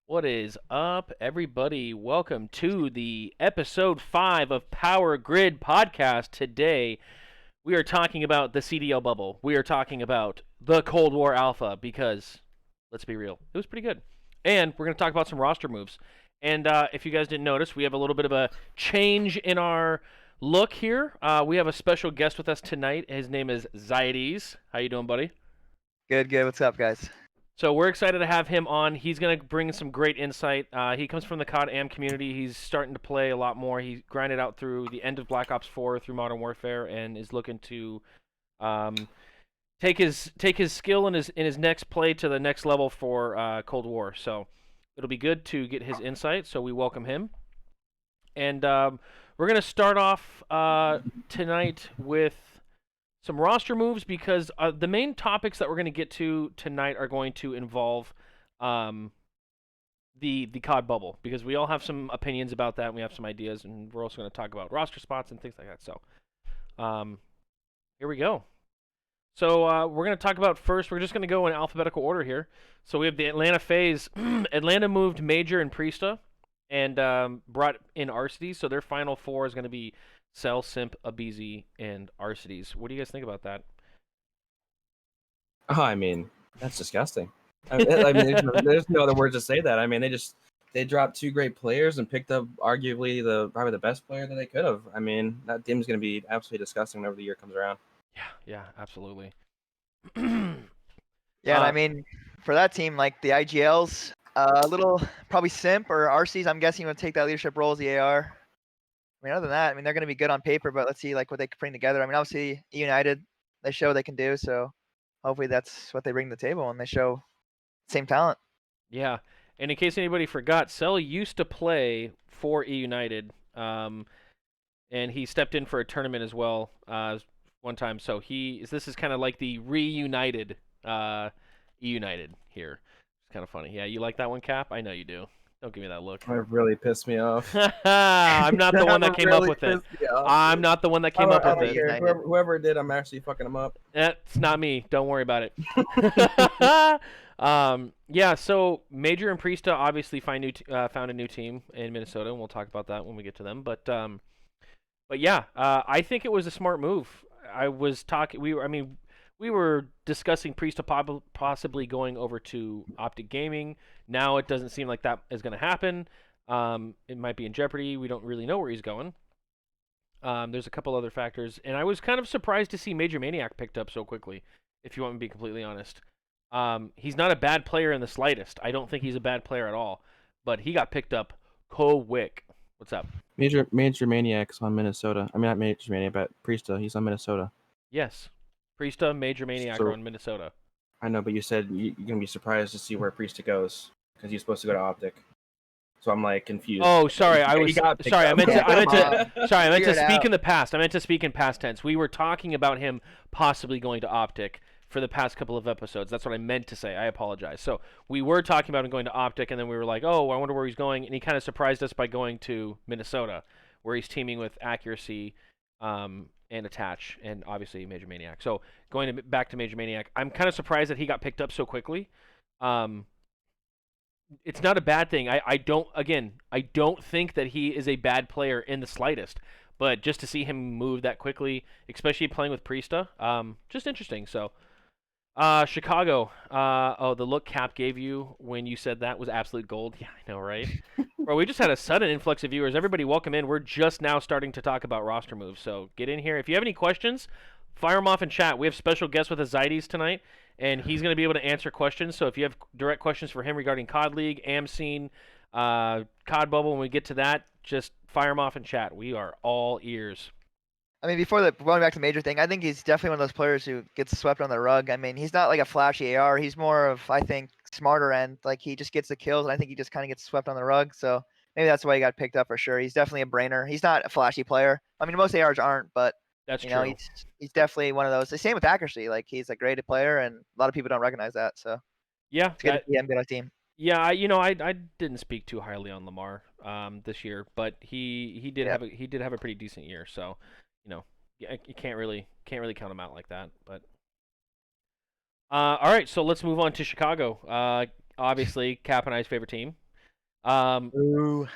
What is up, everybody? Welcome to the episode 5 of Power Grid Podcast. Today, we are talking about the CDL bubble. We are talking about the Cold War Alpha because, let's be real, it was pretty good. And we're going to talk about some roster moves. And if you guys didn't notice, we have a little bit of a change in our look here. We have a special guest with us tonight. His name is Zietys. How you doing, buddy? Good, good. What's up, guys? So we're excited to have him on. He's going to bring some great insight. He comes from the COD AM community. He's starting to play a lot more. He grinded out through the end of Black Ops 4 through Modern Warfare and is looking to take his skill in his next play to the next level for Cold War. So it'll be good to get his insight. So we welcome him. And we're going to start off tonight with some roster moves because the main topics that we're going to get to tonight are going to involve the COD bubble because we all have some opinions about that and we have some ideas, and we're also going to talk about roster spots and things like that. So here we go. So we're going to talk about first, we're just going to go in alphabetical order here. So we have the Atlanta phase. Atlanta moved Major and Priesta and brought in Arcity, so their final four is going to be Cell, Simp, Abizi, and Arcides. What do you guys think about that? Oh, I mean, that's disgusting. I mean, there's no other words to say that. I mean, they dropped two great players and picked up arguably probably the best player that they could have. I mean, that team's going to be absolutely disgusting whenever the year comes around. Yeah, absolutely. Yeah, and I mean, for that team, like the IGLs, a little probably Simp or RCs, I'm guessing would take that leadership role as the AR. I mean, other than that, I mean, they're going to be good on paper, but let's see like what they can bring together. I mean, obviously, United, they show what they can do, so hopefully that's what they bring to the table and they show same talent. Yeah, and in case anybody forgot, Cell used to play for E United, and he stepped in for a tournament as well one time. So this is kind of like the reunited E United here. It's kind of funny. Yeah, you like that one, Cap? I know you do. Don't give me that look. It really pissed me off. I'm not the one that came up with it. I'm not the one that came up with it. Whoever did, I'm actually fucking them up. That's not me. Don't worry about it. Yeah, so Major and Priesta obviously found a new team in Minnesota, and we'll talk about that when we get to them. But yeah, I think it was a smart move. We were discussing Priesta possibly going over to Optic Gaming. Now it doesn't seem like that is going to happen. It might be in jeopardy. We don't really know where he's going. There's a couple other factors, and I was kind of surprised to see Major Maniac picked up so quickly, if you want me to be completely honest. He's not a bad player in the slightest. I don't think he's a bad player at all, but he got picked up quick. What's up? Major Maniac's on Minnesota. I mean, not Major Maniac, but Priesta. He's on Minnesota. Yes. Priesta, Major Maniac are on Minnesota. I know, but you said you're going to be surprised to see where Priesta goes because he's supposed to go to Optic. So I'm like confused. Oh, sorry. I meant to speak in the past. I meant to speak in past tense. We were talking about him possibly going to Optic for the past couple of episodes. That's what I meant to say. I apologize. So we were talking about him going to Optic, and then we were like, oh, I wonder where he's going. And he kind of surprised us by going to Minnesota, where he's teaming with Accuracy and Attach, and obviously Major Maniac. So going back to Major Maniac, I'm kind of surprised that he got picked up so quickly. It's not a bad thing. I don't think that he is a bad player in the slightest. But just to see him move that quickly, especially playing with Priesta, just interesting. So, Chicago. The look Cap gave you when you said that was absolute gold. Yeah, I know, right? Bro, we just had a sudden influx of viewers. Everybody, welcome in. We're just now starting to talk about roster moves. So get in here. If you have any questions, fire them off in chat. We have special guests with us, Zietys, tonight, and he's going to be able to answer questions. So if you have direct questions for him regarding COD League, AM Scene, COD Bubble, when we get to that, just fire them off in chat. We are all ears. I mean, going back to the Major thing, I think he's definitely one of those players who gets swept on the rug. I mean, he's not like a flashy AR. He's more of, I think, smarter end. Like, he just gets the kills, and I think he just kind of gets swept on the rug. So maybe that's why he got picked up for sure. He's definitely a brainer. He's not a flashy player. I mean, most ARs aren't, but that's you know, true. He's definitely one of those. The same with Accuracy. Like, he's a great player, and a lot of people don't recognize that. So yeah, it's good to see him get on team. Yeah, I didn't speak too highly on Lamar this year, but he did have a pretty decent year. So, you know, you can't really count him out like that. But all right, so let's move on to Chicago. Obviously, Cap and I's favorite team. Ooh.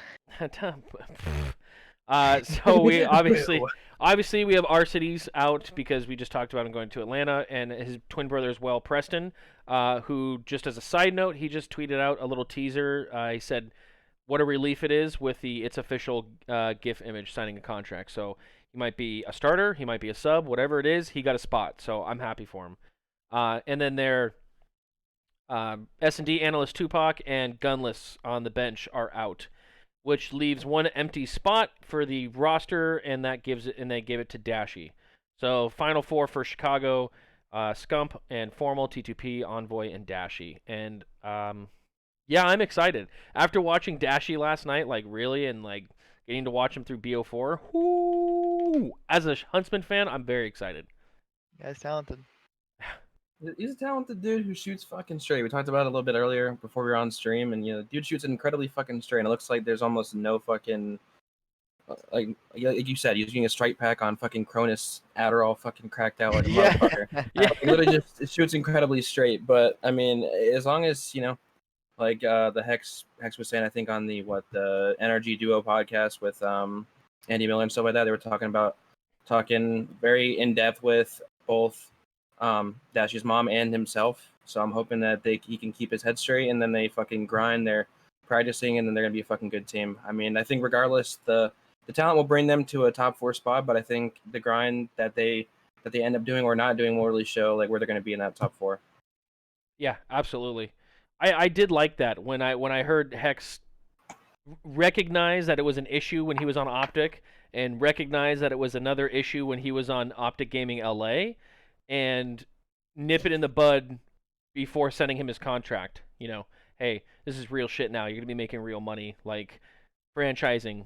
So we obviously we have Arcides out because we just talked about him going to Atlanta, and his twin brother as well, Preston, who, just as a side note, he just tweeted out a little teaser. He said what a relief it is with the It's Official GIF image signing a contract. So he might be a starter, he might be a sub, whatever it is, he got a spot. So I'm happy for him. And then their S&D analyst Tupac and Gunless on the bench are out, which leaves one empty spot for the roster, and they gave it to Dashy. So final four for Chicago: Scump and Formal, T2P, Envoy, and Dashy. And yeah, I'm excited after watching Dashy last night. Like, really, and like getting to watch him through BO4. Whoo! As a Huntsman fan, I'm very excited. Guy's talented. He's a talented dude who shoots fucking straight. We talked about it a little bit earlier before we were on stream, and dude shoots incredibly fucking straight. And it looks like there's almost no fucking like you said, he's using a strike pack on fucking Cronus Adderall, fucking cracked out like a motherfucker. Yeah. He literally just shoots incredibly straight. But I mean, as long as like the Hex was saying, I think on the Energy Duo podcast with Andy Miller and stuff like that, they were talking very in depth with both Dashy's mom and himself. So I'm hoping that he can keep his head straight, and then they fucking grind. They're practicing, and then they're gonna be a fucking good team. I mean, I think regardless, the talent will bring them to a top 4 spot, but I think the grind that they end up doing or not doing will really show like where they're gonna be in that top 4. Yeah, absolutely. I did like that when I heard Hex recognize that it was an issue when he was on Optic, and recognize that it was another issue when he was on Optic Gaming LA, and nip it in the bud before sending him his contract. Hey, this is real shit now. You're gonna be making real money. Like, franchising,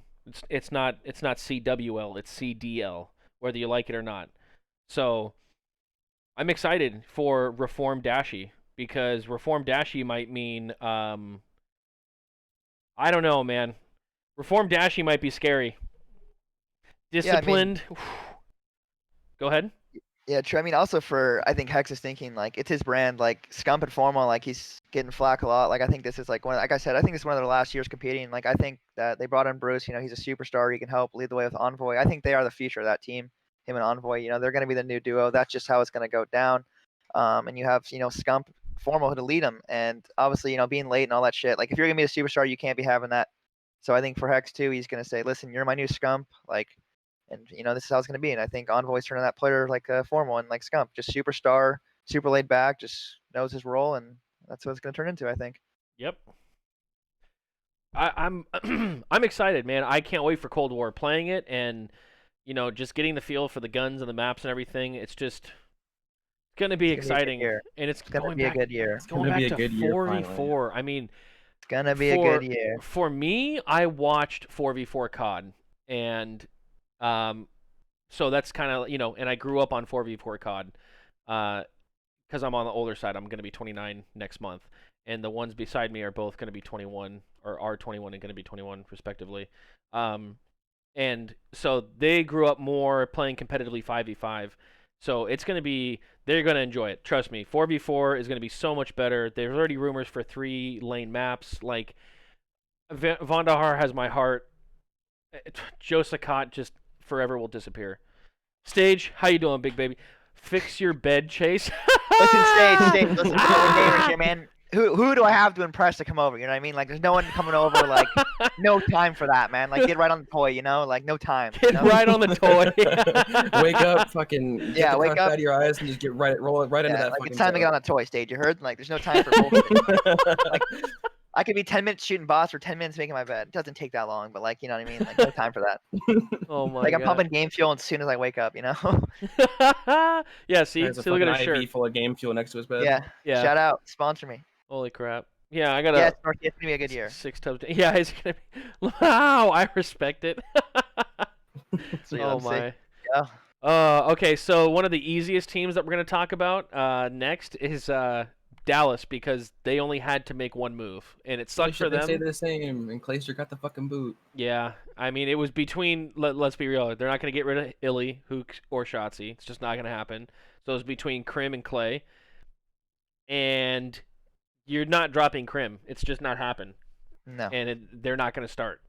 it's not CWL, it's CDL, whether you like it or not. So I'm excited for Reform Dashy, because Reform Dashy might mean I don't know, man. Reform Dashy might be scary. Disciplined. Yeah, Go ahead. Yeah, true. I mean, also I think Hex is thinking like it's his brand, like Scump and Formal, like he's getting flack a lot. Like I think this is like like I said, I think this is one of their last years competing. Like I think that they brought in Bruce. He's a superstar. He can help lead the way with Envoy. I think they are the future of that team. Him and Envoy. They're going to be the new duo. That's just how it's going to go down. And you have Scump, Formal to lead them, and obviously being late and all that shit. Like if you're going to be a superstar, you can't be having that. So I think for Hex too, he's going to say, listen, you're my new Scump. Like. And this is how it's going to be. And I think Envoy's turning that player like Formal and like Scump, just superstar, super laid back, just knows his role, and that's what it's going to turn into, I think. Yep. I'm I'm excited, man. I can't wait for Cold War playing it, and just getting the feel for the guns and the maps and everything. It's just going to be exciting, and it's going to be a good year. It's going back to 4v4. I mean, it's going to be a good year. For me, I watched 4v4 COD, and so that's kind of, and I grew up on 4v4 COD, because I'm on the older side. I'm going to be 29 next month, and the ones beside me are both going to be 21, or are 21 and going to be 21 respectively. And so they grew up more playing competitively 5v5. So it's going to be, they're going to enjoy it. Trust me, 4v4 is going to be so much better. There's already rumors for 3-lane maps. Like, Vondahar has my heart. Joe Sakat just forever will disappear. Stage, how you doing, big baby? Fix your bed, Chase. Listen, Stage, listen, gamers here, man. Who do I have to impress to come over? You know what I mean? Like, there's no one coming over. Like, no time for that, man. Like, get right on the toy. Like, no time. Get right on the toy. Wake up, fucking get the wake up out of your eyes and just roll it right into that. Like, fucking it's time to get on the toy, Stage. You heard? Like, there's no time for bullshit. Like, I could be 10 minutes shooting boss or 10 minutes making my bed. It doesn't take that long, but like, you know what I mean? Like, no time for that. Oh my God. I'm God. pumping game fuel as soon as I wake up, Yeah, see, There's a look at fucking his IV shirt. full of game fuel next to his bed. Yeah. Shout out, sponsor me. Holy crap. Yeah, I got Yeah, it's gonna be a good year. 6 tubs. Yeah, it's gonna be. Wow, I respect it. Oh my. Yeah. Okay, so one of the easiest teams that we're gonna talk about next is Dallas, because they only had to make one move, and it sucked for them. They say the same, and Clayster got the fucking boot. Yeah, I mean, it was between. Let's be real. They're not gonna get rid of Illy, Hook, or Shotzi. It's just not gonna happen. So it was between Crim and Clay, and you're not dropping Crim. It's just not happen. No. and they're not going to start.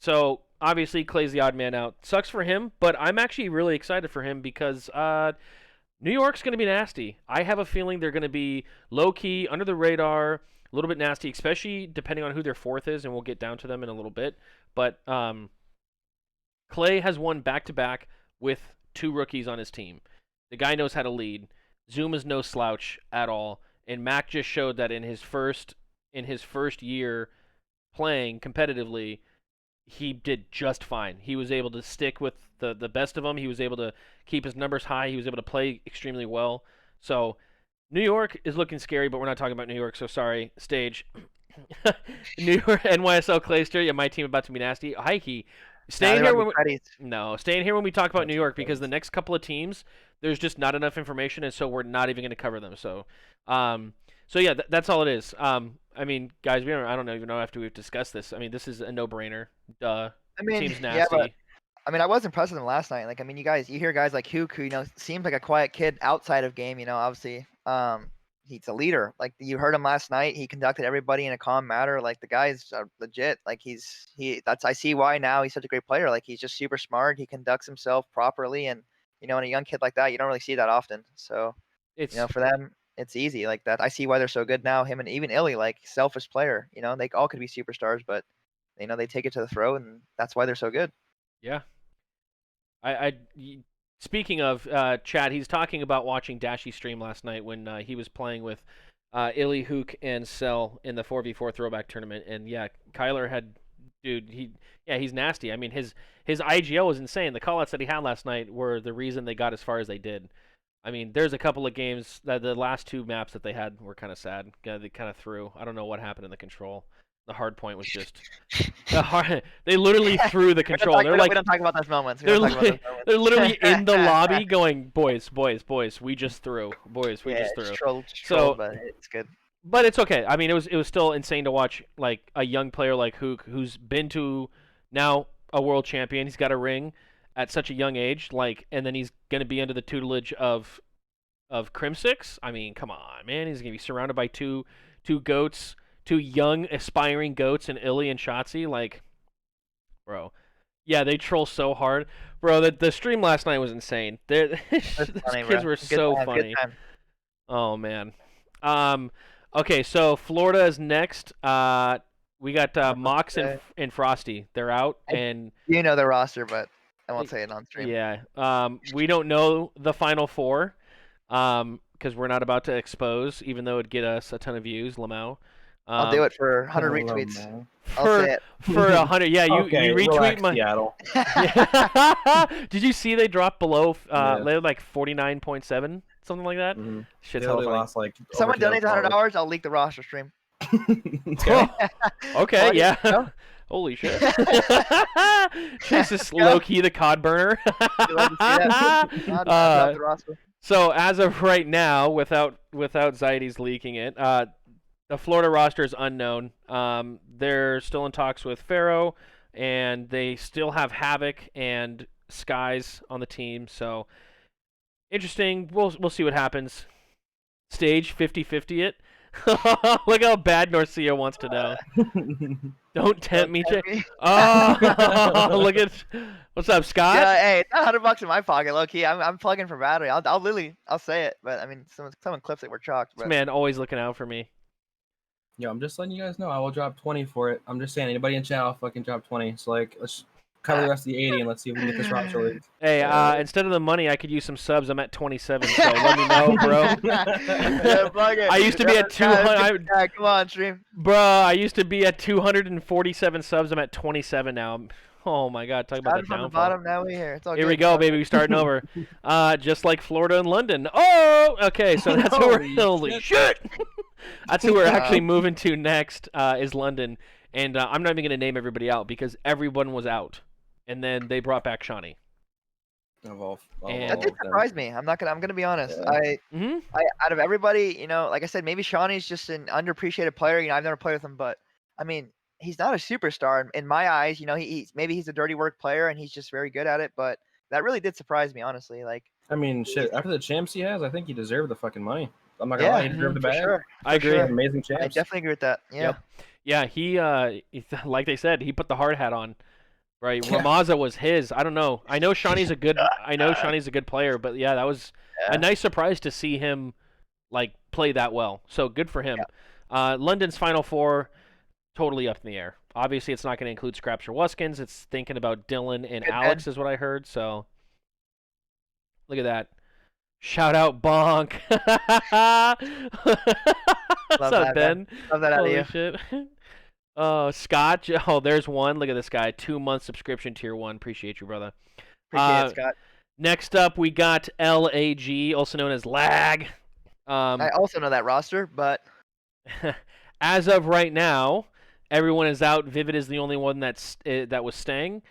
So obviously Clay's the odd man out. Sucks for him, but I'm actually really excited for him because New York's going to be nasty. I have a feeling they're going to be low-key, under the radar, a little bit nasty, especially depending on who their fourth is, and we'll get down to them in a little bit. But Clay has won back-to-back with 2 rookies on his team. The guy knows how to lead. Zoom is no slouch at all, and Mac just showed that in his first year playing competitively, he did just fine. He was able to stick with the best of them. He was able to keep his numbers high. He was able to play extremely well. So New York is looking scary, but we're not talking about New York, so sorry, stage. New York, NYSL Clayster, yeah, my team about to be nasty. Heike, staying here when we talk about New York, because the next couple of teams, there's just not enough information, and so we're not even going to cover them. So, yeah, that's all it is. I mean, guys, I don't even know after we've discussed this. I mean, this is a no-brainer. Duh. I mean, Team's nasty. yeah, but I mean, I was impressed with him last night. Like, I mean, you hear guys like Hook, who seems like a quiet kid outside of game. Obviously, he's a leader. Like, you heard him last night. He conducted everybody in a calm manner. Like, the guy's legit. Like, I see why now he's such a great player. Like, he's just super smart. He conducts himself properly, and in a young kid like that, you don't really see that often. So, for them, it's easy like that. I see why they're so good now. Him and even Illy, like, selfish player. They all could be superstars, but they take it to the throat, and that's why they're so good. Yeah. Speaking of Chad, he's talking about watching Dashy stream last night when he was playing with Illy, Hook, and Cell in the 4v4 throwback tournament. And yeah, Kyler had, he's nasty. I mean, his IGL was insane. The callouts that he had last night were the reason they got as far as they did. I mean, there's a couple of games that the last 2 maps that they had were kind of sad. They kind of threw. I don't know what happened in the control. The hard point was just they literally threw the control. We don't talk about those moments. They're literally in the lobby going, boys, we just threw. Boys, we just threw. Troll, but it's good. But it's okay. I mean, it was still insane to watch, like, a young player like Hook, who's been to now a world champion. He's got a ring at such a young age, like, and then he's gonna be under the tutelage of Crimsix. I mean, come on, man. He's gonna be surrounded by two goats. 2 young, aspiring goats in Illy and Shotzi, like, bro. Yeah, they troll so hard. Bro, the stream last night was insane. Those kids were so funny. Oh, man. Okay, so Florida is next. We got Mox and Frosty. They're out. And the roster, but I won't say it on stream. Yeah. We don't know the Final Four because we're not about to expose, even though it'd get us a ton of views, Lamau. I'll do it for 100 retweets. I'll say it. For 100, yeah. You retweet my. Seattle. Did you see they dropped below? They were like 49.7, something like that. Mm-hmm. Shit's hella funny. Lost, like, someone donates $100. I'll leak the roster stream. Okay, yeah. Holy shit. Jesus, low-key the COD burner. So as of right now, without Zietys leaking it, the Florida roster is unknown. They're still in talks with Pharaoh, and they still have Havoc and Skies on the team. So interesting. We'll see what happens. Stage 50-50 it. Look how bad Norcia wants to know. Don't tempt me, Jay. Oh, look at what's up, Scott? Yeah, hey, it's $100 in my pocket, low key. I'm plugging for battery. I'll say it, but I mean, someone clips it. We're chalked. This man always looking out for me. Yo, I'm just letting you guys know I will drop 20 for it. I'm just saying, anybody in chat, I'll fucking drop 20. So, like, let's cover the rest of the 80 and let's see if we can get this roster league. Hey, instead of the money, I could use some subs. I'm at 27, so let me know, bro. I used to be at 200. Come on, stream. Bro, I used to be at 247 subs. I'm at 27 now. Oh my God, talk about the downfall. From the bottom, now we're here. It's all here good. We go, baby. We're starting over. Just like Florida and London. Oh, okay. So that's who we're. Holy shit! That's who we're actually moving to next. Is London, and I'm not even gonna name everybody out because everyone was out, and then they brought back Shawnee. That did surprise me. I'm gonna be honest. Yeah. I out of everybody, like I said, maybe Shawnee's just an underappreciated player. I've never played with him, but I mean, he's not a superstar in my eyes. Maybe he's a dirty work player and he's just very good at it. But that really did surprise me, honestly. Like, I mean, shit. After the champs he has, I think he deserved the fucking money. I'm not gonna lie, he deserved the bag. Sure. I agree. Sure. Amazing champs. I definitely agree with that. Yeah. Yeah, like they said, he put the hard hat on. Right, Yeah. Ramaza was his. I don't know. I know Shawnee's a good player, but yeah, that was a Yeah. nice surprise to see him like play that well. So good for him. London's Final Four totally up in the air. Obviously, it's not going to include Scraps or Wuskins. It's thinking about Dylan and Good Alex, bid. is what I heard. So look at that. Shout out Bonk. What's Love up, that, man. Ben? Love that out of Holy you. shit. Scott. Oh, there's one. Look at this guy. 2 month subscription, tier 1. Appreciate you, brother. Appreciate it, Scott. Next up, we got LAG, also known as Lag. I also know that roster, but As of right now, everyone is out. Vivid is the only one that was staying.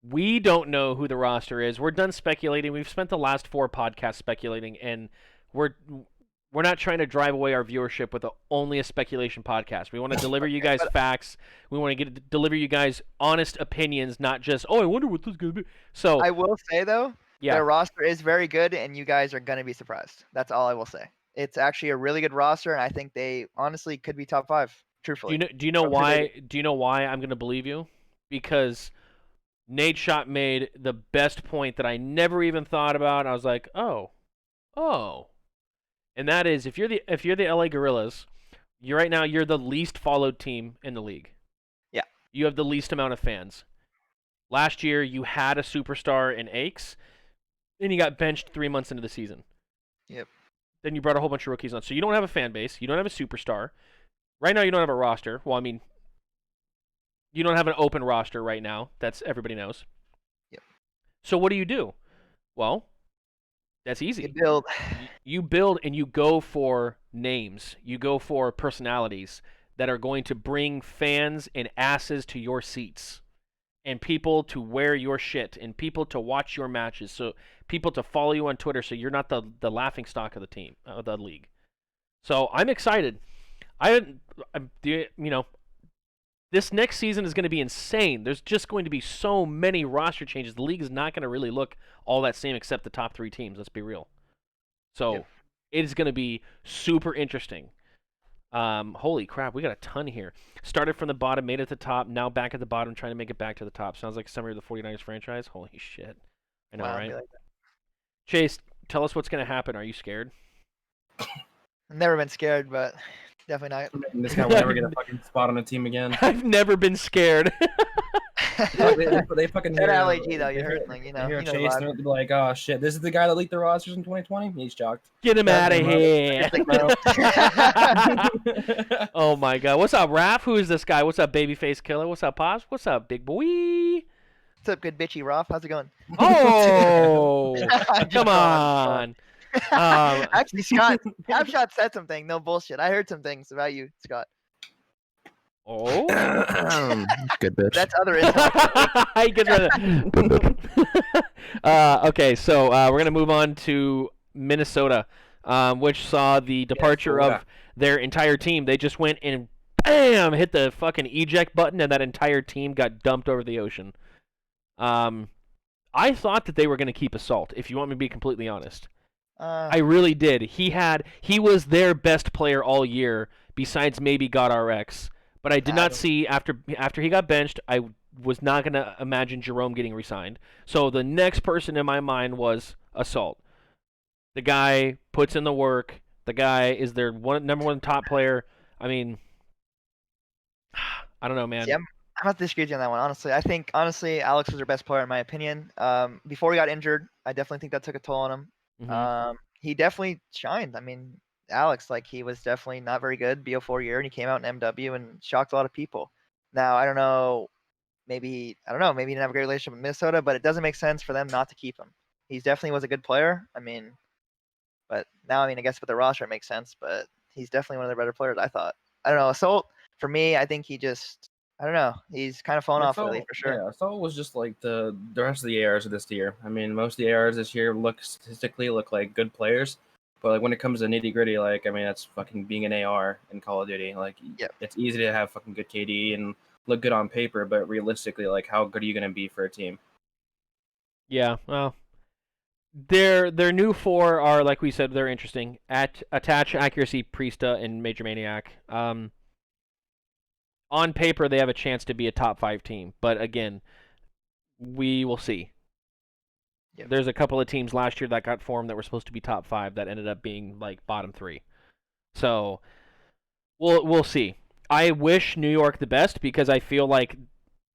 We don't know who the roster is. We're done speculating. We've spent the last 4 podcasts speculating, and we're not trying to drive away our viewership with only a speculation podcast. We want to deliver you guys facts. We want to deliver you guys honest opinions, not just, oh, I wonder what this is going to be. So I will say though, yeah, their roster is very good, and you guys are gonna be surprised. That's all I will say. It's actually a really good roster, and I think they honestly could be top 5. Truthfully. do you know From who they why? Do you know why I'm going to believe you? Because Nate Shot made the best point that I never even thought about. I was like, oh. And that is if you're the LA Gorillas, right now you're the least followed team in the league. Yeah. You have the least amount of fans. Last year you had a superstar in Aches, and you got benched 3 months into the season. Yep. Then you brought a whole bunch of rookies on. So you don't have a fan base, you don't have a superstar. Right now you don't have a roster. Well, I mean, you don't have an open roster right now. That's everybody knows. Yep. So what do? Well, that's easy. You build. You build and you go for names. You go for personalities that are going to bring fans and asses to your seats, and people to wear your shit, and people to watch your matches. So people to follow you on Twitter, so you're not the laughing stock of the team, of the league. So I'm excited. This next season is going to be insane. There's just going to be so many roster changes. The league is not going to really look all that same except the top 3 teams. Let's be real. So Yep. It is going to be super interesting. Holy crap, we got a ton here. Started from the bottom, made it to the top, now back at the bottom, trying to make it back to the top. Sounds like a summary of the 49ers franchise. Holy shit. I know, Wow, right? be like Chase, tell us what's going to happen. Are you scared? that. I've never been scared, but definitely not. And this guy will never get a fucking spot on a team again. I've never been scared. They fucking That hear LAG though, they you hear- heard, like, they you hear know the Chase, vibe. and they're like, oh shit, this is the guy that leaked the rosters in 2020. He's shocked. Get him Yeah, out of man, here. Like, Oh my god. What's up, Raph? Who is this guy? What's up, Babyface Killer? What's up, Pops? What's up, big boy? What's up, good bitchy Roth? How's it going? Oh, I'm just come trolling, on. Actually, Scott, Capshotz said something. No bullshit. I heard some things about you, Scott. Oh. Good bitch. That's other intel. He gets rid of it. Okay, so we're going to move on to Minnesota, which saw the departure of their entire team. They just went and bam, hit the fucking eject button, and that entire team got dumped over the ocean. I thought that they were going to keep Assault, if you want me to be completely honest. I really did. He was their best player all year, besides maybe God RX. But I did not see after he got benched. I was not going to imagine Jerome getting re-signed. So the next person in my mind was Assault. The guy puts in the work. The guy is their number one top player. I mean, I don't know, man. See, I'm about to disagree with you on that one. Honestly, I think Alex was their best player in my opinion. Before he got injured, I definitely think that took a toll on him. Mhm. He definitely shined. I mean, Alex, like, he was definitely not very good BO4 year, and he came out in MW and shocked a lot of people. Now, I don't know, maybe he didn't have a great relationship with Minnesota, but it doesn't make sense for them not to keep him. He definitely was a good player. I mean, but now, I guess with the roster it makes sense, but he's definitely one of their better players, I thought. I don't know, Assault, for me, I think I don't know, he's kind of fallen off lately for sure. Yeah, Saul was just like the rest of the ARs of this year. I mean, most of the ARs this year look like good players, but like when it comes to nitty gritty, like that's fucking being an AR in Call of Duty. Like, Yep. It's easy to have fucking good KD and look good on paper, but realistically, like, how good are you gonna be for a team? Yeah, well, their new 4 are, like we said, they're interesting. Attach, Accuracy, Priesta, and Major Maniac. on paper they have a chance to be a top 5 team, but again, we will see. Yep. There's a couple of teams last year that got formed that were supposed to be top 5 that ended up being like bottom 3. So we'll see. I wish New York the best because I feel like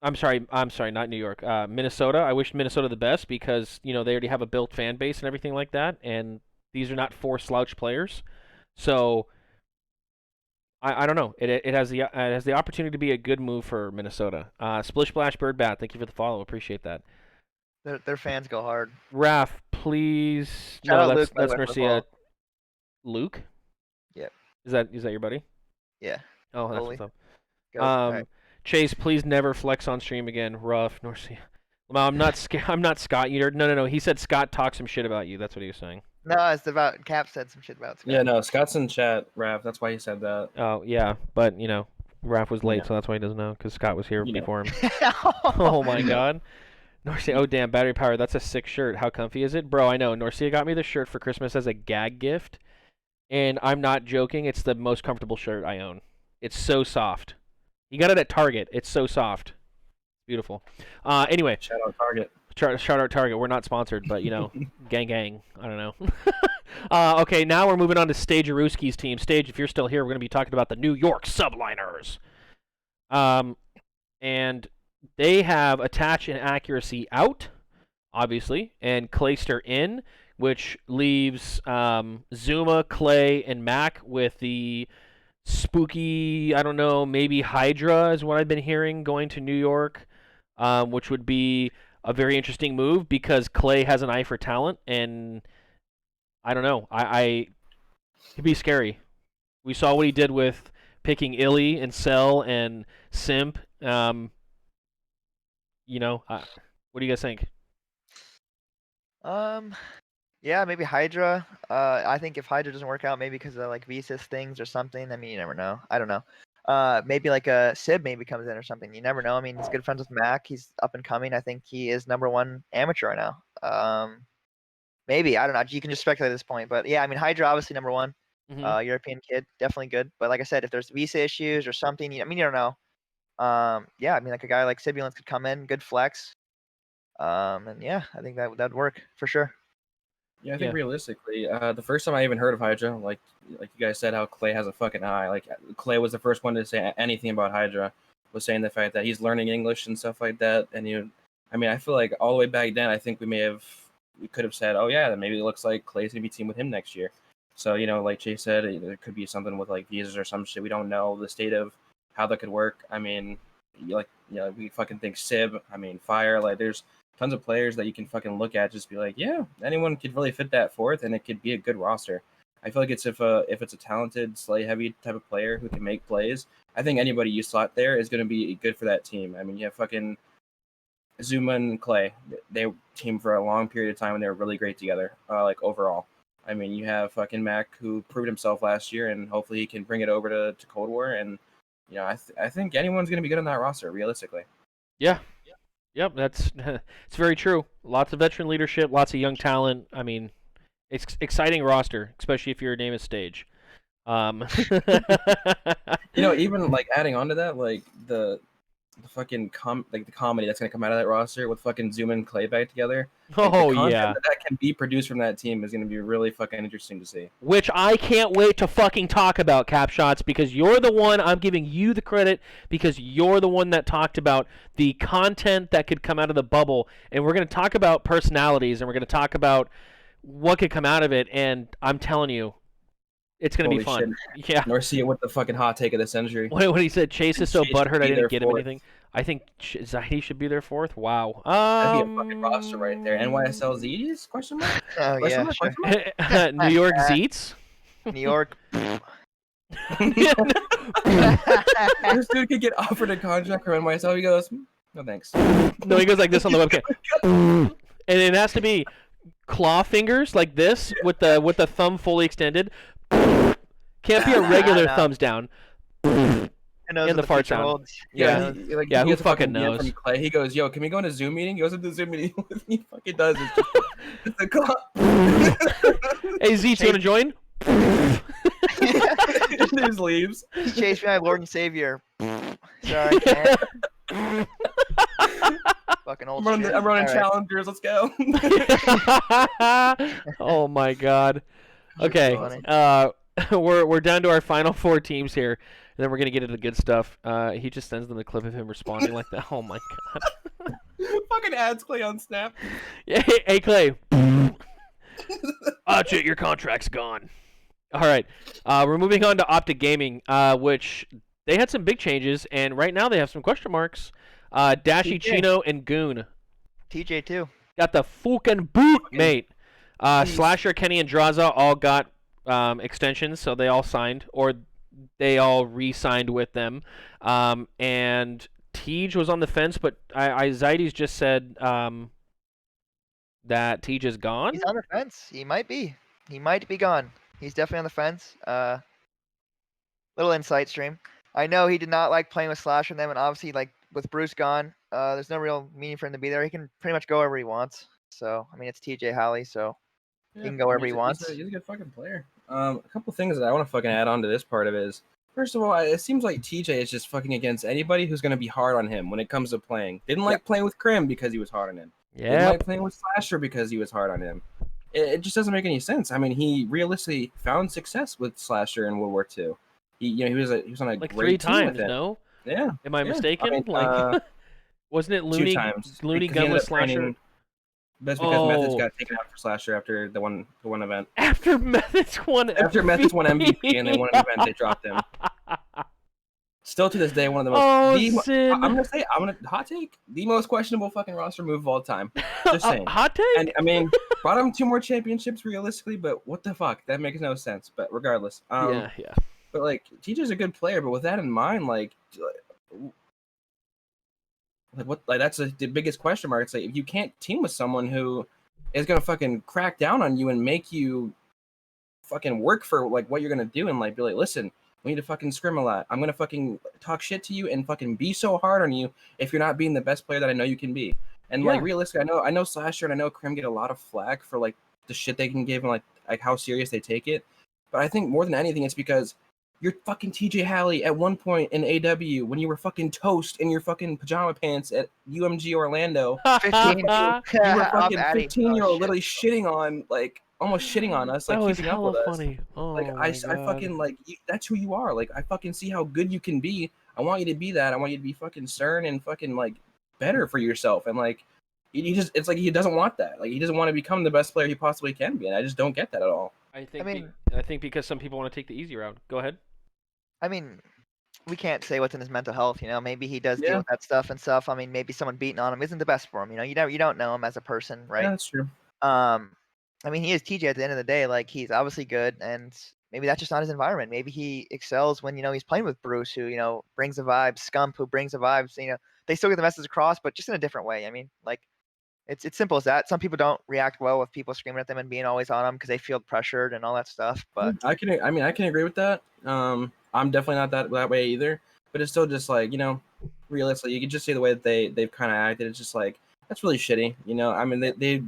I'm sorry, not New York, Minnesota. I wish Minnesota the best because they already have a built fan base and everything like that, and these are not 4 slouch players. So I don't know. It has the opportunity to be a good move for Minnesota. Splish Splash Bird Bat, thank you for the follow. Appreciate that. Their fans go hard. Raph, please. Shout No, out Luke, by that's the way, for the Norcia. follow. Luke. Yep. Is that your buddy? Yeah. Oh, that's Bully. what's up. Go. Alright. Chase, please never flex on stream again. Rough, Norcia. Well, I'm not I'm not Scott. No. He said Scott talked some shit about you. That's what he was saying. No, it's about Cap said some shit about Scott. Yeah, no, Scott's in chat, Raph. That's why he said that. Oh yeah, but Raph was late, Yeah. so that's why he doesn't know because Scott was here You know. before him. Oh my god. Norcia, oh damn, battery power. That's a sick shirt. How comfy is it, bro? I know. Norcia got me the shirt for Christmas as a gag gift, and I'm not joking. It's the most comfortable shirt I own. It's so soft. You got it at Target. It's so soft. Beautiful. Anyway, Shout out Target. shout out Target. We're not sponsored, but gang. I don't know. Okay, now we're moving on to Stage Aruski's team. Stage, if you're still here, we're going to be talking about the New York Subliners. And they have attach and accuracy out, obviously, and Clayster in, which leaves Zuma, Clay, and Mac with the spooky, I don't know, maybe Hydra is what I've been hearing going to New York, which would be a very interesting move because Clay has an eye for talent, and I don't know. I it'd be scary. We saw what he did with picking Illy and Cell and Simp. What do you guys think? Yeah, maybe Hydra. I think if Hydra doesn't work out, maybe because of like Visas things or something. I mean, you never know. I don't know. Maybe like a Sib maybe comes in or something. You never know. I mean, he's good friends with Mac. He's up and coming. I think he is #1 amateur right now. Maybe I don't know. You can just speculate at this point, but yeah, I mean, Hydra obviously #1. Mhm. European kid, definitely good. But like I said, if there's visa issues or something, you don't know. Yeah, I mean, like a guy like Sibulance could come in, good flex. And yeah, I think that'd work for sure. Yeah, I think Yeah. realistically, the first time I even heard of Hydra, like you guys said, how Clay has a fucking eye. Like Clay was the first one to say anything about Hydra, was saying the fact that he's learning English and stuff like that. And I feel like all the way back then, I think we could have said, oh yeah, then maybe it looks like Clay's gonna be teamed with him next year. So like Chase said, there could be something with like visas or some shit. We don't know the state of how that could work. I mean, we fucking think Sib. I mean, Fire. Like, there's tons of players that you can fucking look at, just be like, yeah, anyone could really fit that fourth, and it could be a good roster. I feel like it's if it's a talented, slay heavy type of player who can make plays, I think anybody you slot there is going to be good for that team. I mean, you have fucking Zuma and Clay. They teamed for a long period of time, and they were really great together, like overall. I mean, you have fucking Mac, who proved himself last year, and hopefully he can bring it over to Cold War. And I think anyone's going to be good on that roster, realistically. Yeah. Yep, that's it's very true. Lots of veteran leadership, lots of young talent. I mean, it's exciting roster, especially if your name is Stage. Even like adding on to that, like the fucking the comedy that's gonna come out of that roster with fucking Zoom and Clay back together. Like, Oh the content yeah, that can be produced from that team is gonna be really fucking interesting to see. which I can't wait to fucking talk about, Capshotz, because you're the one. I'm giving you the credit because you're the one that talked about the content that could come out of the bubble, and we're gonna talk about personalities, and we're gonna talk about what could come out of it. And I'm telling you, it's gonna be Holy fun. Yeah. Norcia with the fucking hot take of the century. When he said Chase is so Chase should butthurt, I be didn't their get him fourth. anything. I think Zietys should be their fourth. Wow. That'd be a fucking roster right there. NYSL Zietys? Question mark? Oh Question yeah, mark? sure. Question mark? New York Zeets. New York. This dude could get offered a contract from NYSL. He goes, no thanks. No, he goes like this on the webcam, and it has to be claw fingers like this with the thumb fully extended. Can't be a regular No. thumbs down. Who knows And what the fart future sound. holds? Yeah. He Who gets a fucking DM knows? From Clay. He goes, yo, can we go on a Zoom meeting? He goes into the Zoom meeting with me. He fucking does. It's just a call. Hey Zeets, you want to join? News leaves. He's chased me, my Lord and Savior. Sorry, can't. Fucking old I'm shit. running All right. challengers. Let's go. Oh my God. Okay. Funny. We're down to our final 4 teams here, and then we're gonna get into the good stuff. He just sends them a clip of him responding like that. Oh my God. Fucking ads Clay on Snap. Yeah, hey Clay. Shit, your contract's gone. All right. We're moving on to Optic Gaming, which they had some big changes, and right now they have some question marks. Dashi, TJ. Chino, and Goon TJ too. got the fucking boot, Fucking mate. jeez. Slasher, Kenny, and Draza all got extensions, so they all signed, or they all re-signed with them. And Tej was on the fence, but Zietys just said that Tej is gone. He's on the fence. He might be. He might be gone. He's definitely on the fence. Little insight stream. I know he did not like playing with Slash and them, and obviously, like with Bruce gone, there's no real meaning for him to be there. He can pretty much go wherever he wants. So I mean, it's TJ Halley, so he can go wherever he wants. He's a good fucking player. A couple things that I want to fucking add on to this part of it is, first of all, it seems like TJ is just fucking against anybody who's going to be hard on him when it comes to playing. Didn't like playing with Krim because he was hard on him. Didn't Yeah. like playing with Slasher because he was hard on him. It just doesn't make any sense. I mean, he realistically found success with Slasher in World War II. He was on a Like great 3 team times, with it. no? Yeah. Am I Yeah. mistaken? I mean, Like, wasn't it 2 Looney times. Looney Because he ended Gunless up Slasher? training- That's because Methods Oh. got taken out for Slasher after the one event. After Methods won After Methods won MVP and they won an event, they dropped him. Still to this day, one of the most. Oh, Sin. I'm gonna hot take the most questionable fucking roster move of all time. Just saying. Hot take? And I mean, brought him 2 more championships realistically, but what the fuck? That makes no sense. But regardless, yeah. But like, TJ's a good player, but with that in mind, like what? Like that's the biggest question mark. It's like if you can't team with someone who is gonna fucking crack down on you and make you fucking work for like what you're gonna do and like be like, listen, we need to fucking scrim a lot. I'm gonna fucking talk shit to you and fucking be so hard on you if you're not being the best player that I know you can be. And like Yeah. realistically, I know Slasher and I know Krim get a lot of flack for like the shit they can give and like how serious they take it. But I think more than anything, it's because you're fucking TJ Halley at one point in AW when you were fucking toast in your fucking pajama pants at UMG Orlando. 15. You were Off fucking Addy. 15-year-old shit. literally shitting on like almost shitting on us, like That was keeping up hella with us. funny. Oh, Like my I God. fucking like that's who you are. Like I fucking see how good you can be. I want you to be that. I want you to be fucking stern and fucking like better for yourself. And like he just it's like he doesn't want that. Like he doesn't want to become the best player he possibly can be. And I just don't get that at all. I think mean- I think because some people want to take the easy route. Go ahead. I mean, we can't say what's in his mental health. You know, maybe he does deal Yeah. with that stuff and stuff. I mean, maybe someone beating on him isn't the best for him. You know, you don't know him as a person, right? Yeah, that's true. I mean, he is TJ at the end of the day. Like he's obviously good, and maybe that's just not his environment. Maybe he excels when he's playing with Bruce, who brings the vibes, Scump, who brings the vibes. They still get the message across, but just in a different way. I mean, like it's simple as that. Some people don't react well with people screaming at them and being always on them because they feel pressured and all that stuff. But I can agree with that. I'm definitely not that way either. But it's still just like realistically, you can just see the way that they've kind of acted. It's just like that's really shitty. I mean,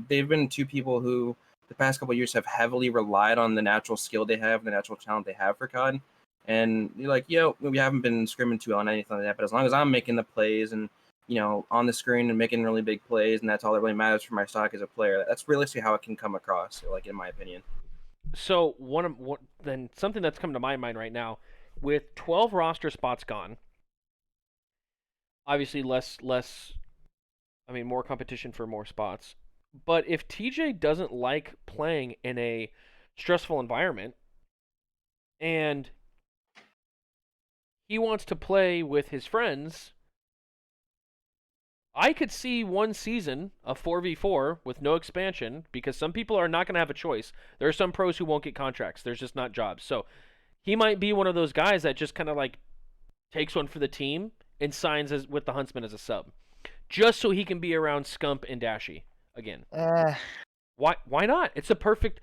they've been 2 people who the past couple of years have heavily relied on the natural skill they have, the natural talent they have for COD. And you're like, we haven't been scrimming too on anything like that. But as long as I'm making the plays and on the screen and making really big plays, and that's all that really matters for my stock as a player. That's realistically how it can come across, like in my opinion. So then something that's come to my mind right now, with 12 roster spots gone, obviously more competition for more spots. But if TJ doesn't like playing in a stressful environment and he wants to play with his friends, I could see one season of 4v4 with no expansion because some people are not going to have a choice. There are some pros who won't get contracts. There's just not jobs. So he might be one of those guys that just kind of like takes one for the team and signs with the Huntsman as a sub, just so he can be around Scump and Dashy again. Why not? It's the perfect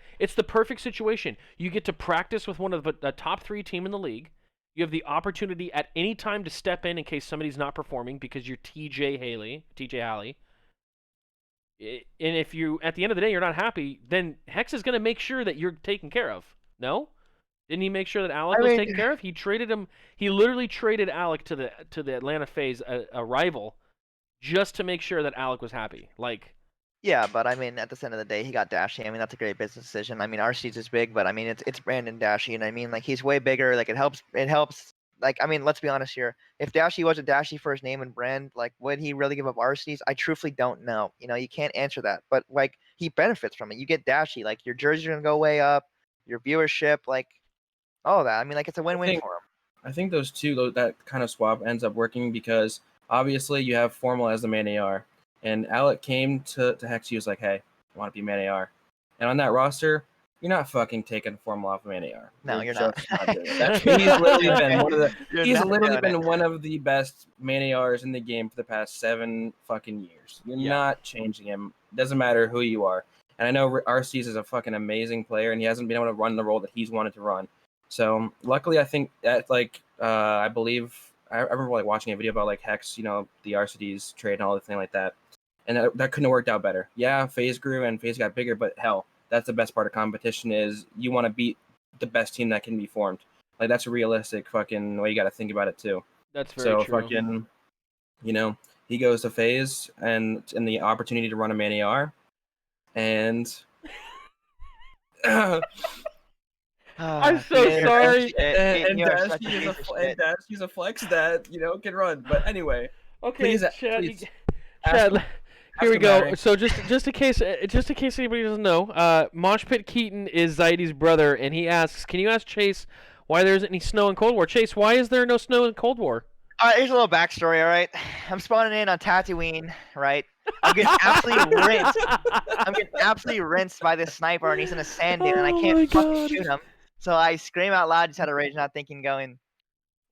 situation. You get to practice with one of the top 3 team in the league. You have the opportunity at any time to step in case somebody's not performing because you're TJ Halley. And if you, at the end of the day, you're not happy, then Hex is going to make sure that you're taken care of. No? Didn't he make sure that Alec I was mean- taken care of? He traded him. He literally traded Alec to the Atlanta FaZe, a rival, just to make sure that Alec was happy. Like, Yeah, but I mean, at the end of the day, he got Dashy. I mean, that's a great business decision. I mean, RC's is big, but I mean, it's Brandon Dashy, and I mean, like, he's way bigger. Like, it helps. It helps. Like, I mean, let's be honest here. If Dashy wasn't Dashy for his name and brand, like, would he really give up RC's? I truthfully don't know. You know, you can't answer that. But like, he benefits from it. You get Dashy. Like, your jerseys are gonna go way up. Your viewership, like, all of that. I mean, like, it's a win-win for him. I think those two, that kind of swap ends up working because obviously you have Formal as the main AR, and Alec came to Hex. He was like, "Hey, I want to be main AR," and on that roster, you're not fucking taking Formal off of main AR. No, you're not. just doing it. He's literally been one of the. You're He's not literally doing it. been one of the best main ARs in the game for the past 7 fucking years. You're Yeah. not changing him. Doesn't matter who you are. And I know RC's is a fucking amazing player, and he hasn't been able to run the role that he's wanted to run. So luckily, I think that I believe I remember like watching a video about like Hex, you know, the RCD's trade and all the thing like that, and that couldn't have worked out better. Yeah, FaZe grew and FaZe got bigger, but hell, that's the best part of competition is you want to beat the best team that can be formed. Like that's a realistic fucking way you got to think about it too. that's very true. Fucking, you know, he goes to FaZe and the opportunity to run a main AR, and. I'm so sorry. And Dashy's a flex that can run. But anyway, Okay, please, Chad. please Chad, ask here we him, go. Larry. So just in case anybody doesn't know, Mosh Pit Keaton is Zietys' brother, and he asks, "Can you ask Chase why there isn't any snow in Cold War?" Chase, why is there no snow in Cold War? All right, here's a little backstory. All right, I'm spawning in on Tatooine. Right, I'm getting absolutely rinsed. I'm getting absolutely rinsed by this sniper, and he's in a sand dune, and I Oh my can't fucking God. shoot him. So I scream out loud, just had a rage, not thinking, going,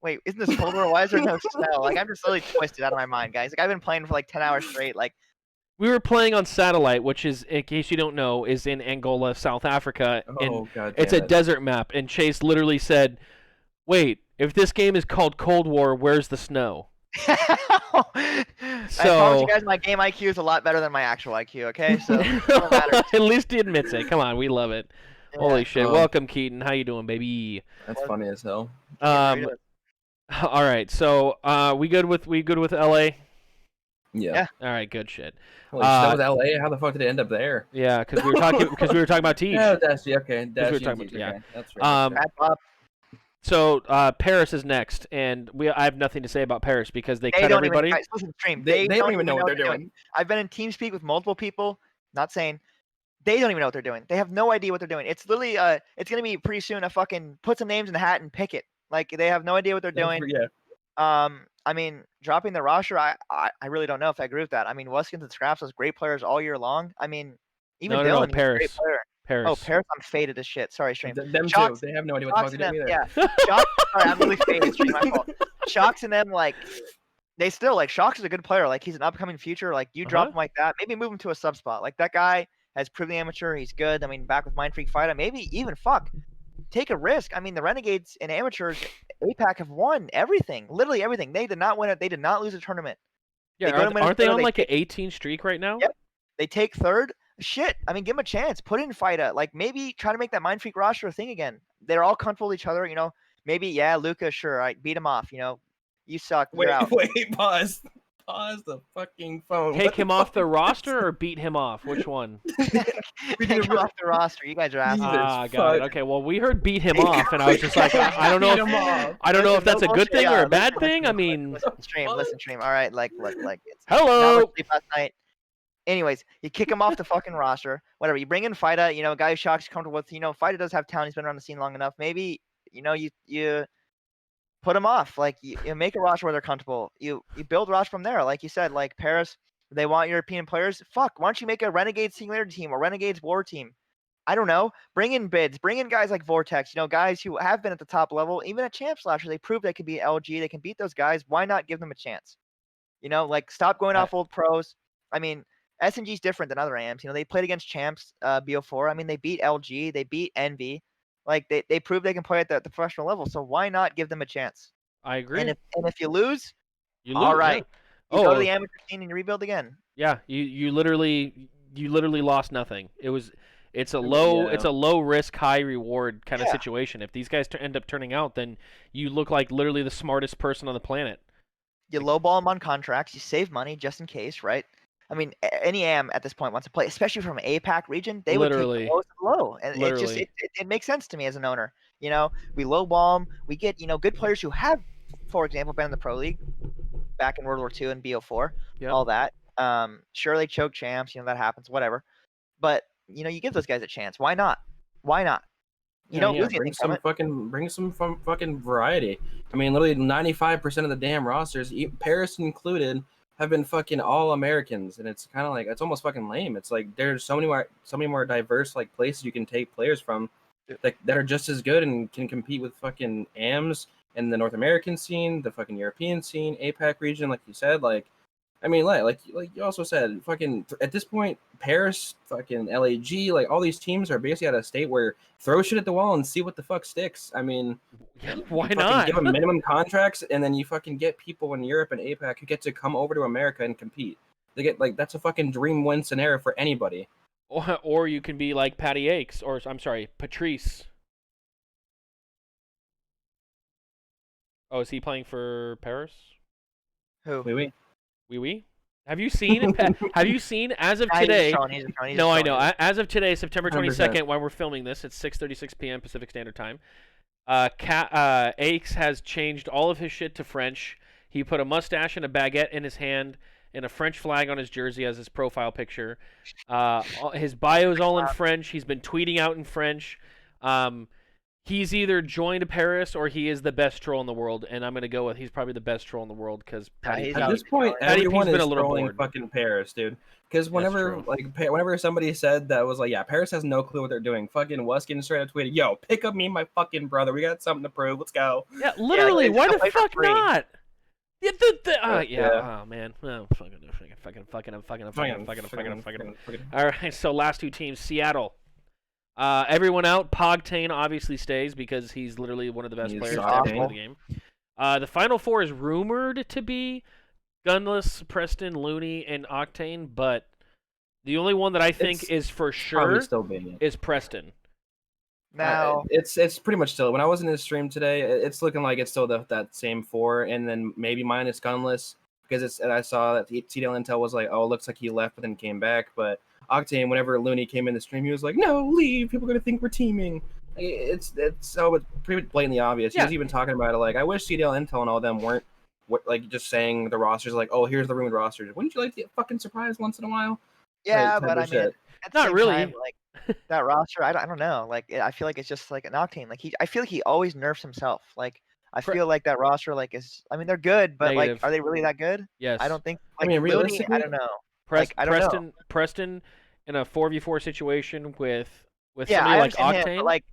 "Wait, isn't this Cold War? Why is there no snow?" Like I'm just really twisted out of my mind, guys. Like I've been playing for like 10 hours straight. Like We were playing on satellite, which is, in case you don't know, is in Angola, South Africa, and Oh god, it's a damn it. desert map. And Chase literally said, "Wait, if this game is called Cold War, where's the snow?" I promise you guys, my game IQ is a lot better than my actual IQ. Okay, so it don't matter. At least he admits it. Come on, we love it. Holy shit! Um, Welcome, Keaton. How you doing, baby? That's funny as hell. All right. So, we good with LA? Yeah. All right, good shit. Holy shit, that was LA. How the fuck did it end up there? Yeah, because we were talking about Teach. Yeah, Dashy. Okay, we were Dashy. talking and about- yeah. okay, that's right. Um, Wrap up. So Paris is next, and I have nothing to say about Paris because they They cut don't everybody. even guys, listen, stream. They don't even know what they're doing. I've been in TeamSpeak with multiple people. Not saying they don't even know what they're doing. They have no idea what they're doing. It's literally it's gonna be pretty soon a fucking put some names in the hat and pick it. Like they have no idea what they're doing. Yeah. I mean, dropping the roster, I really don't know if I agree with that. I mean, Wuskins and Scraps was great players all year long. I mean, even No, Dylan, he's a great Paris. player. Paris. Oh, Paris, I'm faded as shit. Sorry, stream. Them Shocks- too. They have no idea what the Shocks fuck and they're them, doing either. yeah. Shocks, sorry, I'm really faded. Stream, my fault. Shocks and them, like, they still like Shocks is a good player. Like he's an upcoming future. Like you drop him like that, maybe move him to a sub spot. Like that guy has proven amateur. He's good. I mean, back with Mind Freak Fighter, maybe even take a risk. I mean, the Renegades and amateurs, APAC have won everything, literally everything. They did not win it. They did not lose a tournament. Yeah, they go to aren't they Minnesota, on they like an 18 streak right now? Yep. They take third. Shit. I mean, give him a chance. Put in Fighter. Like maybe try to make that Mind Freak roster a thing again. They're all comfortable with each other. You know, maybe Luca, sure, right, beat him off. You know, you suck. You're out. Wait, pause the fucking phone. Take him off the roster or beat him off? Which one? Take him off the roster. You guys are assholes. Ah, Jesus got it. fuck. Okay, well, we heard beat him off, and I was just like, I don't know. Beat him off. I don't know if Listen, that's a no good thing bullshit, or a bad listen, thing. I mean, listen, stream. All right, like, it's hello. not much sleep last night. Anyways, you kick him off the fucking roster. Whatever. You bring in Fighter. You know, a guy who Shock's comfortable with. You know, Fighter does have talent. He's been around the scene long enough. Maybe you put him off. Like you make a roster where they're comfortable. You build a roster from there. Like you said, like Paris, they want European players. Fuck, why don't you make a Renegades Singularity team or Renegades War team? I don't know. Bring in bids. Bring in guys like Vortex. You know, guys who have been at the top level, even at Champs last year. They proved they could be LG. They can beat those guys. Why not give them a chance? You know, like stop going off old pros. I mean, SNG's different than other AMs. You know, they played against Champs, BO4. I mean, they beat LG. They beat Envy. Like they proved they can play at the professional level. So why not give them a chance? I agree. And if you lose, You lose, all right, yeah. you go Oh, to the amateur scene and you rebuild again. yeah. You literally lost nothing. It was It's a Yeah. low risk, high reward kind of Yeah. situation. If these guys end up turning out, then you look like literally the smartest person on the planet. You lowball them on contracts. You save money just in case, right? I mean, any AM at this point wants to play, especially from an APAC region. They would take the Literally. lowest of the low, and it just Literally. it makes sense to me as an owner. We lowball them. We get good players who have, for example, been in the pro league back in World War II and BO4, Yep. all that. Sure they choke champs. That happens. Whatever. But you give those guys a chance. Why not? Why not? You don't lose anything from it. Bring some fucking variety. I mean, literally 95% of the damn rosters, Paris included, have been fucking all Americans, and it's kind of like it's almost fucking lame. It's like there's so many more diverse like places you can take players from that are just as good and can compete with fucking AMs in the North American scene, the fucking European scene, APAC region, like you said, like. I mean, like you also said, fucking at this point, Paris, fucking LAG, like all these teams are basically at a state where throw shit at the wall and see what the fuck sticks. I mean, Why you not? give them minimum contracts, and then you fucking get people in Europe and APAC who get to come over to America and compete. They get that's a fucking dream win scenario for anybody. Or you can be like Patty Akes, or I'm sorry, Patrice. Oh, is he playing for Paris? Who? Oui. Oui. Have you seen Have you seen as of today? He's just No, I know. trolling. As of today, September 100%. 22nd, while we're filming this, it's 6:36 p.m. Pacific Standard Time. Akes has changed all of his shit to French. He put a mustache and a baguette in his hand and a French flag on his jersey as his profile picture. His bio is all in French. He's been tweeting out in French. He's either joined Paris or he is the best troll in the world, and I'm gonna go with he's probably the best troll in the world because he's At out this of point, control. everyone Patty P's been is a little trolling bored. fucking Paris, dude. Because whenever true. whenever somebody said that was like, yeah, Paris has no clue what they're doing. Fucking Weskin straight up tweeted, "Yo, pick up me and my fucking brother. We got something to prove. Let's go." Yeah, literally. it's Why gonna the play for fuck free. not? Yeah. Yeah. Oh man. Oh, fucking. All right. So last two teams, Seattle. Everyone out. Pogtane obviously stays because he's literally one of the best He's players to awful. ever play the game. The final four is rumored to be Gunless, Preston, Looney, and Octane, but the only one that I think is for Probably sure still being it. is Preston. Now, It's pretty much still. When I was in his stream today, it's looking like it's still that same four, and then maybe minus Gunless because and I saw that CDL Intel was like, oh, it looks like he left but then came back. But Octane, whenever Looney came in the stream, he was like, no, leave. People are gonna think we're teaming. It's pretty blatantly obvious. Yeah. He was even talking about it like, I wish CDL Intel and all them weren't like just saying the rosters like, oh, here's the rumored rosters. Wouldn't you like to get fucking surprised once in a while? yeah, Type but of I mean, shit. at the Not same really. time, like that roster, I don't know. Like I feel like it's just like an Octane. Like I feel like he always nerfs himself. Like I feel like that roster, like is. I mean, they're good, but Negative. like, are they really that good? Yes. I don't think. I Like, mean, Looney, realistically, I don't know. Like, I don't know. Preston in a 4v4 situation with Yeah, somebody I like understand him, Octane. but like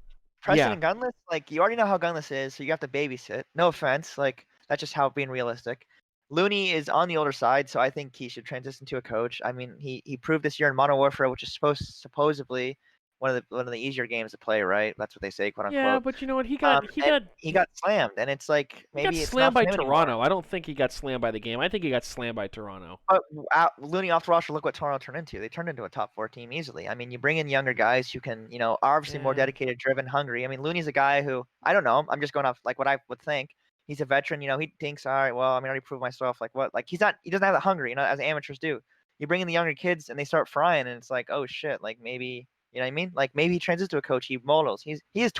Preston Yeah. and Gunless, like you already know how Gunless is, so you have to babysit. No offense, like that's just how being realistic. Looney is on the older side, so I think he should transition to a coach. I mean, he proved this year in Modern Warfare, which is supposedly one of the easier games to play, right? That's what they say, quote unquote. Yeah, but you know what? He And he got slammed, and it's like he maybe got it's slammed not by for him Toronto. anymore. I don't think he got slammed by the game. I think he got slammed by Toronto. But Looney off the roster, look what Toronto turned into. They turned into a top 4 team easily. I mean, you bring in younger guys who can, are obviously more Yeah. dedicated, driven, hungry. I mean, Looney's a guy who, I don't know, I'm just going off like what I would think. He's a veteran, he thinks, all right, well, I mean, I already proved myself. Like what? Like he doesn't have that hungry, as amateurs do. You bring in the younger kids and they start frying, and it's like, oh shit, like maybe, you know what I mean? Like maybe he transitions to a coach. He models. He is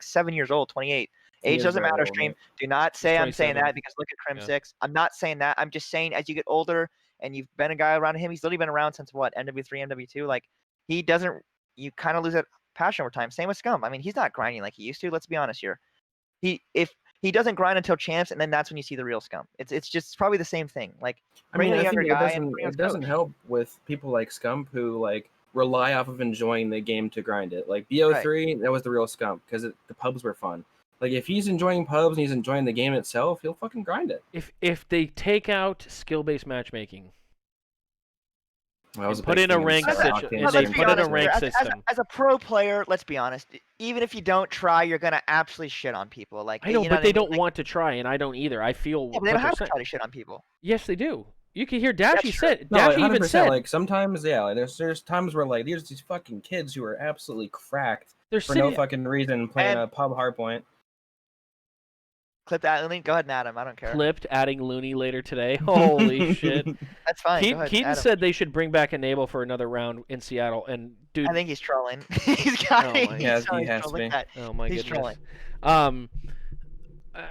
7 years old, 28. He Age is doesn't very matter, old, stream. man. Do not say I'm saying 27. that because look at Crim Yeah. 6. I'm not saying that. I'm just saying as you get older and you've been a guy around him, he's literally been around since what, MW3, MW2. Like you kind of lose that passion over time. Same with Scum. I mean, he's not grinding like he used to. Let's be honest here. If he doesn't grind until champs, and then that's when you see the real Scum. It's probably the same thing. Like I mean, bring a I younger think guy and bring it a doesn't coach. help with people like Scump who like rely off of enjoying the game to grind it. Like BO3, that was the real Scump because the pubs were fun. Like if he's enjoying pubs and he's enjoying the game itself, he'll fucking grind it. If they take out skill-based matchmaking, Well, that was put big in a thing ranked South situ- Octane and But they let's stream. be put in a honest, ranked here, system. as a pro player, let's be honest. Even if you don't try, you're gonna absolutely shit on people. Like I know, you but what they I mean? don't Like, want to try, and I don't either. I feel yeah, but they don't what have they're to try saying. to shit on people. Yes, they do. You can hear Dashy true. said. No, Dashy even 100%. said Like sometimes, yeah, like, there's times where like there's these fucking kids who are absolutely cracked they're for no sitting. fucking reason playing And- a pub hardpoint. Clip that link. Go ahead and add him. I don't care. Clipped adding Looney later today. Holy shit! That's fine. Go ahead. Keaton Add him. said they should bring back Enable for another round in Seattle, and dude, I think he's trolling. He's got. Oh my- Yeah, he's he has to trolling be. that. oh my He's goodness. trolling. Uh,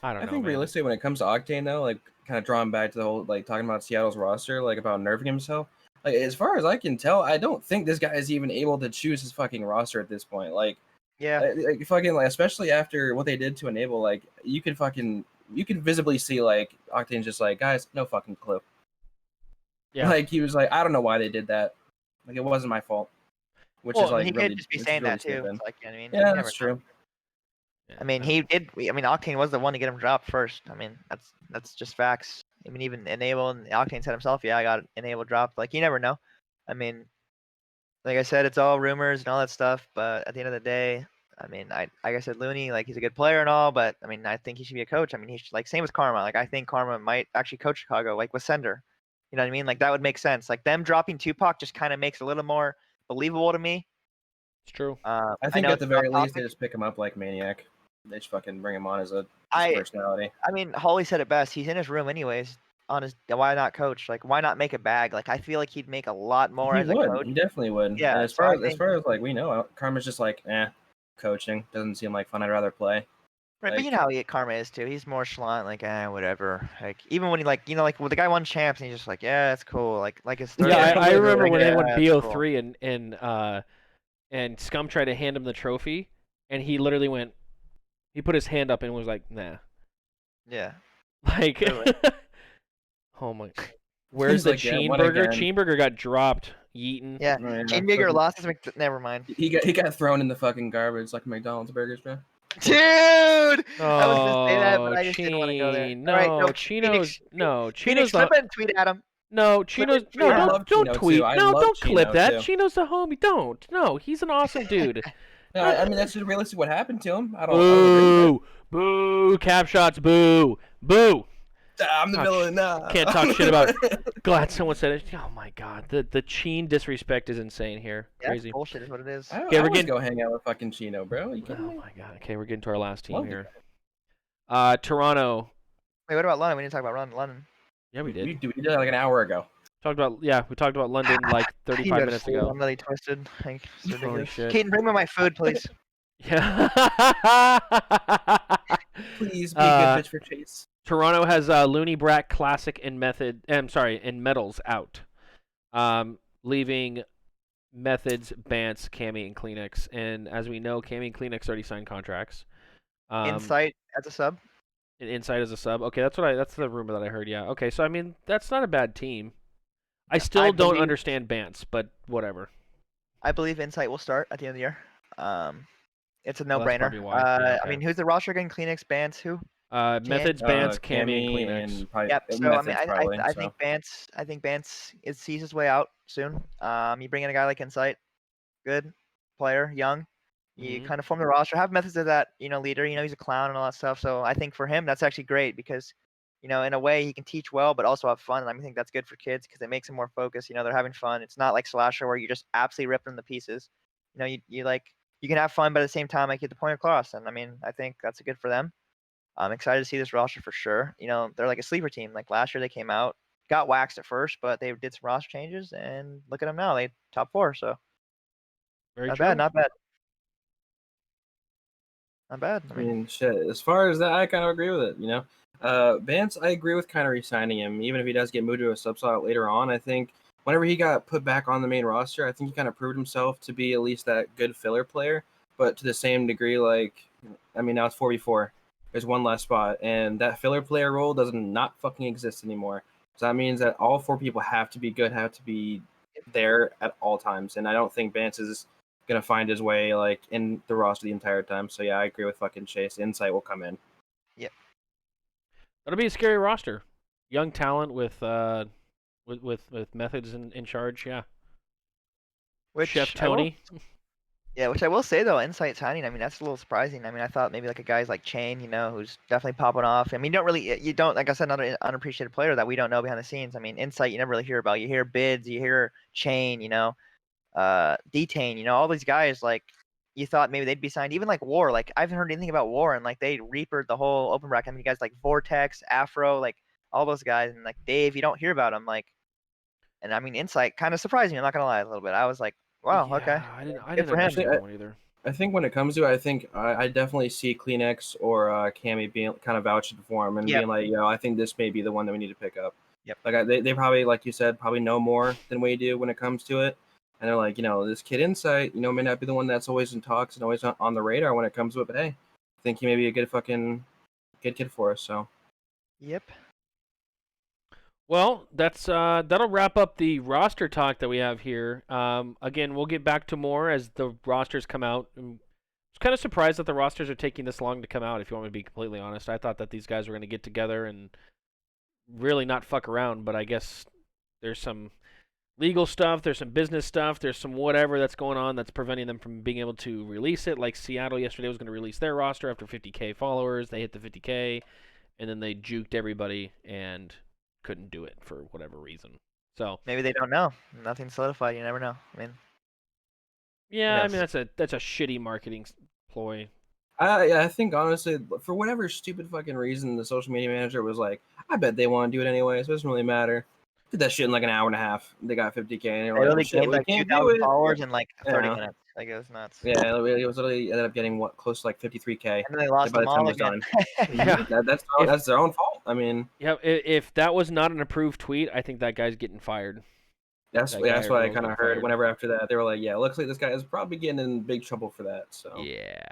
I don't I know. think man. realistically, when it comes to Octane, though, like kind of drawing back to the whole like talking about Seattle's roster, like about nerfing himself. Like as far as I can tell, I don't think this guy is even able to choose his fucking roster at this point. Like, Yeah. like fucking like especially after what they did to Enable, like you could visibly see like Octane's just like, guys, no fucking clue. Yeah. Like he was like, I don't know why they did that. Like it wasn't my fault. Which Well, is like he really, could just be which is saying really that too. stupid. It's like, you know what I mean? Yeah, You never that's know. true. Yeah, I mean, he did. I mean, Octane was the one to get him dropped first. I mean, that's just facts. I mean, even Enable and Octane said himself, yeah, I got Enable dropped. Like, you never know. I mean, like I said, it's all rumors and all that stuff. But at the end of the day, I mean, like I said, Looney, like he's a good player and all, but I mean, I think he should be a coach. I mean, he should, like same with Karma. Like I think Karma might actually coach Chicago, like with Sender. You know what I mean? Like that would make sense. Like them dropping Tupac just kind of makes it a little more believable to me. it's true. I think know at the it's very off least they topic. just pick him up like Maniac. They just fucking bring him on as a I personality. I mean, Holly said it best. He's in his room anyways. On his, why not coach? Like, why not make a bag? Like, I feel like he'd make a lot more He as a would. coach. He definitely would. Yeah, And as so far I as think- like we know, Karma's just like, coaching doesn't seem like fun. I'd rather play. Right, but like- you know how Karma is too. He's more chalant, like, whatever. Like, even when he like, you know, like, when the guy won champs, and he's just like, yeah, it's cool. Like his third. Yeah, Yeah, I remember like, when they yeah, won it's BO3 and Scum tried to hand him the trophy, and he literally went. He put his hand up and was like, "Nah." Yeah. Like, Literally. oh my. Where's He's the like, yeah, Cheen one burger? again. Cheen burger got dropped. Yeeton. Yeah. Oh, yeah, Chain Bigger fucking- lost his never mind. He got thrown in the fucking garbage like McDonald's burgers, bro. Dude! I was gonna say that, but Oh, I just didn't want to go there. Cheen. All right, No, Chino's. No, Phoenix, Chino's the. flip it and tweet at him. No, Chino's. it, No, tweet. I don't love don't Chino, tweet. too. I No, love don't clip Chino, that. too. Chino's the homie. Don't. No, he's an awesome dude. No, I mean that's just realistically what happened to him. I don't agree with Boo! Boo! Capshotz! Boo! Boo! it. I'm the Oh, villain now. Can't talk shit about. Glad someone said it. Oh my god, the Cheen disrespect is insane here. Yeah, Crazy. bullshit is what it is. I Okay, we're always getting- go hang out with fucking Chino, bro. You kidding Oh me? my god. Okay, we're getting to our last team Love here. Toronto. Wait, what about London? We didn't talk about London. Yeah, we did. We did that like an hour ago. We talked about London like 35 You minutes fool, ago. I'm really twisted. Like, it's Holy ridiculous. shit. Keaton, bring me my food, please. Yeah. Please be a good bitch for Chase. Toronto has Looney Brat Classic and and Metals out, leaving Methods, Bance, Cammy, and Kleenex. And as we know, Cammy and Kleenex already signed contracts. Insight as a sub. And Insight as a sub. Okay, that's the rumor that I heard. Yeah. Okay, so I mean that's not a bad team. I still don't believe- understand Bance, but whatever. I believe Insight will start at the end of the year. It's a Well, that's no-brainer. probably why. Yeah, I okay. mean, who's the roster again? Kleenex, Bance, who? Methods, Bance, Cammy, and Kleenex. and probably, Yep. So I mean, Methods probably, I so. think Bance. I think Bance sees his way out soon. You bring in a guy like Insight, good player, young. You Mhm. kind of form the roster. Have Methods as that leader. He's a clown and all that stuff. So I think for him that's actually great because in a way he can teach well but also have fun. And I think that's good for kids because it makes them more focused. They're having fun. It's not like Slasher where you just absolutely rip them to pieces. You can have fun, but at the same time, like, get the point across. And I mean, I think that's good for them. I'm excited to see this roster for sure. They're like a sleeper team. Like last year, they came out, got waxed at first, but they did some roster changes, and look at them now. They top 4, so Very not true. bad, not bad. Not bad. I mean, shit. As far as that, I kind of agree with it. Vance, I agree with kind of re-signing him, even if he does get moved to a sub slot later on. I think whenever he got put back on the main roster, I think he kind of proved himself to be at least that good filler player. But to the same degree, now it's 4v4. There's one less spot, and that filler player role does not fucking exist anymore. So that means that all 4 people have to be good, have to be there at all times. And I don't think Vance is gonna find his way in the roster the entire time. So yeah, I agree with fucking Chase. Insight will come in. That'll be a scary roster. Young talent with Methods in charge. Yeah. Which Chef I will- Tony. Yeah, which I will say though, Insight signing, I mean, that's a little surprising. I mean, I thought maybe like a guy's like Chain, who's definitely popping off. I mean, you don't, like I said, another unappreciated player that we don't know behind the scenes. I mean, Insight, you never really hear about. You hear Bids, you hear Chain, Detain, all these guys, like, you thought maybe they'd be signed. Even like War, like, I haven't heard anything about War, and like, they reapered the whole open bracket. I mean, guys like Vortex, Afro, like, all those guys, and like Dave, you don't hear about them, like, and I mean, Insight kind of surprised me, I'm not gonna lie, a little bit. I was like, wow, okay, Yeah, I good didn't for him. understand that one either. I think when it comes to it, I think I definitely see Kleenex or Cammy being kind of vouching for him and Yep. being like, I think this may be the one that we need to pick up. Yep. Like they probably, like you said, probably know more than we do when it comes to it. And they're like, this kid Insight, may not be the one that's always in talks and always on the radar when it comes to it, but hey, I think he may be a good kid for us. So. Yep. Well, that'll wrap up the roster talk that we have here. Again, we'll get back to more as the rosters come out. I was kind of surprised that the rosters are taking this long to come out, if you want me to be completely honest. I thought that these guys were going to get together and really not fuck around, but I guess there's some legal stuff, there's some business stuff, there's some whatever that's going on that's preventing them from being able to release it. Like Seattle yesterday was going to release their roster after 50K followers. They hit the 50K, and then they juked everybody and couldn't do it for whatever reason. So Maybe they don't know. Nothing's solidified. You never know. I mean, yeah, I knows? mean that's a shitty marketing ploy. I think honestly, for whatever stupid fucking reason, the social media manager was like, I bet they want to do it anyway, so it doesn't really matter. Did that shit in like an hour and a half. They got 50K, and they They were like, literally shit, gained we like can't do 2,000 it. followers in like 30 Yeah. minutes. Like, it was nuts. Yeah, it was literally ended up getting close to like 53K. And then they lost by them the time all it was again. Yeah. done. That's their own fault. I mean, Yeah, if that was not an approved tweet, I think that guy's getting fired. that's That guy what or I girl's kind of getting heard. fired. Whenever after that, they were like, yeah, looks like this guy is probably getting in big trouble for that. So Yeah.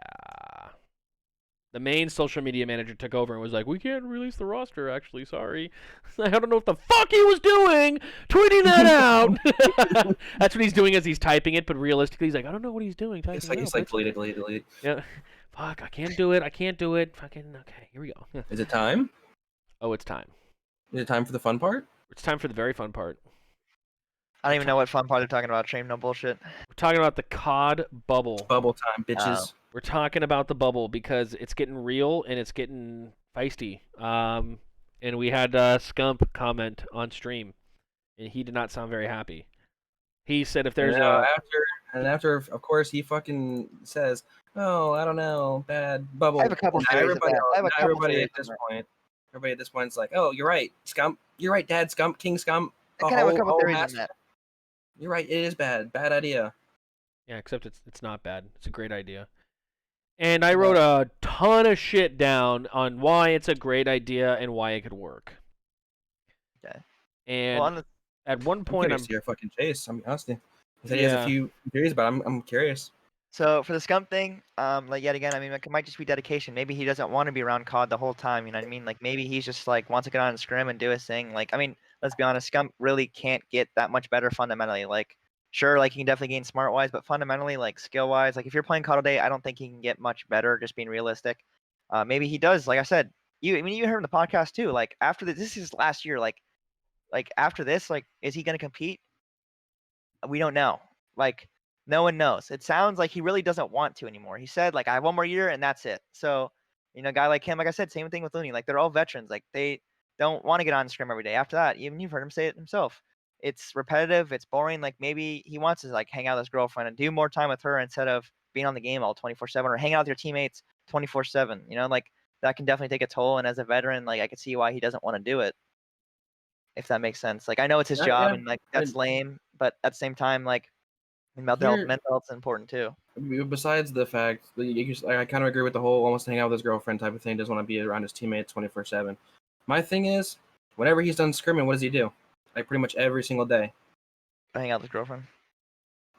The main social media manager took over and was like, we can't release the roster, actually, sorry. I don't know what the fuck he was doing, tweeting that out. That's what he's doing as he's typing it, but realistically, he's like, I don't know what he's doing. it's like delete. Yeah. Fuck, I can't do it. Fucking, okay, here we go. Is it time? Oh, it's time. Is it time for the fun part? It's time for the very fun part. I don't even know what fun part they're talking about. Stream, no bullshit. We're talking about the COD bubble. Bubble time, bitches. We're talking about the bubble because it's getting real and it's getting feisty. And we had Scump comment on stream, and he did not sound very happy. He said if there's after, of course, he fucking says, "Oh, I don't know, bad bubble." I have a couple Now theories of that. I have a couple everybody theories at this on point, everybody at this point is like, "Oh, you're right, Scump. You're right, Dad. Scump, King Scump." I kind of have a couple theories on master. that. You're right. It is bad. Bad idea. Yeah, except it's not bad. It's a great idea. And I wrote a ton of shit down on why it's a great idea and why it could work. Okay. And at one point, I'm curious to hear fucking Chase. I'm honestly, he said he has a few theories, but I'm curious. So for the Scump thing, like yet again, I mean, like, it might just be dedication. Maybe he doesn't want to be around COD the whole time. You know what I mean? Like, maybe he's just like wants to get on and scrim and do his thing. Like, I mean, let's be honest, Scump really can't get that much better fundamentally. Like, sure, like he can definitely gain smart wise, but fundamentally, like skill wise, like if you're playing COD all day, I don't think he can get much better. Just being realistic. Maybe he does. Like I said, you heard in the podcast too. Like after this is last year. Like after this, like is he going to compete? We don't know. Like. No one knows. It sounds like he really doesn't want to anymore. He said, like, I have one more year and that's it. So, a guy like him, like I said, same thing with Looney. Like, they're all veterans. Like, they don't want to get on scrim every day. After that, even you've heard him say it himself. It's repetitive. It's boring. Like, maybe he wants to, like, hang out with his girlfriend and do more time with her instead of being on the game all 24/7 or hang out with your teammates 24/7. Like, that can definitely take a toll. And as a veteran, like, I could see why he doesn't want to do it. If that makes sense. Like, I know it's his job and, like, that's lame. But at the same time, like, and mental health's important too. Besides the fact that I kind of agree with the whole almost hang out with his girlfriend type of thing, doesn't want to be around his teammates 24/7. My thing is, whenever he's done scrimming, what does he do? Like pretty much every single day. Hang out with his girlfriend.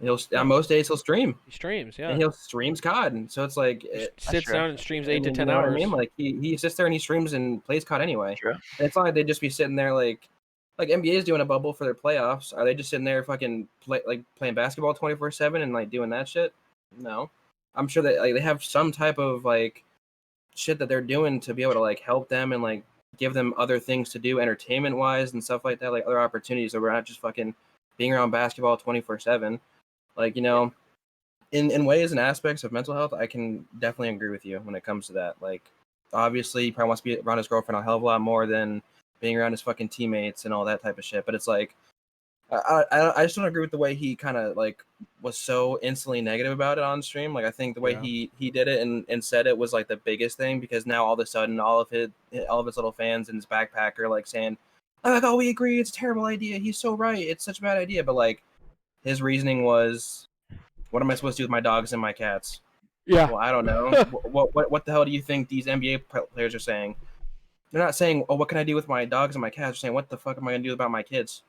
On most days he'll stream. He streams, yeah. And he'll streams COD, and so it's like sits down and streams 8 to 10 you know hours. What I mean, like he sits there and he streams and plays COD anyway. True. And it's not like they'd just be sitting there like NBA is doing a bubble for their playoffs. Are they just sitting there fucking playing basketball 24/7 and like doing that shit? No, I'm sure that like they have some type of like shit that they're doing to be able to like help them and like give them other things to do entertainment wise and stuff like that, like other opportunities. So we're not just fucking being around basketball 24/7. Like in ways and aspects of mental health, I can definitely agree with you when it comes to that. Like, obviously, he probably wants to be around his girlfriend a hell of a lot more than being around his fucking teammates and all that type of shit. But it's like, I just don't agree with the way he kind of like was so instantly negative about it on stream. Like, I think the way he did it and said it was like the biggest thing, because now all of a sudden all of his little fans in his backpack are like saying, "Oh, we agree, it's a terrible idea. He's so right. It's such a bad idea." But like, his reasoning was, what am I supposed to do with my dogs and my cats? Yeah. Well, I don't know. What the hell do you think these NBA players are saying? They're not saying, "Oh, what can I do with my dogs and my cats?" They're saying, "What the fuck am I gonna do about my kids?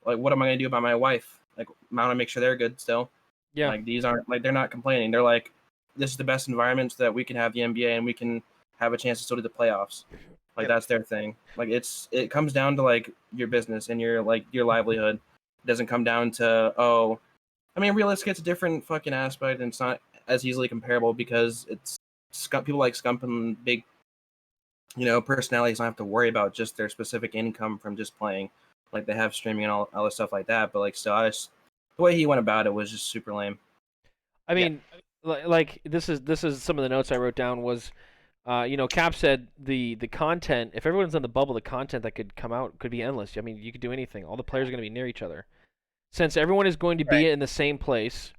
Like, what am I gonna do about my wife? Like, I want to make sure they're good still." Yeah. Like, these aren't like, they're not complaining. They're like, "This is the best environment so that we can have the NBA and we can have a chance to still do the playoffs." Like, that's their thing. Like, it comes down to like your business and your livelihood. It doesn't come down to, oh, I mean, realistically, it's a different fucking aspect, and it's not as easily comparable because it's people like Scump and big, personalities don't have to worry about just their specific income from just playing. Like, they have streaming and all other stuff like that. But like, still, the way he went about it was just super lame. I mean, like this is some of the notes I wrote down was, Cap said the content, if everyone's on the bubble, the content that could come out could be endless. I mean, you could do anything. All the players are going to be near each other. Since everyone is going to be in the same place,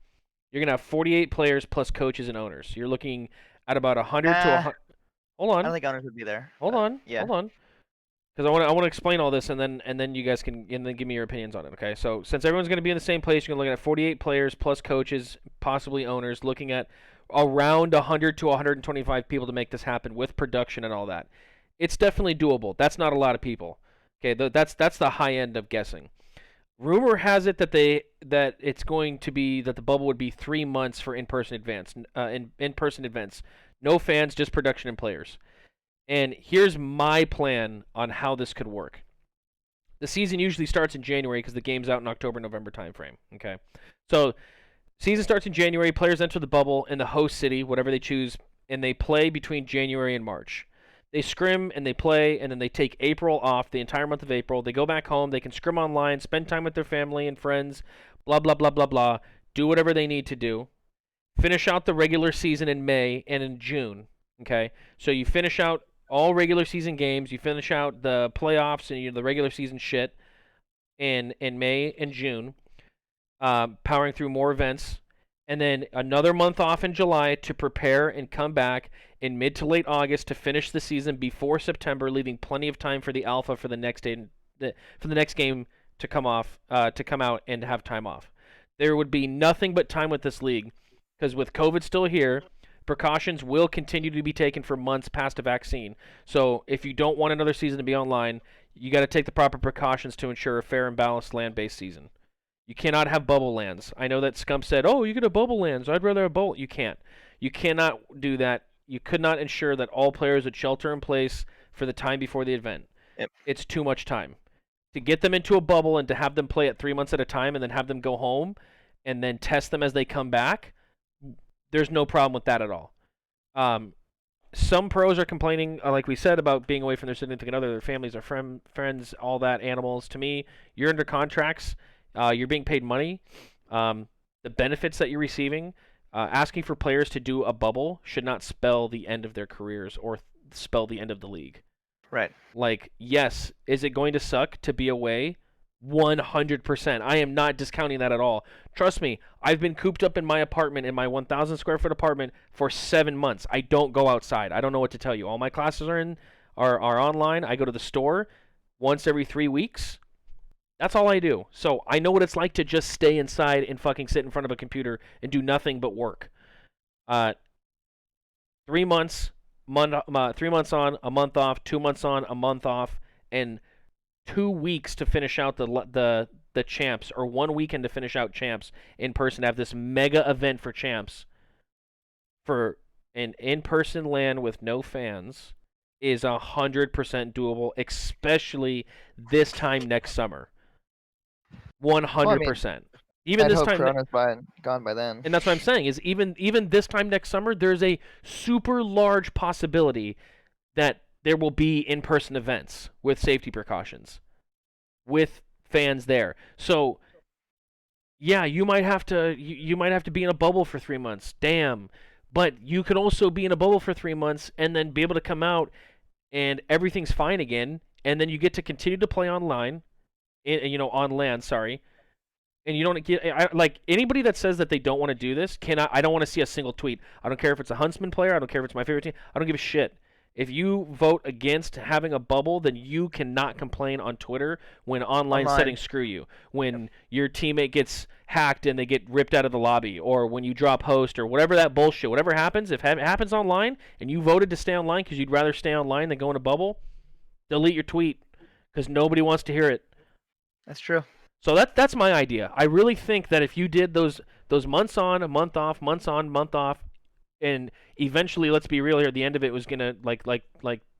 you're going to have 48 players plus coaches and owners. You're looking at about 100 to 100. Hold on. I don't think owners would be there. Hold on. Yeah. Hold on. Because I want to explain all this, and then you guys can give me your opinions on it. Okay. So since everyone's going to be in the same place, you're going to look at 48 players plus coaches, possibly owners, looking at around 100 to 125 people to make this happen with production and all that. It's definitely doable. That's not a lot of people. Okay. That's the high end of guessing. Rumor has it that it's going to be that the bubble would be 3 months for in-person events. No fans, just production and players. And here's my plan on how this could work. The season usually starts in January because the game's out in October, November timeframe. Okay, so season starts in January. Players enter the bubble in the host city, whatever they choose, and they play between January and March. They scrim and they play, and then they take April off, the entire month of April. They go back home. They can scrim online, spend time with their family and friends, blah, blah, blah, blah, blah. Do whatever they need to do. Finish out the regular season in May and in June. Okay? So you finish out all regular season games. You finish out the playoffs and the regular season shit in May and June, powering through more events. And then another month off in July to prepare and come back in mid to late August to finish the season before September, leaving plenty of time for the alpha for the next game to come out and have time off. There would be nothing but time with this league, because with COVID still here, precautions will continue to be taken for months past a vaccine. So if you don't want another season to be online, you got to take the proper precautions to ensure a fair and balanced land-based season. You cannot have bubble lands. I know that Scump said, "Oh, you could have bubble lands. I'd rather have bubble." You can't. You cannot do that. You could not ensure that all players would shelter in place for the time before the event. Yep. It's too much time. To get them into a bubble and to have them play at 3 months at a time and then have them go home and then test them as they come back, there's no problem with that at all. Some pros are complaining, like we said, about being away from their significant other, their families, their friends, all that, animals. To me, you're under contracts. You're being paid money. The benefits that you're receiving, asking for players to do a bubble should not spell the end of their careers or spell the end of the league. Right. Like, yes, is it going to suck to be away? 100%. I am not discounting that at all. Trust me, I've been cooped up in my apartment, in my 1,000 square foot apartment, for 7 months. I don't go outside. I don't know what to tell you. All my classes are online. I go to the store once every 3 weeks. That's all I do. So I know what it's like to just stay inside and fucking sit in front of a computer and do nothing but work. 3 months, 3 months on, a month off, 2 months on, a month off, and 2 weeks to finish out the champs, or 1 weekend to finish out champs in person. Have this mega event for champs for an in-person LAN with no fans is 100% doable, especially this time next summer. 100%. Even I'd this hope time, Corona's gone by then. and that's what I'm saying is even this time next summer, there's a super large possibility that there will be in-person events with safety precautions, with fans there. So yeah, you might have to you might have to be in a bubble for 3 months. Damn. But you could also be in a bubble for 3 months and then be able to come out and everything's fine again, and then you get to continue to play online, on land. Sorry, and you don't get like anybody that says that they don't want to do this. I don't want to see a single tweet. I don't care if it's a Huntsman player. I don't care if it's my favorite team. I don't give a shit. If you vote against having a bubble, then you cannot complain on Twitter when online settings screw you. When your teammate gets hacked and they get ripped out of the lobby, or when you drop host, or whatever that bullshit, whatever happens, if it happens online and you voted to stay online because you'd rather stay online than go in a bubble, delete your tweet because nobody wants to hear it. That's true. So that's my idea. I really think that if you did those months on, a month off, months on, month off, and eventually, let's be real here, the end of it was gonna like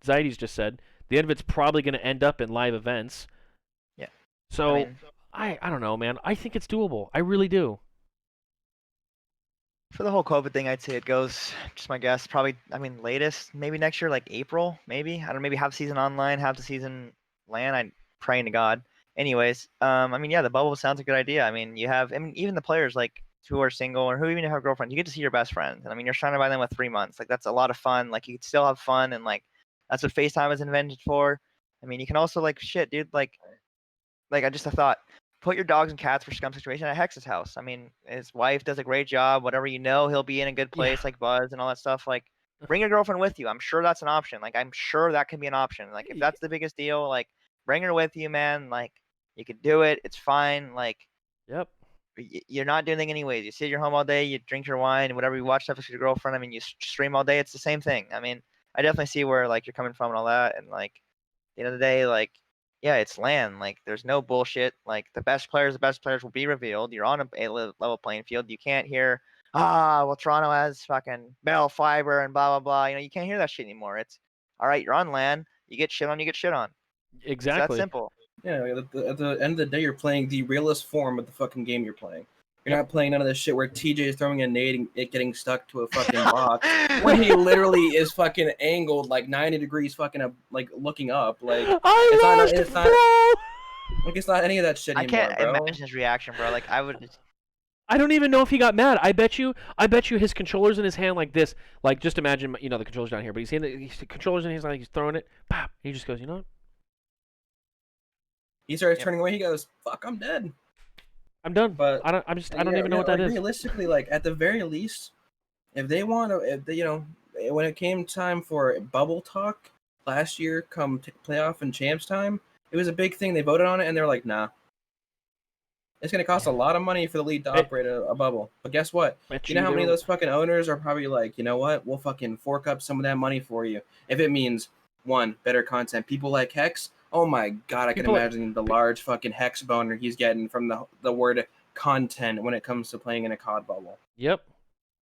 Zietys just said, the end of it's probably gonna end up in live events. Yeah. So I don't know, man. I think it's doable. I really do. For the whole COVID thing, I'd say it goes, just my guess, probably, latest, maybe next year, like April, maybe. I don't know, maybe half the season online, half the season LAN. I'm praying to God. Anyways, yeah, the bubble sounds a good idea. Even the players, like, who are single or who even have girlfriends, you get to see your best friends. And, you're surrounded by them with 3 months. Like, that's a lot of fun. Like, you can still have fun, and, like, that's what FaceTime is invented for. You can also, like, shit, dude, like, I just thought, put your dogs and cats for scum situation at Hex's house. His wife does a great job. Whatever, he'll be in a good place, like Buzz and all that stuff. Like, bring your girlfriend with you. I'm sure that's an option. Like, I'm sure that can be an option. Like, if that's the biggest deal, like, bring her with you, man. Like, you could do it. It's fine. Like, yep. You're not doing anything anyways. You sit at your home all day. You drink your wine and whatever. You watch stuff with your girlfriend. You stream all day. It's the same thing. I definitely see where, like, you're coming from and all that. And, like, at the end of the day, like, yeah, it's LAN. Like, there's no bullshit. Like, the best players will be revealed. You're on a level playing field. You can't hear, well, Toronto has fucking Bell Fiber and blah, blah, blah. You can't hear that shit anymore. It's, all right, you're on LAN. You get shit on, you get shit on. Exactly. It's that simple. Yeah, at the end of the day, you're playing the realest form of the fucking game you're playing. You're not playing none of this shit where TJ is throwing a nade and it getting stuck to a fucking box when he literally is fucking angled like 90 degrees fucking like looking up. Like, it's not any of that shit anymore, I can't bro. imagine his reaction, bro. Like, I don't even know if he got mad. I bet you his controller's in his hand like this. Like, just imagine, the controller's down here, but he's the controller's in his hand, like he's throwing it. Pop. He just goes, you know what? He starts turning away. He goes, "Fuck, I'm dead. I'm done." But I don't even know what that is. Realistically, like, at the very least, if they want to, when it came time for bubble talk last year, come playoff and champs time, it was a big thing. They voted on it, and they're like, "Nah, it's going to cost a lot of money for the league to operate a bubble." But guess what? You know how many of those fucking owners are probably like, you know what? We'll fucking fork up some of that money for you if it means, one, better content. People like Hex. Oh my god, I can imagine the large fucking Hex boner he's getting from the word content when it comes to playing in a COD bubble. Yep.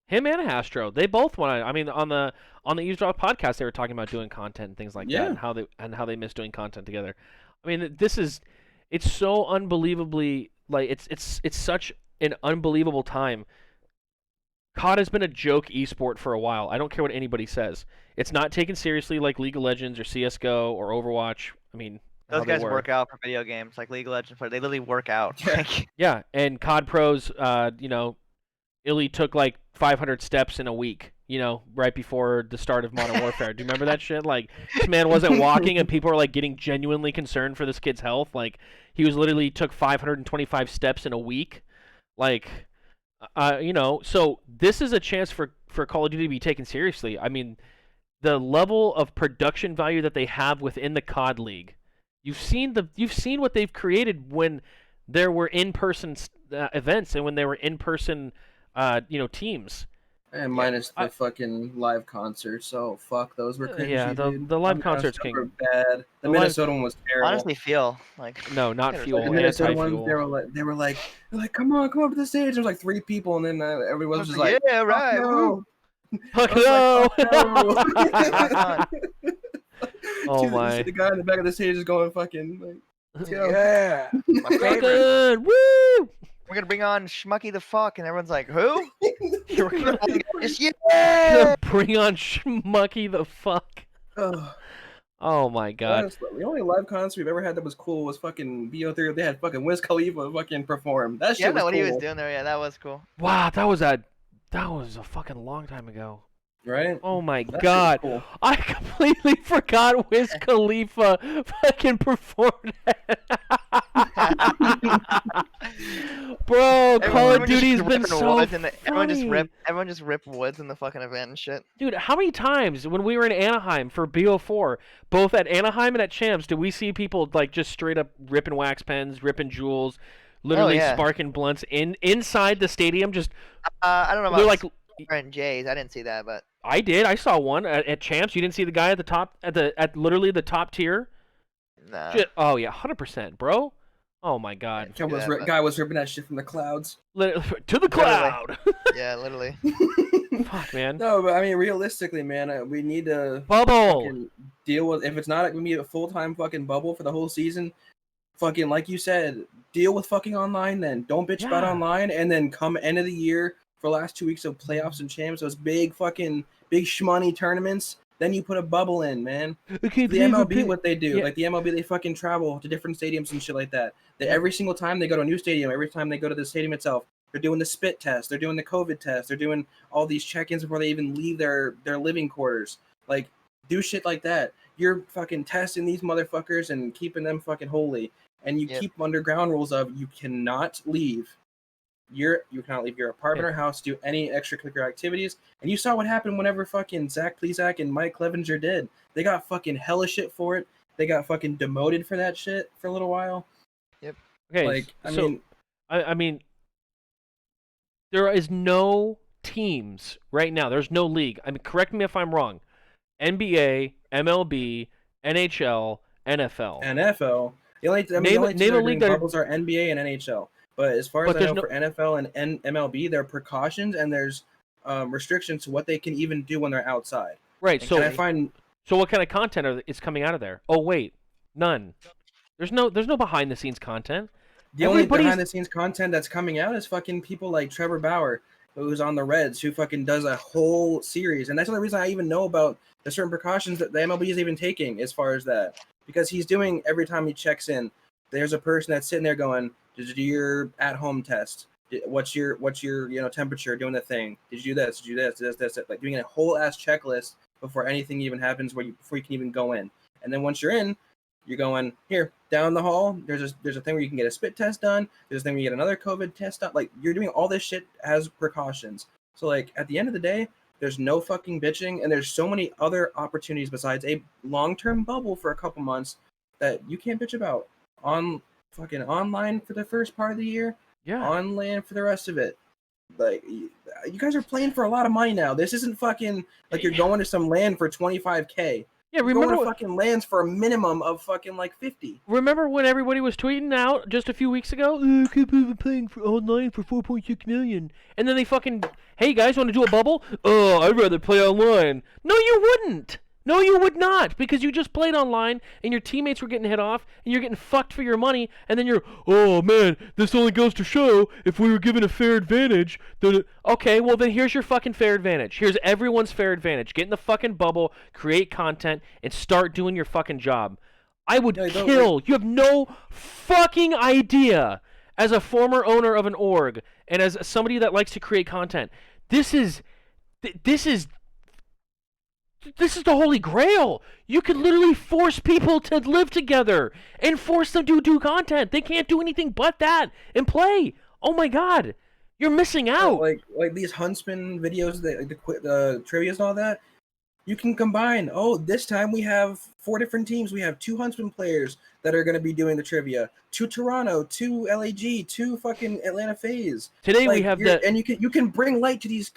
Him and Astro, they both want to. On the Eavesdrop podcast, they were talking about doing content and things like that, and how they miss doing content together. It's so unbelievably, like, it's such an unbelievable time. COD has been a joke esport for a while. I don't care what anybody says. It's not taken seriously like League of Legends or CS:GO or Overwatch. Those guys work out for video games like League of Legends. They literally work out. Yeah, and COD pros, Illy took like 500 steps in a week, right before the start of Modern Warfare. Do you remember that shit? Like, this man wasn't walking, and people were like getting genuinely concerned for this kid's health. Like, he was literally took 525 steps in a week. Like, so this is a chance for Call of Duty to be taken seriously. The level of production value that they have within the COD League. You've seen what they've created when there were in-person events and when there were in-person teams. And minus the fucking live concerts, so fuck, those were cringy. Yeah, the live concerts were bad. The Minnesota one was terrible. Honestly, Fuel. No, not Fuel. The Minnesota ones, they were like, come on, come up to the stage. There was like 3 people, and then everyone was just like, yeah, right. No. Fuck no. Oh my! The guy in the back of the stage is going fucking like, yeah, my favorite. Good. Woo! We're gonna bring on Schmucky the Fuck, and everyone's like, who? Yeah! Bring on Schmucky the Fuck. Oh my god. Honestly, the only live concert we've ever had that was cool was fucking BO3. They had fucking Wiz Khalifa fucking perform. That Yeah, shit was no, what he was cool, doing there, yeah, that was cool. Wow, that was a fucking long time ago. right? Oh my That shit was god. cool. I completely forgot Wiz Khalifa fucking performed that. Bro, Call of Everyone just Duty's been ripping so woods in the, funny. everyone just ripped woods in the fucking event and shit. Dude, how many times when we were in Anaheim for BO4, both at Anaheim and at Champs, did we see people like just straight up ripping wax pens, ripping jewels, literally yeah. sparking blunts inside the stadium? Just I don't know they're about like, and Jay's. I didn't see that, but I did. I saw one at Champs. You didn't see the guy at the top at literally the top tier. nah. Oh yeah, 100%, bro. Oh my god. Guy was ripping that shit from the clouds. To the cloud. Yeah, literally. Fuck, man. No, but I mean, realistically, man, we need to Bubble. fucking deal with. If it's not gonna be a full-time fucking bubble for the whole season, fucking like you said, deal with fucking online. Then don't bitch about Yeah. online, and then come end of the year for the last 2 weeks of playoffs and champs, those big shmoney tournaments. Then you put a bubble in, man. Okay, The MLB, what they do, Yeah. like the MLB, they fucking travel to different stadiums and shit like that. Every single time they go to a new stadium, every time they go to the stadium itself, they're doing the spit test, they're doing the COVID test, they're doing all these check-ins before they even leave their living quarters. Like, do shit like that. You're fucking testing these motherfuckers and keeping them fucking holy, and you keep underground rules of you cannot leave. You cannot leave your apartment or house, do any extracurricular activities. And you saw what happened whenever fucking Zach Plesac and Mike Clevenger did. They got fucking hella shit for it. They got fucking demoted for that shit for a little while. Okay, Like, I mean, there is no teams right now. There's no league. I mean, correct me if I'm wrong. NBA, MLB, NHL, NFL. NFL. The only Name two a that are league doing that are- bubbles are NBA and NHL. But as far But as I there's know, no- for NFL and MLB, there are precautions and there's restrictions to what they can even do when they're outside. Right. And So can I find so what kind of content is coming out of there? Oh wait, none. There's no behind the scenes content. the only Everybody's- behind the scenes content that's coming out is fucking people like Trevor Bauer, who's on the Reds, who fucking does a whole series. And that's the only reason I even know about the certain precautions that the MLB is even taking as far as that. Because he's doing, every time he checks in, there's a person that's sitting there going, did you do your at-home test? What's your temperature, doing the thing? Did you do this? Did you do this? Like doing a whole ass checklist before anything even happens, before you can even go in. And then once you're in, you're going here down the hall. There's a thing where you can get a spit test done. There's a thing where you get another COVID test done. Like, you're doing all this shit as precautions. So like at the end of the day, there's no fucking bitching, and there's so many other opportunities besides a long-term bubble for a couple months that you can't bitch about. Fucking online for the first part of the year, Yeah. on land for the rest of it. Like, you guys are playing for a lot of money now. This isn't fucking like you're going to some land for 25K. Yeah. You're Remember going to fucking lands for a minimum of fucking like 50. Remember when everybody was tweeting out just a few weeks ago? I can't believe I'm playing online for 4.6 million. And then they fucking, hey guys, want to do a bubble? Oh, I'd rather play online. No, you wouldn't. No, you would not, because you just played online and your teammates were getting hit off and you're getting fucked for your money. And then you're, oh man, this only goes to show if we were given a fair advantage. Then okay, well then here's your fucking fair advantage. Here's everyone's fair advantage. Get in the fucking bubble, create content, and start doing your fucking job. I would kill. You have no fucking idea. As a former owner of an org and as somebody that likes to create content, this is the holy grail. You could literally force people to live together and force them to do content. They can't do anything but that and play. Oh my god, you're missing out. Like these Huntsman videos, the trivias and all that. You can combine. Oh, this time we have 4 different teams. We have 2 Huntsman players that are going to be doing the trivia. 2 Toronto, 2 LAG, 2 fucking Atlanta FaZe. Today we have that, and you can bring light to these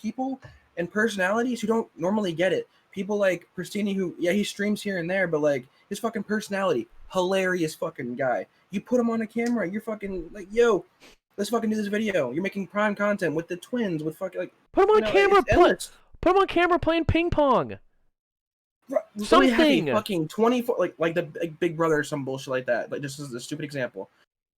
people and personalities who don't normally get it. People like Pristini, who he streams here and there, but like his fucking personality, hilarious fucking guy. You put him on a camera, you're fucking like, yo, let's fucking do this video. You're making prime content with the twins, with fucking like. put him on camera. it's endless. Put him on camera playing ping pong. Somebody have Something. a fucking 24, like the Big Brother or some bullshit like that. Like, this is a stupid example.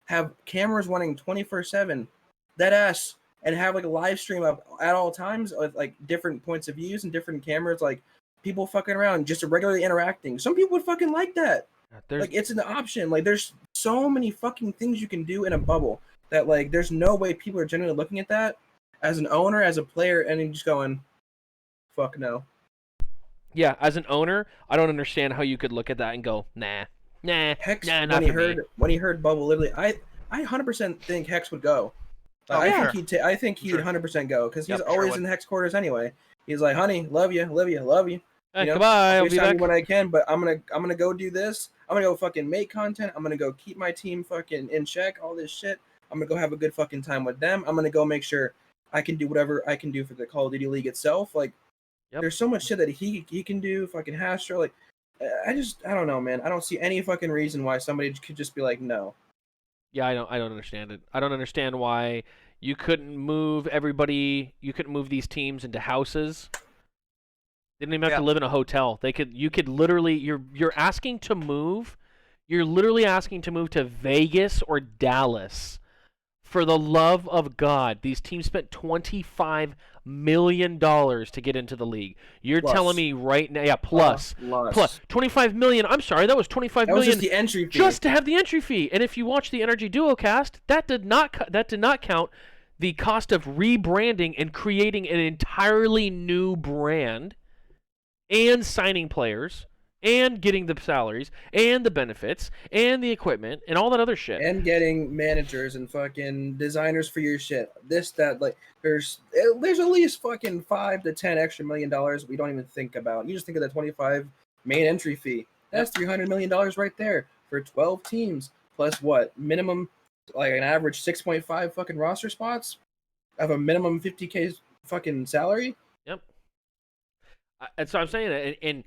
Have cameras running 24/7, that ass, and have like a live stream up at all times with like different points of views and different cameras, like people fucking around, just regularly interacting. Some people would fucking like that. There's, Like, it's an option. Like, there's so many fucking things you can do in a bubble that, like, there's no way people are generally looking at that as an owner, as a player, and then just going, fuck no. yeah, as an owner, I don't understand how you could look at that and go, nah, Hex, not when he for me. heard when he heard bubble, literally, I 100% think Hex would go. Oh, I yeah. think he'd Sure. 100% go because he's Yep, sure always would. in Hex quarters anyway. He's like, honey, love you, love you, love you. Hey, You know, goodbye, I'll be FaceTime you back. when I can, but I'm gonna go do this. I'm gonna go fucking make content. I'm gonna go keep my team fucking in check. All this shit. I'm gonna go have a good fucking time with them. I'm gonna go make sure I can do whatever I can do for the Call of Duty League itself. Like, Yep. there's so much shit that he can do. Fucking Hastro. Like, I don't know, man. I don't see any fucking reason why somebody could just be like, no. Yeah, I don't understand it. I don't understand why you couldn't move everybody. You couldn't move these teams into houses. They didn't even have to Yeah. live in a hotel. You could literally. You're asking to move. You're literally asking to move to Vegas or Dallas. For the love of God, these teams spent $25 million to get into the league. You're Plus. telling me right now, yeah, plus $25 million. I'm sorry, that was $25 That was million just the entry fee. just to have the entry fee. And if you watch the Energy Duo cast, that did not count the cost of rebranding and creating an entirely new brand, and signing players, and getting the salaries, and the benefits, and the equipment, and all that other shit. And getting managers and fucking designers for your shit. This, that, like, there's at least fucking $5 to $10 extra million we don't even think about. You just think of the 25 main entry fee. That's $300 million right there for 12 teams. Plus what? Minimum, like an average 6.5 fucking roster spots of a minimum 50K fucking salary. Yep. That's what I'm saying. And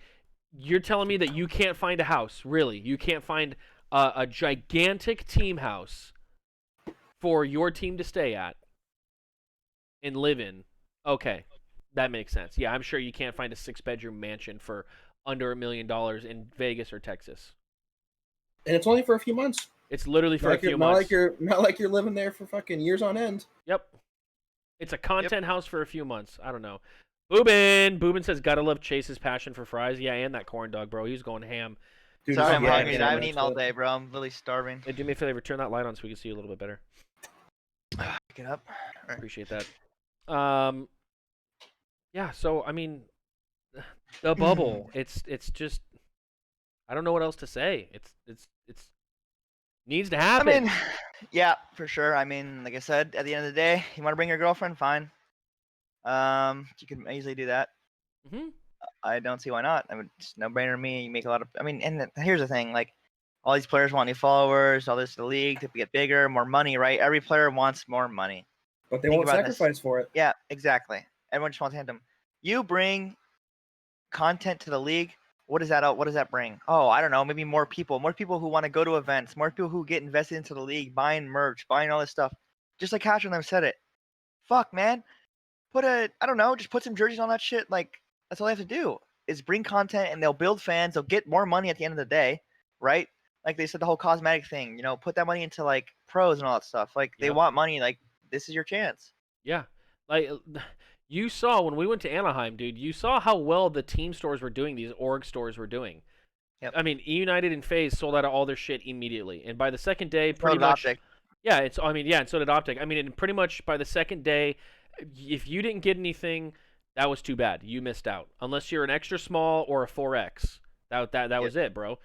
you're telling me that you can't find a house, really? You can't find a gigantic team house for your team to stay at and live in? Okay, that makes sense. Yeah, I'm sure you can't find a 6-bedroom mansion for under $1 million in Vegas or Texas. And it's only for a few months. It's literally for Not a like few you're, months. not like you're living there for fucking years on end. Yep. It's a content house for a few months. I don't know. Boobin says, gotta love Chase's passion for fries. Yeah, and that corn dog, bro. He's going ham. Dude, Sorry, I'm yeah, hungry. yeah, I haven't that's eaten all what- day, bro. I'm really starving. Hey, do me a favor, turn that light on so we can see you a little bit better. Pick it up. Alright. Appreciate that. Yeah, so, I mean, the bubble, it's just, I don't know what else to say. It's needs to I happen. mean, yeah, for sure. I mean, like I said, at the end of the day, you want to bring your girlfriend, fine. You can easily do that. hmm I don't see why not. I mean, it's no brainer to me. You make a lot of. I mean, and here's the thing: like, all these players want new followers, all this the league to get bigger, more money, right? Every player wants more money. But they Think won't about this. sacrifice for it. Yeah, exactly. Everyone just wants tandem. You bring content to the league. What does that bring? Oh, I don't know. Maybe more people who want to go to events, more people who get invested into the league, buying merch, buying all this stuff. Just like Hatcher and them said it. Fuck, man. Just put some jerseys on that shit. Like, that's all they have to do is bring content, and they'll build fans. They'll get more money at the end of the day, right? Like they said, the whole cosmetic thing. You know, put that money into like pros and all that stuff. Like they Yep. want money. Like this is your chance. Yeah. Like, you saw when we went to Anaheim, dude, you saw how well the team stores were doing, these org stores were doing. Yep. I mean, E-United and FaZe sold out of all their shit immediately. And by the second day, So pretty did much... Optic. Yeah, and so did Optic. I mean, and pretty much by the second day, if you didn't get anything, that was too bad. You missed out. Unless you're an extra small or a 4X. That was it, bro.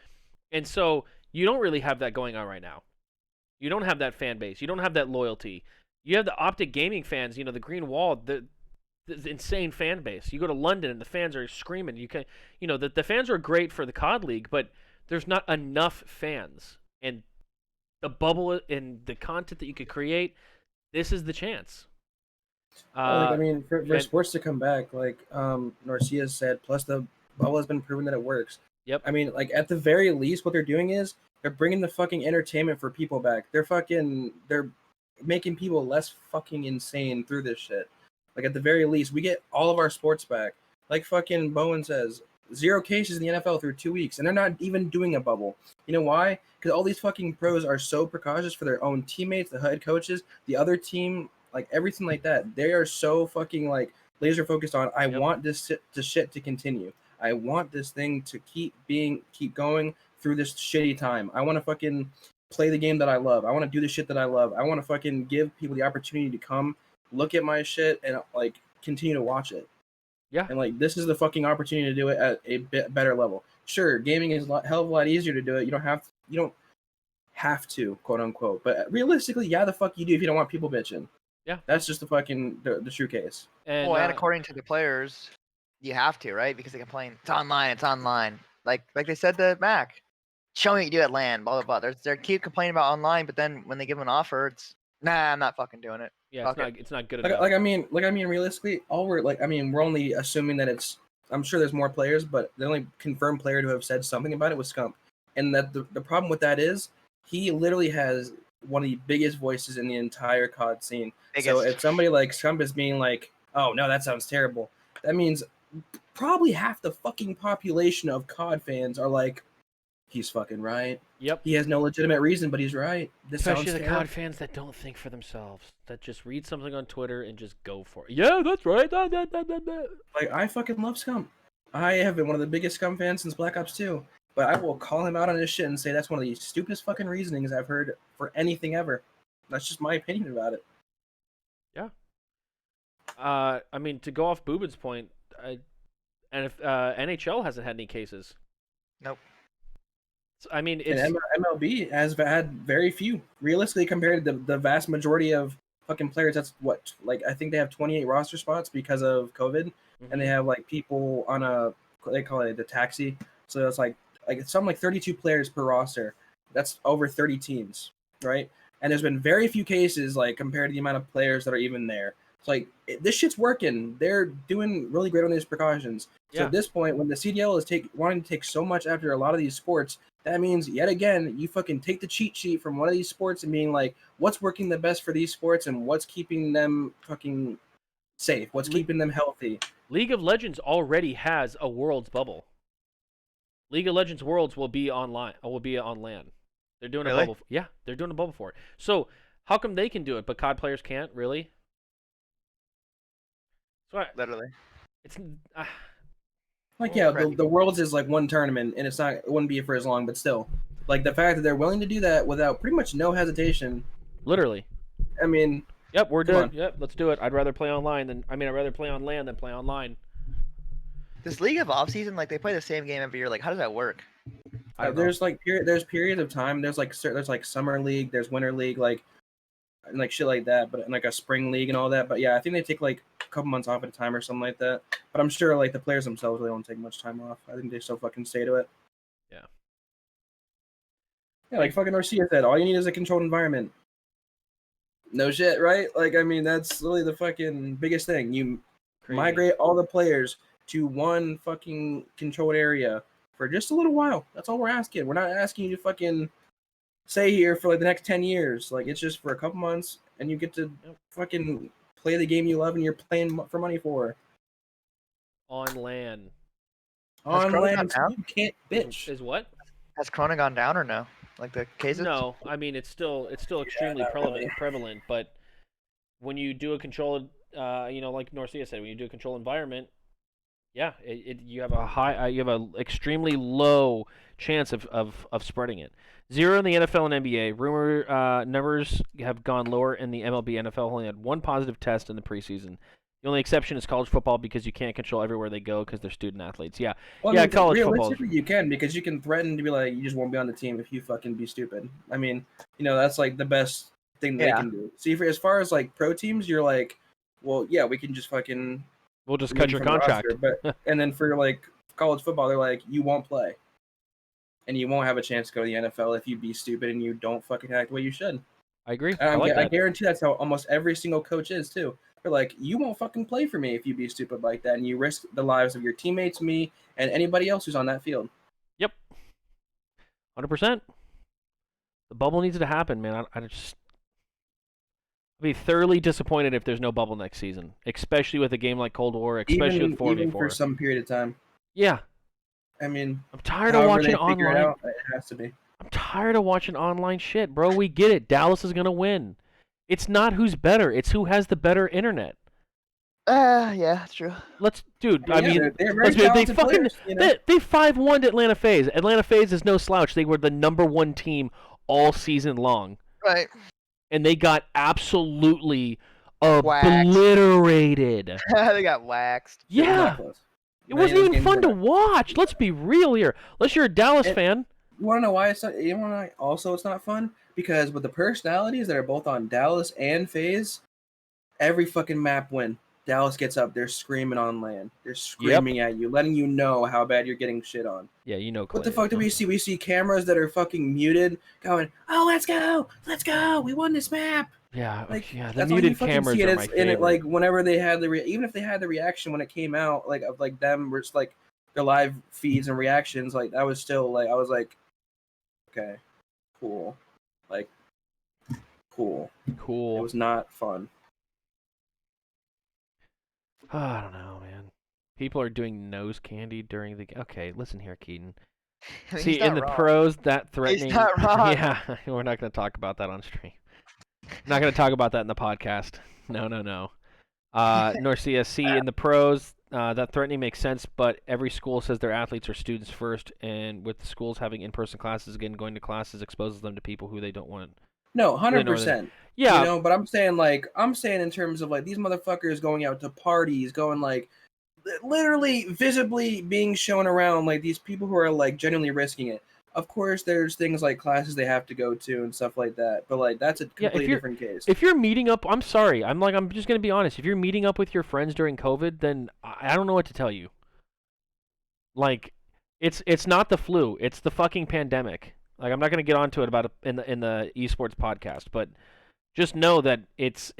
And so you don't really have that going on right now. You don't have that fan base. You don't have that loyalty. You have the Optic Gaming fans, the Green Wall, the insane fan base. You go to London and the fans are screaming. The fans are great for the COD League, but there's not enough fans. And the bubble and the content that you could create, this is the chance. For sports to come back, like Norcia said, plus the bubble has been proven that it works. Yep. I mean, like at the very least, what they're doing is they're bringing the fucking entertainment for people back. They're making people less fucking insane through this shit. Like at the very least, we get all of our sports back. Like fucking Bowen says, 0 cases in the NFL through 2 weeks, and they're not even doing a bubble. You know why? Because all these fucking pros are so precautious for their own teammates, the head coaches, the other team, like everything like that. They are so fucking like laser focused on, I want this shit to continue. I want this thing to keep going through this shitty time. I want to fucking play the game that I love. I want to do the shit that I love. I want to fucking give people the opportunity to come look at my shit and like continue to watch it. Yeah. And like this is the fucking opportunity to do it at a bit better level. Sure, gaming is a hell of a lot easier to do it. You don't have to, quote unquote. But realistically, yeah, the fuck you do if you don't want people bitching. Yeah. That's just the fucking the true case. And, and according to the players, you have to, right? Because they complain, it's online. Like they said to Mac, show me what you do at LAN, blah blah blah. They keep complaining about online, but then when they give them an offer, it's nah, I'm not fucking doing it. yeah, Okay. it's not good Like, enough. I mean, realistically, we're only assuming that it's. I'm sure there's more players, but the only confirmed player to have said something about it was Scump, and that the problem with that is he literally has one of the biggest voices in the entire COD scene. So if somebody like Scump is being like, "Oh no, that sounds terrible," that means probably half the fucking population of COD fans are like, "He's fucking right. Yep. He has no legitimate reason, but he's right." This Especially sounds the terrible. COD fans that don't think for themselves, that just read something on Twitter and just go for it. Yeah, that's right. Like, I fucking love Scum. I have been one of the biggest Scum fans since Black Ops 2. But I will call him out on his shit and say that's one of the stupidest fucking reasonings I've heard for anything ever. That's just my opinion about it. Yeah. I mean, to go off Boobin's point, and if NHL hasn't had any cases. Nope. So, I mean, it's And MLB has had very few. Realistically, compared to the vast majority of fucking players, that's what, like, I think they have 28 roster spots because of COVID, and they have like people on they call it the taxi. So it's like something like 32 players per roster. That's over 30 teams, right? And there's been very few cases like compared to the amount of players that are even there. It's like this shit's working. They're doing really great on these precautions. So at this point, when the CDL is wanting to take so much after a lot of these sports, that means yet again you fucking take the cheat sheet from one of these sports and being like, what's working the best for these sports and what's keeping them fucking safe? What's keeping them healthy? League of Legends already has a Worlds bubble. League of Legends Worlds will be online. Will be on LAN. They're doing a bubble. Yeah, they're doing a bubble for it. So how come they can do it, but COD players can't? Really? So Literally. It's like the Worlds is like one tournament, and it wouldn't be for as long, but still, like the fact that they're willing to do that without pretty much no hesitation. Literally. I mean. Yep, we're done. Yep, let's do it. I'd rather play online I'd rather play on LAN than play online. This League of off season, like they play the same game every year. Like, how does that work? There's like there's periods of time. There's like summer league, there's winter league, like shit like that. But like a spring league and all that. But yeah, I think they take like a couple months off at a time or something like that. But I'm sure like the players themselves really don't take much time off. I think they still fucking stay to it. Yeah. Yeah, like fucking Garcia said, all you need is a controlled environment. No shit, right? Like, I mean, that's really the fucking biggest thing. You migrate all the players to one fucking controlled area for just a little while. That's all we're asking. We're not asking you to fucking stay here for like the next 10 years. Like, it's just for a couple months, and you get to fucking play the game you love and you're paying for money for. On LAN. On LAN, you can't bitch. Is what? Has Corona gone down or no? Like the cases? No, I mean it's still extremely prevalent. But when you do a controlled, like Norcia said, when you do a controlled environment, yeah, you have a extremely low chance of spreading it. 0 in the NFL and NBA. Rumor numbers have gone lower in the MLB. NFL only had one positive test in the preseason. The only exception is college football because you can't control everywhere they go because they're student athletes. Yeah, well, yeah, I mean, college football. Realistically, you can because you can threaten to be like, you just won't be on the team if you fucking be stupid. I mean, that's like the best thing they can do. See, as far as like pro teams, you're like, well, yeah, we can just fucking. We'll just cut your contract. But and then for like college football, they're like, you won't play, and you won't have a chance to go to the NFL if you be stupid and you don't fucking act the way you should. I agree. I guarantee that's how almost every single coach is too. They're like, you won't fucking play for me if you be stupid like that, and you risk the lives of your teammates, me, and anybody else who's on that field. Yep. 100%. The bubble needs to happen, man. I'd be thoroughly disappointed if there's no bubble next season, especially with a game like Cold War, especially with 4v4. Even for some period of time. Yeah. I mean, I'm tired of watching online. It has to be. I'm tired of watching online shit, bro. We get it. Dallas is going to win. It's not who's better. It's who has the better internet. Yeah, that's true. Dude. I mean, yeah, they're very they talented fucking players, you know? they 5-1 Atlanta FaZe. Atlanta FaZe is no slouch. They were the #1 team all season long, Right. and they got absolutely Waxed. obliterated. They got waxed. Shit was Yeah. not close. It Many of wasn't those even games fun were to not- watch. Let's be real here. Unless you're a Dallas fan. You want to know why it's not? You want to know also it's not fun because with the personalities that are both on Dallas and FaZe, every fucking map win. Dallas gets up, they're screaming on land. They're screaming at you, letting you know how bad you're getting shit on. Yeah, you know. What the fuck do we see? We see cameras that are fucking muted, going, "Oh, let's go, we won this map." Yeah, Like, yeah. The that's all you muted fucking cameras see, are and my it's favorite. in it like whenever they had even if they had the reaction when it came out, like of like them, where it's like their live feeds and reactions, like that was still like I was like, okay, cool, like cool. It Cool. was not fun. Oh, I don't know, man. People are doing nose candy during the. Okay, listen here, Keaton. I mean, See, he's not in the wrong. pros, that threatening. not wrong. Yeah, we're not going to talk about that on stream. Not going to talk about that in the podcast. No. Norcia, see, in the pros, that threatening makes sense, but every school says their athletes are students first, and with the schools having in-person classes, again, going to classes exposes them to people who they don't want. No, They know 100%. Yeah, You know, but I'm saying in terms of like these motherfuckers going out to parties, going like literally visibly being shown around, like these people who are like genuinely risking it. Of course, there's things like classes they have to go to and stuff like that, but like that's a completely different case. If you're meeting up, I'm sorry, I'm just gonna be honest. If you're meeting up with your friends during COVID, then I don't know what to tell you. Like, it's not the flu, it's the fucking pandemic. Like, I'm not gonna get onto it about in the esports podcast, but just know that it's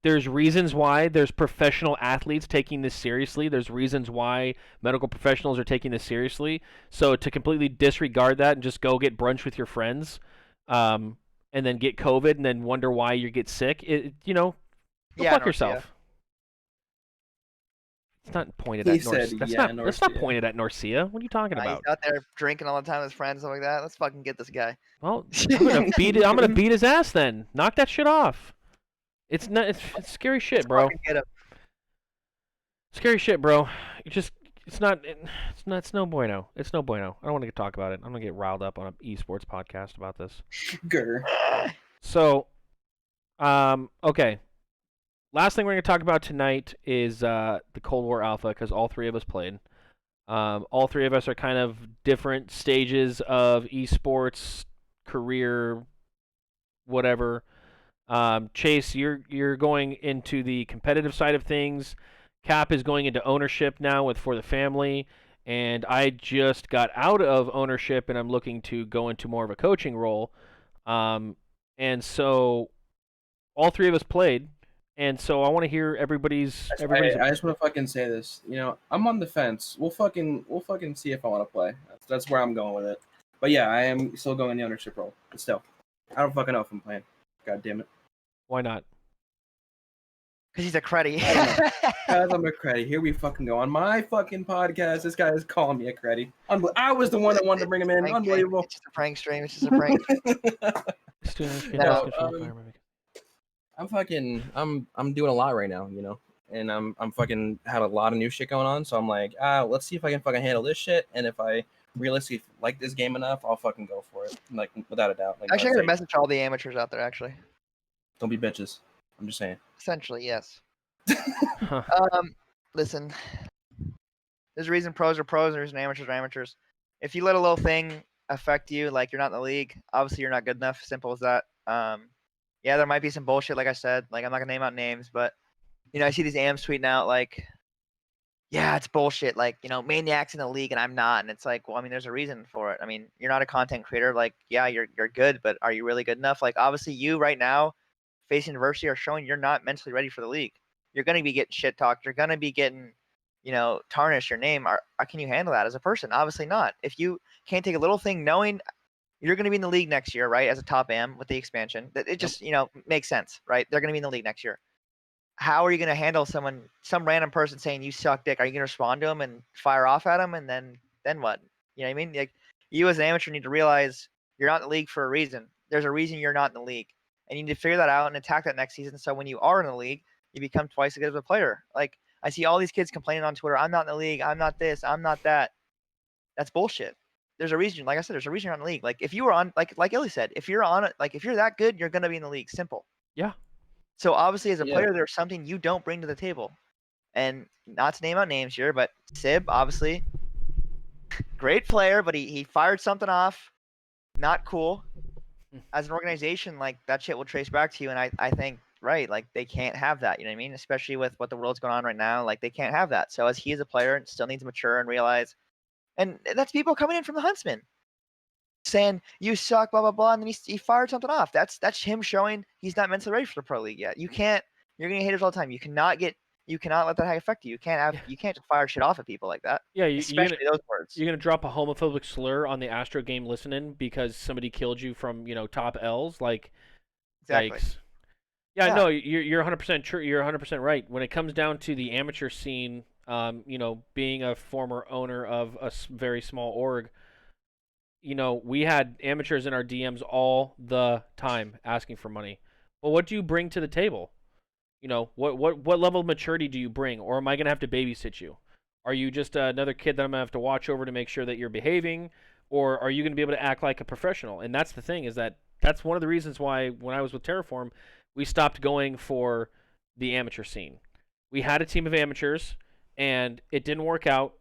there's reasons why there's professional athletes taking this seriously. There's reasons why medical professionals are taking this seriously. So to completely disregard that and just go get brunch with your friends, and then get COVID and then wonder why you get sick, go fuck yourself. It's not pointed at Norcia. That's not pointed at Norcia. What are you talking about? He's out there drinking all the time with his friends, something like that. Let's fucking get this guy. Well, I'm gonna beat his ass then. Knock that shit off. It's scary shit, bro. Get him. Scary shit, bro. It's no bueno. It's no bueno. I don't want to talk about it. I'm gonna get riled up on an esports podcast about this. Grr. So, okay. Last thing we're gonna talk about tonight is the Cold War Alpha, because all three of us played. All three of us are kind of different stages of esports career, whatever. Chase, you're going into the competitive side of things. Cap is going into ownership now for the family, and I just got out of ownership and I'm looking to go into more of a coaching role. And so all three of us played, and so I want to hear everybody's. I just want to fucking say this. You know, I'm on the fence. We'll fucking see if I want to play. That's where I'm going with it. But yeah, I am still going in the ownership role. But still, I don't fucking know if I'm playing. God damn it. Why not? Because he's a cruddy. Guys, I'm a cruddy. Here we fucking go. On my fucking podcast, this guy is calling me a cruddy. I was the one that wanted to bring him in. Unbelievable. It's just a prank stream. It's just a prank. I'm doing a lot right now, you know, and I'm fucking had a lot of new shit going on. So I'm like, let's see if I can fucking handle this shit. And if I realistically like this game enough, I'll fucking go for it. Like, without a doubt. Like, Actually, I'm gonna message all the amateurs out there. Actually, don't be bitches. I'm just saying. Essentially, yes. Listen, there's a reason pros are pros and there's reason amateurs are amateurs. If you let a little thing affect you, like you're not in the league, obviously you're not good enough. Simple as that. Yeah, there might be some bullshit, like I said. Like, I'm not gonna name out names, but I see these AMs tweeting out like, yeah, it's bullshit. Like, Maniac's in the league and I'm not. And it's like, well, I mean, there's a reason for it. I mean, you're not a content creator. Like, yeah, you're good, but are you really good enough? Like, obviously you right now facing adversity are showing you're not mentally ready for the league. You're going to be getting shit talked. You're going to be getting, tarnished your name. Can you handle that as a person? Obviously not. If you can't take a little thing knowing you're going to be in the league next year, right, as a top AM with the expansion, that it just, makes sense, right? They're going to be in the league next year. How are you going to handle some random person saying you suck dick? Are you going to respond to them and fire off at them? And then what? You know what I mean? Like, you as an amateur need to realize you're not in the league for a reason. There's a reason you're not in the league. And you need to figure that out and attack that next season. So when you are in the league, you become twice as good of a player. Like I see all these kids complaining on Twitter, I'm not in the league, I'm not this, I'm not that. That's bullshit. There's a reason, like I said, there's a reason you're on the league. Like if you were on, like Illy said, if you're on it, like if you're that good, you're gonna be in the league. Simple. Yeah. So obviously, as a Yeah. player, there's something you don't bring to the table. And not to name out names here, but Sib, obviously, great player, but he fired something off. Not cool. As an organization, like that shit will trace back to you. And I think, right, like they can't have that. You know what I mean? Especially with what the world's going on right now, like they can't have that. So as he is a player, still needs to mature and realize. And that's people coming in from the Huntsman saying you suck, blah blah blah, and then he fired something off. That's him showing he's not mentally ready for the pro league yet. You can't. You're getting haters all the time. You cannot let that affect you. You can't just fire shit off at people like that. Yeah, Especially those words. You're gonna drop a homophobic slur on the Astro game listening because somebody killed you from top L's, like Exactly. yikes. Yeah, Yeah. no, you're 100% true. You're 100% right. When it comes down to the amateur scene, being a former owner of a very small org, we had amateurs in our DMs all the time asking for money. Well, what do you bring to the table? What level of maturity do you bring, or am I gonna have to babysit you? Are you just another kid that I'm gonna have to watch over to make sure that you're behaving, or are you gonna be able to act like a professional? And that's the thing, is that's one of the reasons why when I was with Terraform, we stopped going for the amateur scene. We had a team of amateurs, and it didn't work out.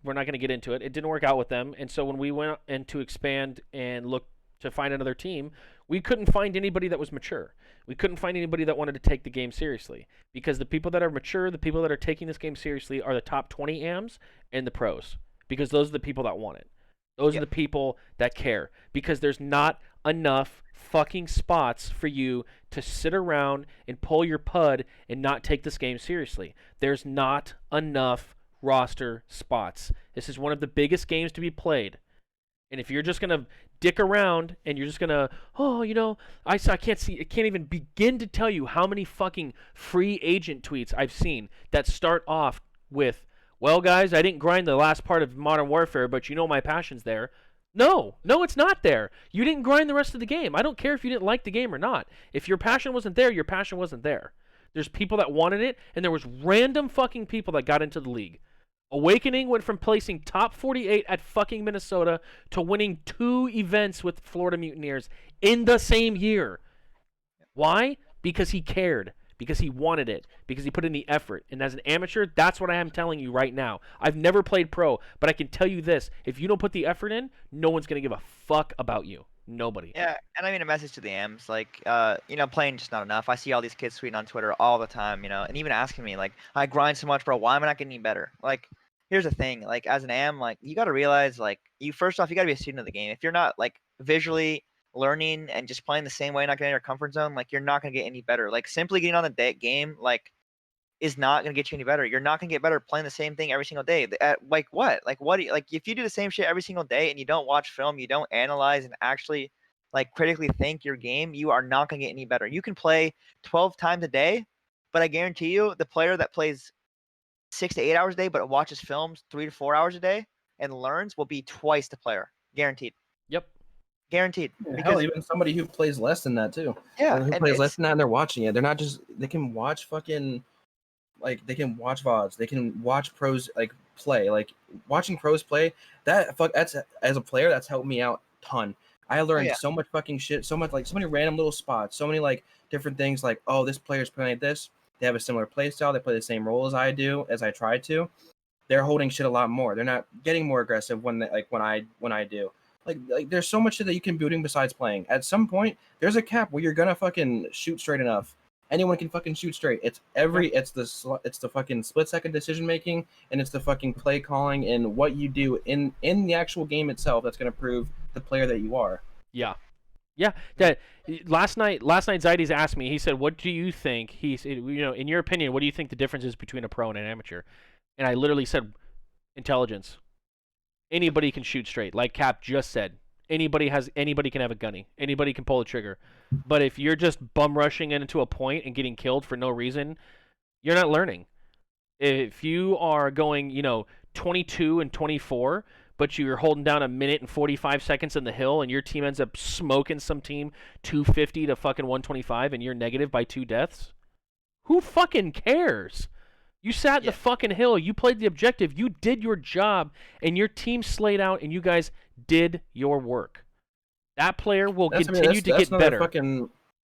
We're not going to get into it. It didn't work out with them, and so when we went in to expand and look to find another team, we couldn't find anybody that was mature. We couldn't find anybody that wanted to take the game seriously, because the people that are mature, the people that are taking this game seriously, are the top 20 AMs and the pros, because those are the people that want it. Those are the people that care, because there's not enough fucking spots for you to sit around and pull your pud and not take this game seriously. There's not enough roster spots. This is one of the biggest games to be played. And if you're just going to dick around and you're just going to, I can't even begin to tell you how many fucking free agent tweets I've seen that start off with, well, guys, I didn't grind the last part of Modern Warfare, but my passion's there. No, it's not there. You didn't grind the rest of the game. I don't care if you didn't like the game or not. If your passion wasn't there, your passion wasn't there. There's people that wanted it, and there was random fucking people that got into the league. Awakening went from placing top 48 at fucking Minnesota to winning 2 events with Florida Mutineers in the same year. Why? Because he cared. Because he wanted it. Because he put in the effort. And as an amateur, that's what I am telling you right now. I've never played pro, but I can tell you this. If you don't put the effort in, no one's going to give a fuck about you. Nobody. Yeah, and I mean a message to the AMs, like, playing just not enough. I see all these kids tweeting on Twitter all the time, and even asking me, like, I grind so much, bro, why am I not getting any better? Like, here's the thing, like, as an AM, like, you got to realize, like, first off, you got to be a student of the game. If you're not, like, visually learning and just playing the same way, not getting out of your comfort zone, like, you're not going to get any better. Like, simply getting on the game, like, is not going to get you any better. You're not going to get better playing the same thing every single day. Like what? Like what do you, like if you do the same shit every single day and you don't watch film, you don't analyze and actually like critically think your game, you are not going to get any better. You can play 12 times a day, but I guarantee you the player that plays 6 to 8 hours a day but watches films 3 to 4 hours a day and learns will be twice the player. Guaranteed. Yep. Guaranteed. Hell, even somebody who plays less than that too. Yeah. Who plays less than that and they're watching it. They're not just, they can watch fucking, like, they can watch VODs. They can watch pros, like, play. Like, watching pros play, that's, as a player, that's helped me out a ton. I learned so much fucking shit, so much, like, so many random little spots, so many, like, different things, like, oh, this player's playing like this. They have a similar play style. They play the same role as I do, as I try to. They're holding shit a lot more. They're not getting more aggressive when I do. Like there's so much shit that you can be doing besides playing. At some point, there's a cap where you're gonna fucking shoot straight enough. Anyone can fucking shoot straight. It's the fucking split second decision making, and it's the fucking play calling and what you do in the actual game itself that's gonna prove the player that you are. Yeah. That last night Zietys asked me. He said, "What do you think?" He said, in your opinion, what do you think the difference is between a pro and an amateur? And I literally said, intelligence. Anybody can shoot straight, like Cap just said. Anybody can have a gunny. Anybody can pull a trigger. But if you're just bum rushing into a point and getting killed for no reason, you're not learning. If you are going, 22 and 24, but you're holding down 1 minute and 45 seconds in the hill, and your team ends up smoking some team 250 to fucking 125, and you're negative by 2 deaths, Who fucking cares? You sat in the fucking hill. You played the objective. You did your job, and your team slayed out, and you guys did your work. That player will continue to get better.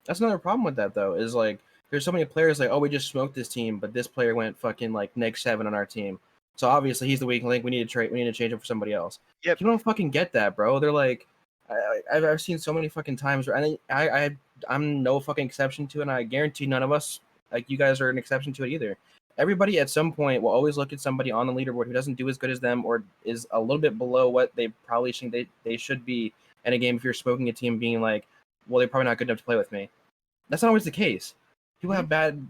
That's another problem with that though. Is like there's so many players like, oh, we just smoked this team, but this player went fucking like -7 on our team. So obviously he's the weak link. We need to trade. We need to change him for somebody else. Yep. You don't fucking get that, bro. They're like, I've seen so many fucking times where I'm no fucking exception to it, and I guarantee none of us, like you guys, are an exception to it either. Everybody at some point will always look at somebody on the leaderboard who doesn't do as good as them or is a little bit below what they probably think they should be in a game. If you're smoking a team, being like, well, they're probably not good enough to play with me. That's not always the case. People have bad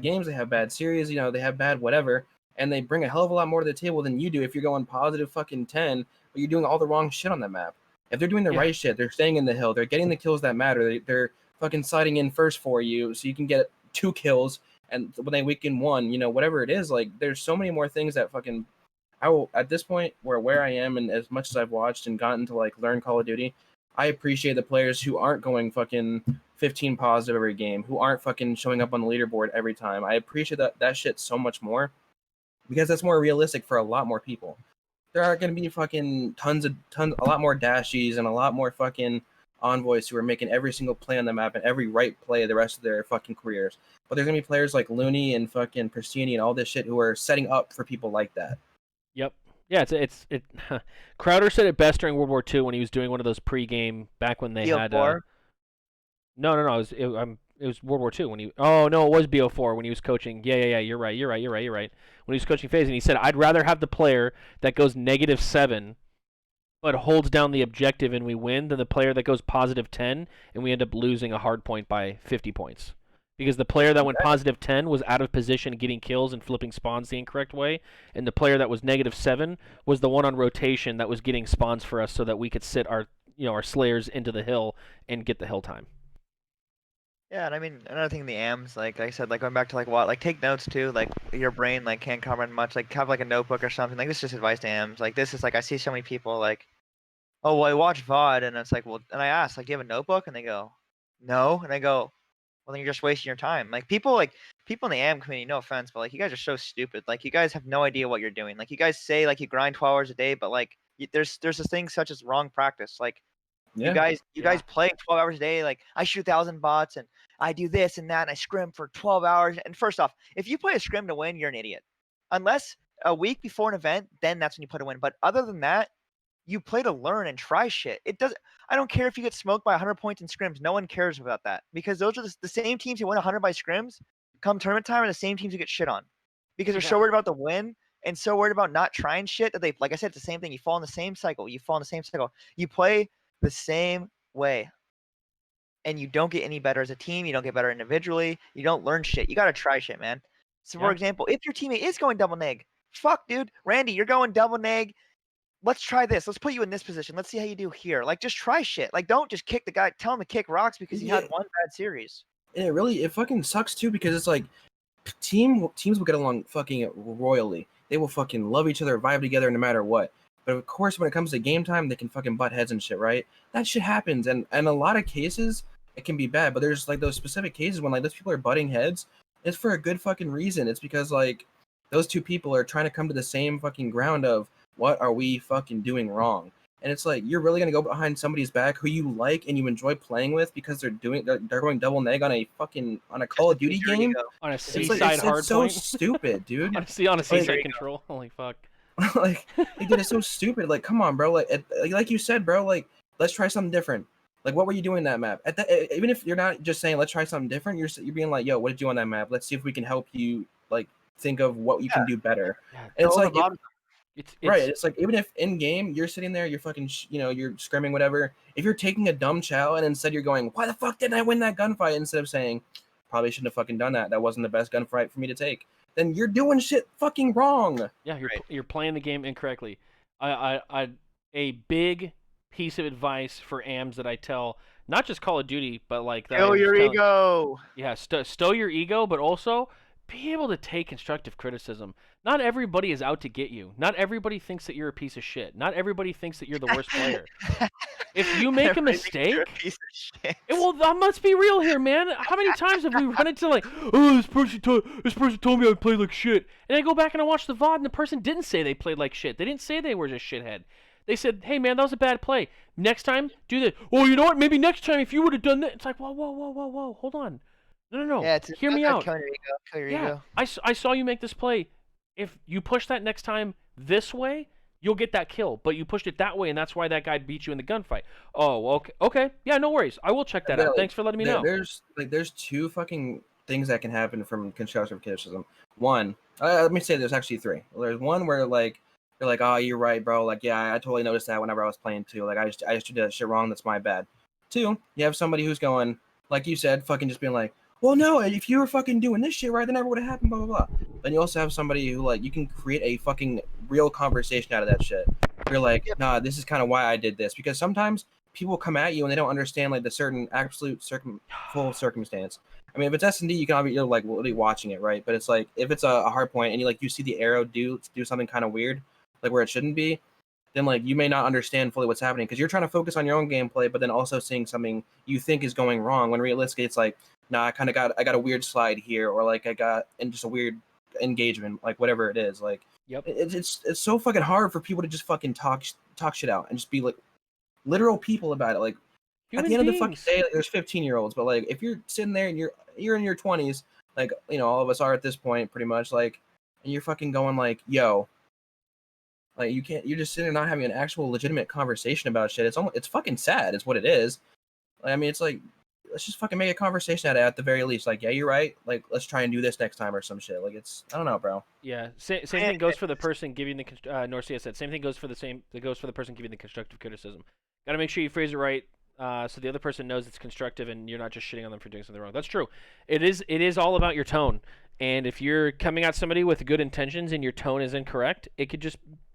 games, they have bad series, they have bad whatever, and they bring a hell of a lot more to the table than you do if you're going positive fucking 10, but you're doing all the wrong shit on that map. If they're doing the right shit, they're staying in the hill, they're getting the kills that matter, they're fucking sliding in first for you so you can get 2 kills, and when they weaken 1, whatever it is, like there's so many more things that fucking I will, at this point where I am, and as much as I've watched and gotten to like learn Call of Duty, I appreciate the players who aren't going fucking 15 positive every game, who aren't fucking showing up on the leaderboard every time. I appreciate that shit so much more because that's more realistic for a lot more people. There are going to be fucking tons, a lot more dashies and a lot more fucking envoys who are making every single play on the map and every right play the rest of their fucking careers. But there's going to be players like Looney and fucking Pristini and all this shit who are setting up for people like that. Yep. Yeah, Crowder said it best during World War II when he was doing one of those pre-game back when they had. No. It was World War II when he. Oh no, it was BO4 when he was coaching. Yeah. You're right. When he was coaching FaZe, and he said, "I'd rather have the player that goes -7, but holds down the objective and we win, than the player that goes +10 and we end up losing a hard point by 50 points." Because the player that went +10 was out of position, getting kills and flipping spawns the incorrect way, and the player that was -7 was the one on rotation that was getting spawns for us, so that we could sit our slayers into the hill and get the hill time. Yeah, and I mean another thing in the AMs, like I said, like going back to like take notes too. Like your brain can't comprehend much. Like have like a notebook or something. Like this is just advice to AMs. Like this is I see so many people like, oh well, I watch VOD, and it's like, well, and I ask like, do you have a notebook? And they go, no, and I go, well, then you're just wasting your time. Like people in the AM community, no offense, but you guys are so stupid. Like you guys have no idea what you're doing. Like you guys say you grind 12 hours a day, but there's this thing such as wrong practice. You guys play 12 hours a day. Like I shoot 1,000 bots and I do this and that and I scrim for 12 hours. And first off, if you play a scrim to win, you're an idiot. Unless a week before an event, then that's when you play to win. But other than that, you play to learn and try shit. I don't care if you get smoked by 100 points in scrims. No one cares about that because those are the same teams who win 100 by scrims. Come tournament time, are the same teams who get shit on because they're so worried about the win and so worried about not trying shit that like I said, it's the same thing. You fall in the same cycle. You play the same way, and you don't get any better as a team. You don't get better individually. You don't learn shit. You got to try shit, man. So for example, if your teammate is going double neg, fuck, dude, Randy, you're going double neg. Let's try this. Let's put you in this position. Let's see how you do here. Just try shit. Don't just kick the guy. Tell him to kick rocks because he had one bad series. And it fucking sucks too because it's like teams will get along fucking royally. They will fucking love each other, vibe together no matter what. But of course, when it comes to game time, they can fucking butt heads and shit, right? That shit happens, and in a lot of cases, it can be bad. But there's those specific cases when those people are butting heads. It's for a good fucking reason. It's because those two people are trying to come to the same fucking ground of what are we fucking doing wrong? And it's you're really gonna go behind somebody's back who you like and you enjoy playing with because they're going double neg on a Call of Duty game on a seaside hard it's so stupid, dude. on a seaside control. Holy fuck. Dude, it's so stupid. Come on, bro. Like you said, bro. Let's try something different. What were you doing that map? Even if you're not just saying let's try something different, you're being like, yo, what did you on that map? Let's see if we can help you think of what you can do better. And it's right. It's even if in game you're sitting there, you're fucking, you're scrimming whatever. If you're taking a dumb chow and instead you're going, why the fuck didn't I win that gunfight? Instead of saying, probably shouldn't have fucking done that. That wasn't the best gunfight for me to take. Then you're doing shit fucking wrong. Yeah, you're playing the game incorrectly. A big piece of advice for AMs that I tell, not just Call of Duty, but that. Stow your ego. Yeah, stow your ego, but also be able to take constructive criticism. Not everybody is out to get you. Not everybody thinks that you're a piece of shit. Not everybody thinks that you're the worst player. If you make a Everybody thinks you're mistake, a piece of shit. well, let's be real here, man. How many times have we run into like, oh, this person told me I played like shit, and I go back and I watch the VOD, and the person didn't say they played like shit. They didn't say they were just shithead. They said, hey, man, that was a bad play. Next time, do this. Oh, you know what? Maybe next time if you would have done that. It's like, whoa, hold on. No. Yeah, Hear me out. Kill your ego. Kill your Yeah, ego. I saw you make this play. If you push that next time this way, you'll get that kill. But you pushed it that way, and that's why that guy beat you in the gunfight. Oh, okay. Yeah, no worries. I will check that out. Thanks for letting me know. There's two fucking things that can happen from constructive criticism. One, let me say there's actually three. There's one where like you're like, oh, you're right, bro. Like, yeah, I totally noticed that whenever I was playing too. Like, I just did that shit wrong. That's my bad. Two, you have somebody who's going, like you said, fucking just being like, well, no, if you were fucking doing this shit right, that never would have happened, blah, blah, blah. Then you also have somebody who, like, you can create a fucking real conversation out of that shit. You're like, nah, this is kind of why I did this. Because sometimes people come at you and they don't understand, like, the certain absolute full circumstance. I mean, if it's S&D, you can you're, like, really watching it, right? But it's like, if it's a hard point and you see the arrow do something kind of weird, like where it shouldn't be, then, like, you may not understand fully what's happening because you're trying to focus on your own gameplay, but then also seeing something you think is going wrong when realistically it's like, nah, I got a weird slide here, or like I got in just a weird engagement, like whatever it is. Like, Yep. It's so fucking hard for people to just fucking talk shit out and just be like literal people about it. Like Human at the end beings. of the fucking day, like, there's 15-year-olds, but like if you're sitting there and you're in your 20s, like all of us are at this point, pretty much, like, and you're fucking going like, yo. Like you're just sitting there not having an actual legitimate conversation about shit. It's fucking sad. It's what it is. Like, I mean, it's like, let's just fucking make a conversation out of it at the very least. Like, yeah, you're right. Like, let's try and do this next time or some shit. Like, I don't know, bro. Yeah, same thing goes for the person giving the Norcia said. Same thing goes for the person giving the constructive criticism. Got to make sure you phrase it right, so the other person knows it's constructive and you're not just shitting on them for doing something wrong. That's true. It is all about your tone. And if you're coming at somebody with good intentions and your tone is incorrect,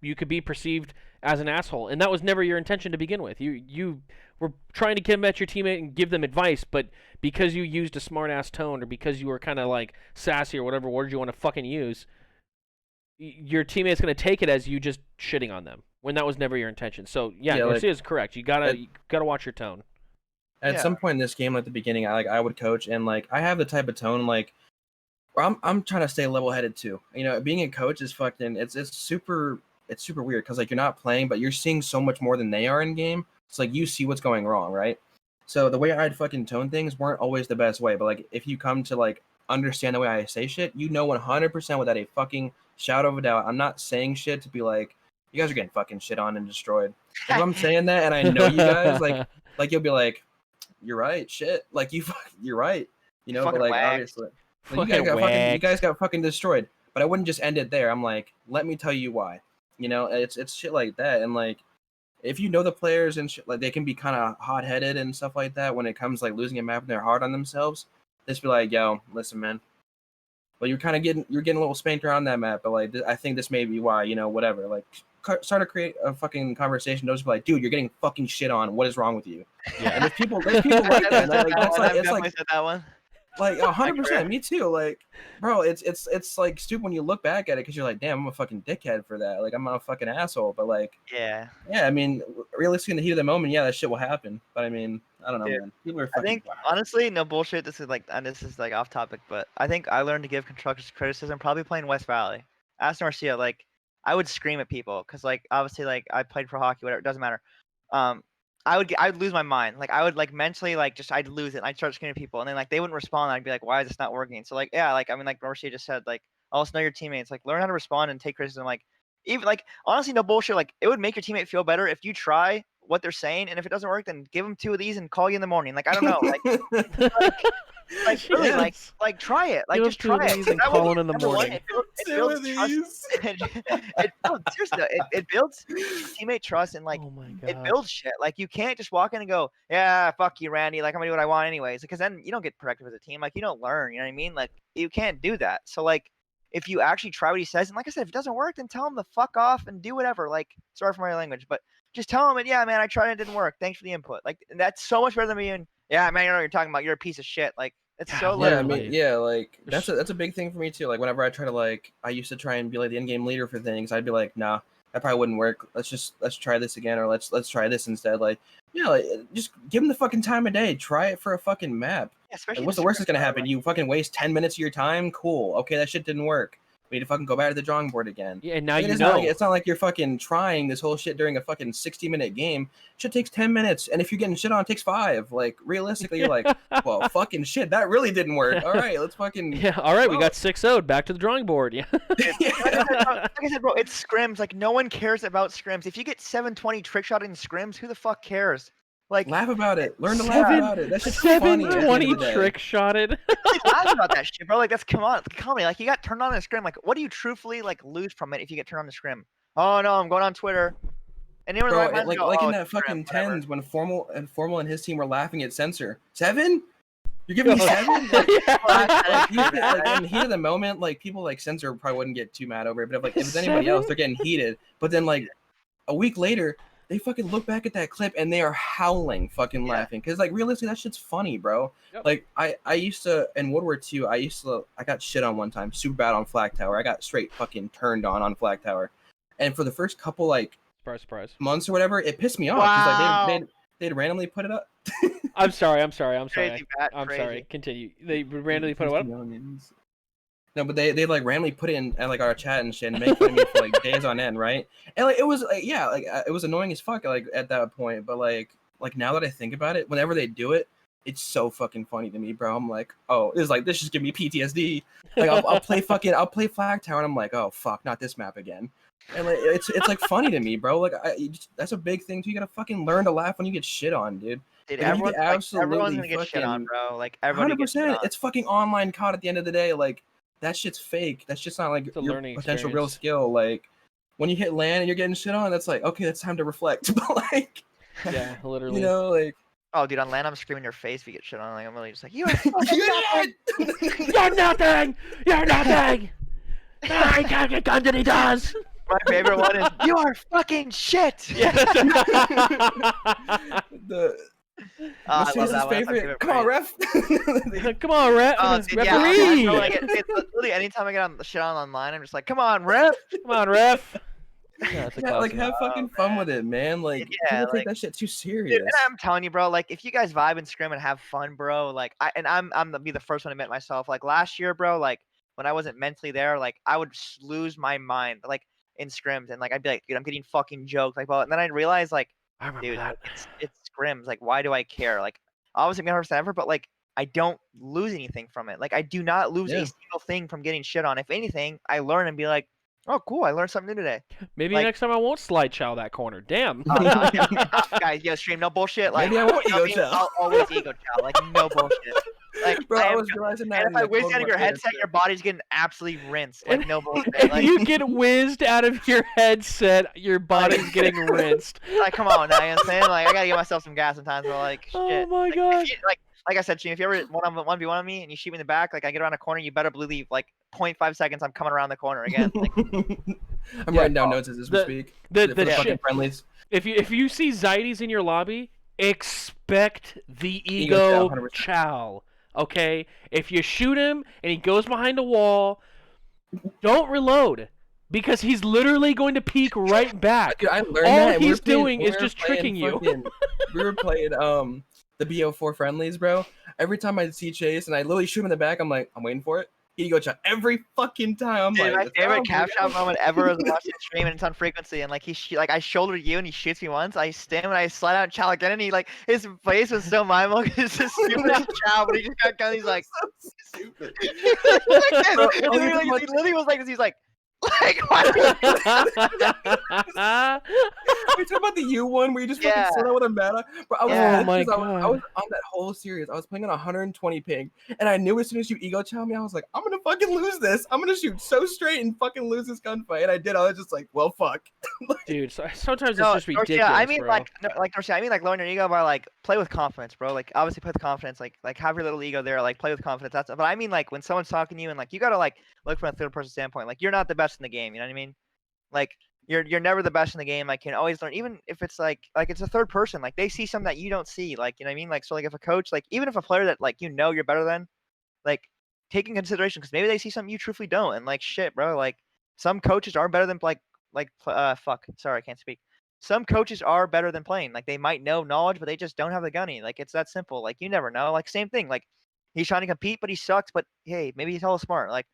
you could be perceived as an asshole, and that was never your intention to begin with. You were trying to come at your teammate and give them advice, but because you used a smart ass tone or because you were kind of like sassy or whatever word you want to fucking use, your teammate's gonna take it as you just shitting on them when that was never your intention. So yeah, Garcia is correct. You gotta watch your tone. At some point in this game, like the beginning, I would coach, and like I have the type of tone like. I'm trying to stay level-headed too. You know, being a coach is fucking. It's super weird because like you're not playing, but you're seeing so much more than they are in game. It's like you see what's going wrong, right? So the way I'd fucking tone things weren't always the best way, but like if you come to like understand the way I say shit, you know 100% without a fucking shadow of a doubt, I'm not saying shit to be like, you guys are getting fucking shit on and destroyed. If I'm saying that and I know you guys, like you'll be like, you're right, shit. Like you're right. You know, but like obviously. Like, you guys got fucking destroyed, but I wouldn't just end it there. I'm like, let me tell you why. You know, it's shit like that, and like, if you know the players and shit, like they can be kind of hot-headed and stuff like that when it comes to, like start a map and they're hard on themselves. Just be like, yo, listen, man. Well, you're getting a little spanked around that map, but like, I think this may be why. You know, whatever. Like, start to create a fucking conversation. Don't just be like, dude, you're getting fucking shit on. What is wrong with you? Yeah, and there's people like that. Like, it's like said that one. Like 100%, me too. Like, bro, it's like stupid when you look back at it because you're like, damn, I'm a fucking dickhead for that. Like, I'm a fucking asshole. But like, yeah. I mean, realistically, in the heat of the moment, yeah, that shit will happen. But I mean, I don't know, man. People are fucking. I think honestly, no bullshit. This is like off topic, but I think I learned to give constructive criticism probably playing West Valley. Ask Norcia, like, I would scream at people because like obviously like I played for hockey, whatever, it doesn't matter. I would lose my mind. Like I would like mentally like I'd lose it. And I'd start screaming at people, and then like they wouldn't respond. I'd be like, why is this not working? So like yeah, like I mean like Norcia just said, like also know your teammates. Like learn how to respond and take criticism. Like even like honestly, no bullshit. Like it would make your teammate feel better if you try what they're saying, and if it doesn't work, then give them 2 of these and call you in the morning. Like I don't know, like really, like try it. Like just try it. And call in the morning. It builds trust. Seriously, it builds teammate trust and like it builds shit. Like you can't just walk in and go, yeah, fuck you, Randy. Like I'm gonna do what I want anyways. Because then you don't get productive as a team. Like you don't learn. You know what I mean? Like you can't do that. So like if you actually try what he says, and like I said, if it doesn't work, then tell him to fuck off and do whatever. Like sorry for my language, but just tell him, and yeah, man, I tried and it didn't work. Thanks for the input. Like that's so much better than being, yeah, man, you know what you're talking about. You're a piece of shit. Like It's Yeah, so Yeah, I literally. mean, yeah, like that's a big thing for me too. Like whenever I try to I used to try and be like the in-game leader for things. I'd be like, nah, that probably wouldn't work. Let's try this again, or let's try this instead. Like, yeah, like just give them the fucking time of day. Try it for a fucking map. Yeah, Like, especially what's the worst that's gonna happen? You fucking waste 10 minutes of your time. Cool. Okay, that shit didn't work. We need to fucking go back to the drawing board again. Yeah, and now Like, you it's not like know. it's not like you're fucking trying this whole shit during a fucking 60-minute game. Shit takes 10 minutes, and if you're getting shit on, it takes 5. Like realistically, you're like, well, fucking shit, that really didn't work. All right, let's fucking. Yeah, all right, we Oh. got 6-0. Back to the drawing board. Yeah. Like I said, bro, it's scrims. Like no one cares about scrims. If you get 720 trick shot in scrims, who the fuck cares? Like Laugh about it. Learn to laugh about it. That shit's funny. At the end of 720 the day. trick shotted. laugh about that shit, bro. Like that's come on, comedy. Like you got turned on in a scrim. Like what do you truthfully like lose from it if you get turned on the scrim? Oh no, I'm going on Twitter. And anyone in Bro, the right mind like go, like oh, in it's that a scrim, fucking whatever. tens when Formal and his team were laughing at Censor. 7? You're giving me 7? Like, in the heat of the moment, like people like Censor probably wouldn't get too mad over it, but if it's anybody else, 7? they're getting heated. But then like a week later, they fucking look back at that clip and they are howling, fucking Yeah. laughing. Cause like realistically, that shit's funny, bro. Yep. Like I used to in World War II, I got shit on one time, super bad on Flag Tower. I got straight fucking turned on Flag Tower, and for the first couple like Surprise. months or whatever, it pissed me off. 'Cause, Wow. like they'd randomly put it up. I'm sorry. I'm Crazy, Pat, I'm crazy. sorry. Continue. They randomly put it up. No, but they like randomly put it in like our chat and shit and make fun of me for like days on end, right? And like it was like it was annoying as fuck like at that point. But like now that I think about it, whenever they do it, it's so fucking funny to me, bro. I'm like, oh, this just give me PTSD. Like I'll play Flag Tower and I'm like, oh fuck, not this map again. And like it's like funny to me, bro. Like that's a big thing too. You gotta fucking learn to laugh when you get shit on, dude. Dude, Like, if you everyone's, get everyone's gonna absolutely get shit on, fucking bro. Like everybody gets shit 100%. on. It's fucking online COD at the end of the day. Like that shit's fake. That's just not like It's a your learning potential real experience. skill. Like when you hit land and you're getting shit on, that's like okay, that's time to reflect. But like, Yeah, literally. you know, like Oh, dude, on land, I'm screaming in your face if you get shit on. Like I'm really just like, you are fucking nothing. You're nothing. You're nothing. I can't get guns and he does. My favorite one is, you are fucking shit. Yeah. the I what's love his that one. That's my favorite? Come on, phrase. ref. Come on, Oh, dude, yeah, referee. no, like, it's literally anytime I get on shit on online, I'm just like, come on, ref. Come on, ref. Yeah, that's a Yeah, like classic. have fucking fun with it, man. Like Yeah, people take like- that shit too Dude, serious. and I'm telling you, bro, like if you guys vibe and scrim and have fun, bro, like I'm gonna be the first one to admit myself. Like last year, bro, like when I wasn't mentally there, like I would lose my mind, like in scrims, and like I'd be like, dude, I'm getting fucking joked, like, well, and then I'd realize, like, I remember dude, that. it's scrims, like, why do I care? Like, obviously, I'm gonna understand effort, but like, I don't lose anything from it. Like, I do not lose Yeah. a single thing from getting shit on. If anything, I learn and be like, oh, cool, I learned something new today. Maybe like- next time I won't slide chow that corner. Damn. Oh, no, yeah, guys, yo, stream, no bullshit. Like, Maybe I won't you know ego me, chow. I'll always ego chow. Like, no bullshit. Like, Bro, I I am was realizing that. and if in I the whiz Cold out of your War headset, era, your body's getting absolutely rinsed. Like, no bullshit. If Like, you get whizzed out of your headset, your body's getting rinsed. like, come on now, you know what I'm saying? Like, I gotta give myself some gas sometimes, but like, shit. Oh my Like, god. if you, like I said, Gene, if you ever 1v1 on me and you shoot me in the back, like I get around a corner, you better believe like 0.5 seconds I'm coming around the corner again. Like, I'm Yeah. writing down notes as we speak. The For the fucking shit. friendlies. If you see Zietys in your lobby, expect the Ego ego chow, 100%. chow. Okay? If you shoot him and he goes behind a wall, don't reload. Because he's literally going to peek right back. Dude, I learned All that. and we he's were playing- doing we is were just playing tricking you. we were playing the BO4 friendlies, bro. Every time I see Chase and I literally shoot him in the back, I'm like, I'm waiting for it. Ego shot every fucking time. I'm dude, like, my "It's favorite on, cap bro." shot moment ever was watching him stream and it's on frequency and like like I shouldered you and he shoots me once. I stim and I slide out and chow again and he like his face was so mindful because it's just stupid as chow, but he just got done. He's like, So stupid. he's like this. Bro, He oh, you're literally, talking he literally was like this. He's like why are you We talking about the U one where you just Yeah. fucking sit out with a meta. But I was, Yeah. Oh my 'cause I God. was on that whole series. I was playing on 120 ping, and I knew as soon as you ego chow me, I was like, I'm gonna fucking lose this. I'm gonna shoot so straight and fucking lose this gunfight. And I did. I was just like, well, fuck. Dude, sometimes it's No, just Dorcia, ridiculous, I mean, bro. Dorcia, I mean, like, lowering your ego by, like, play with confidence, bro. Like, obviously, play with confidence. Like, have your little ego there. Like, play with confidence. But I mean, like, when someone's talking to you and, like, you gotta, like, look from a third-person standpoint. Like, you're not the best in the game. You know what I mean? Like, you're never the best in the game. Like, you can always learn, even if it's, like, it's a third person. Like, they see something that you don't see. Like, you know what I mean? Like, so, like, if a coach, like, even if a player that, like, you know you're better than, like take in consideration because maybe they see something you truthfully don't, and like shit, bro. Like some coaches are better than fuck. Sorry, I can't speak. Some coaches are better than playing. Like they might know knowledge, but they just don't have the gunny. Like it's that simple. Like you never know. Like same thing. Like he's trying to compete, but he sucks. But hey, maybe he's hella smart. Like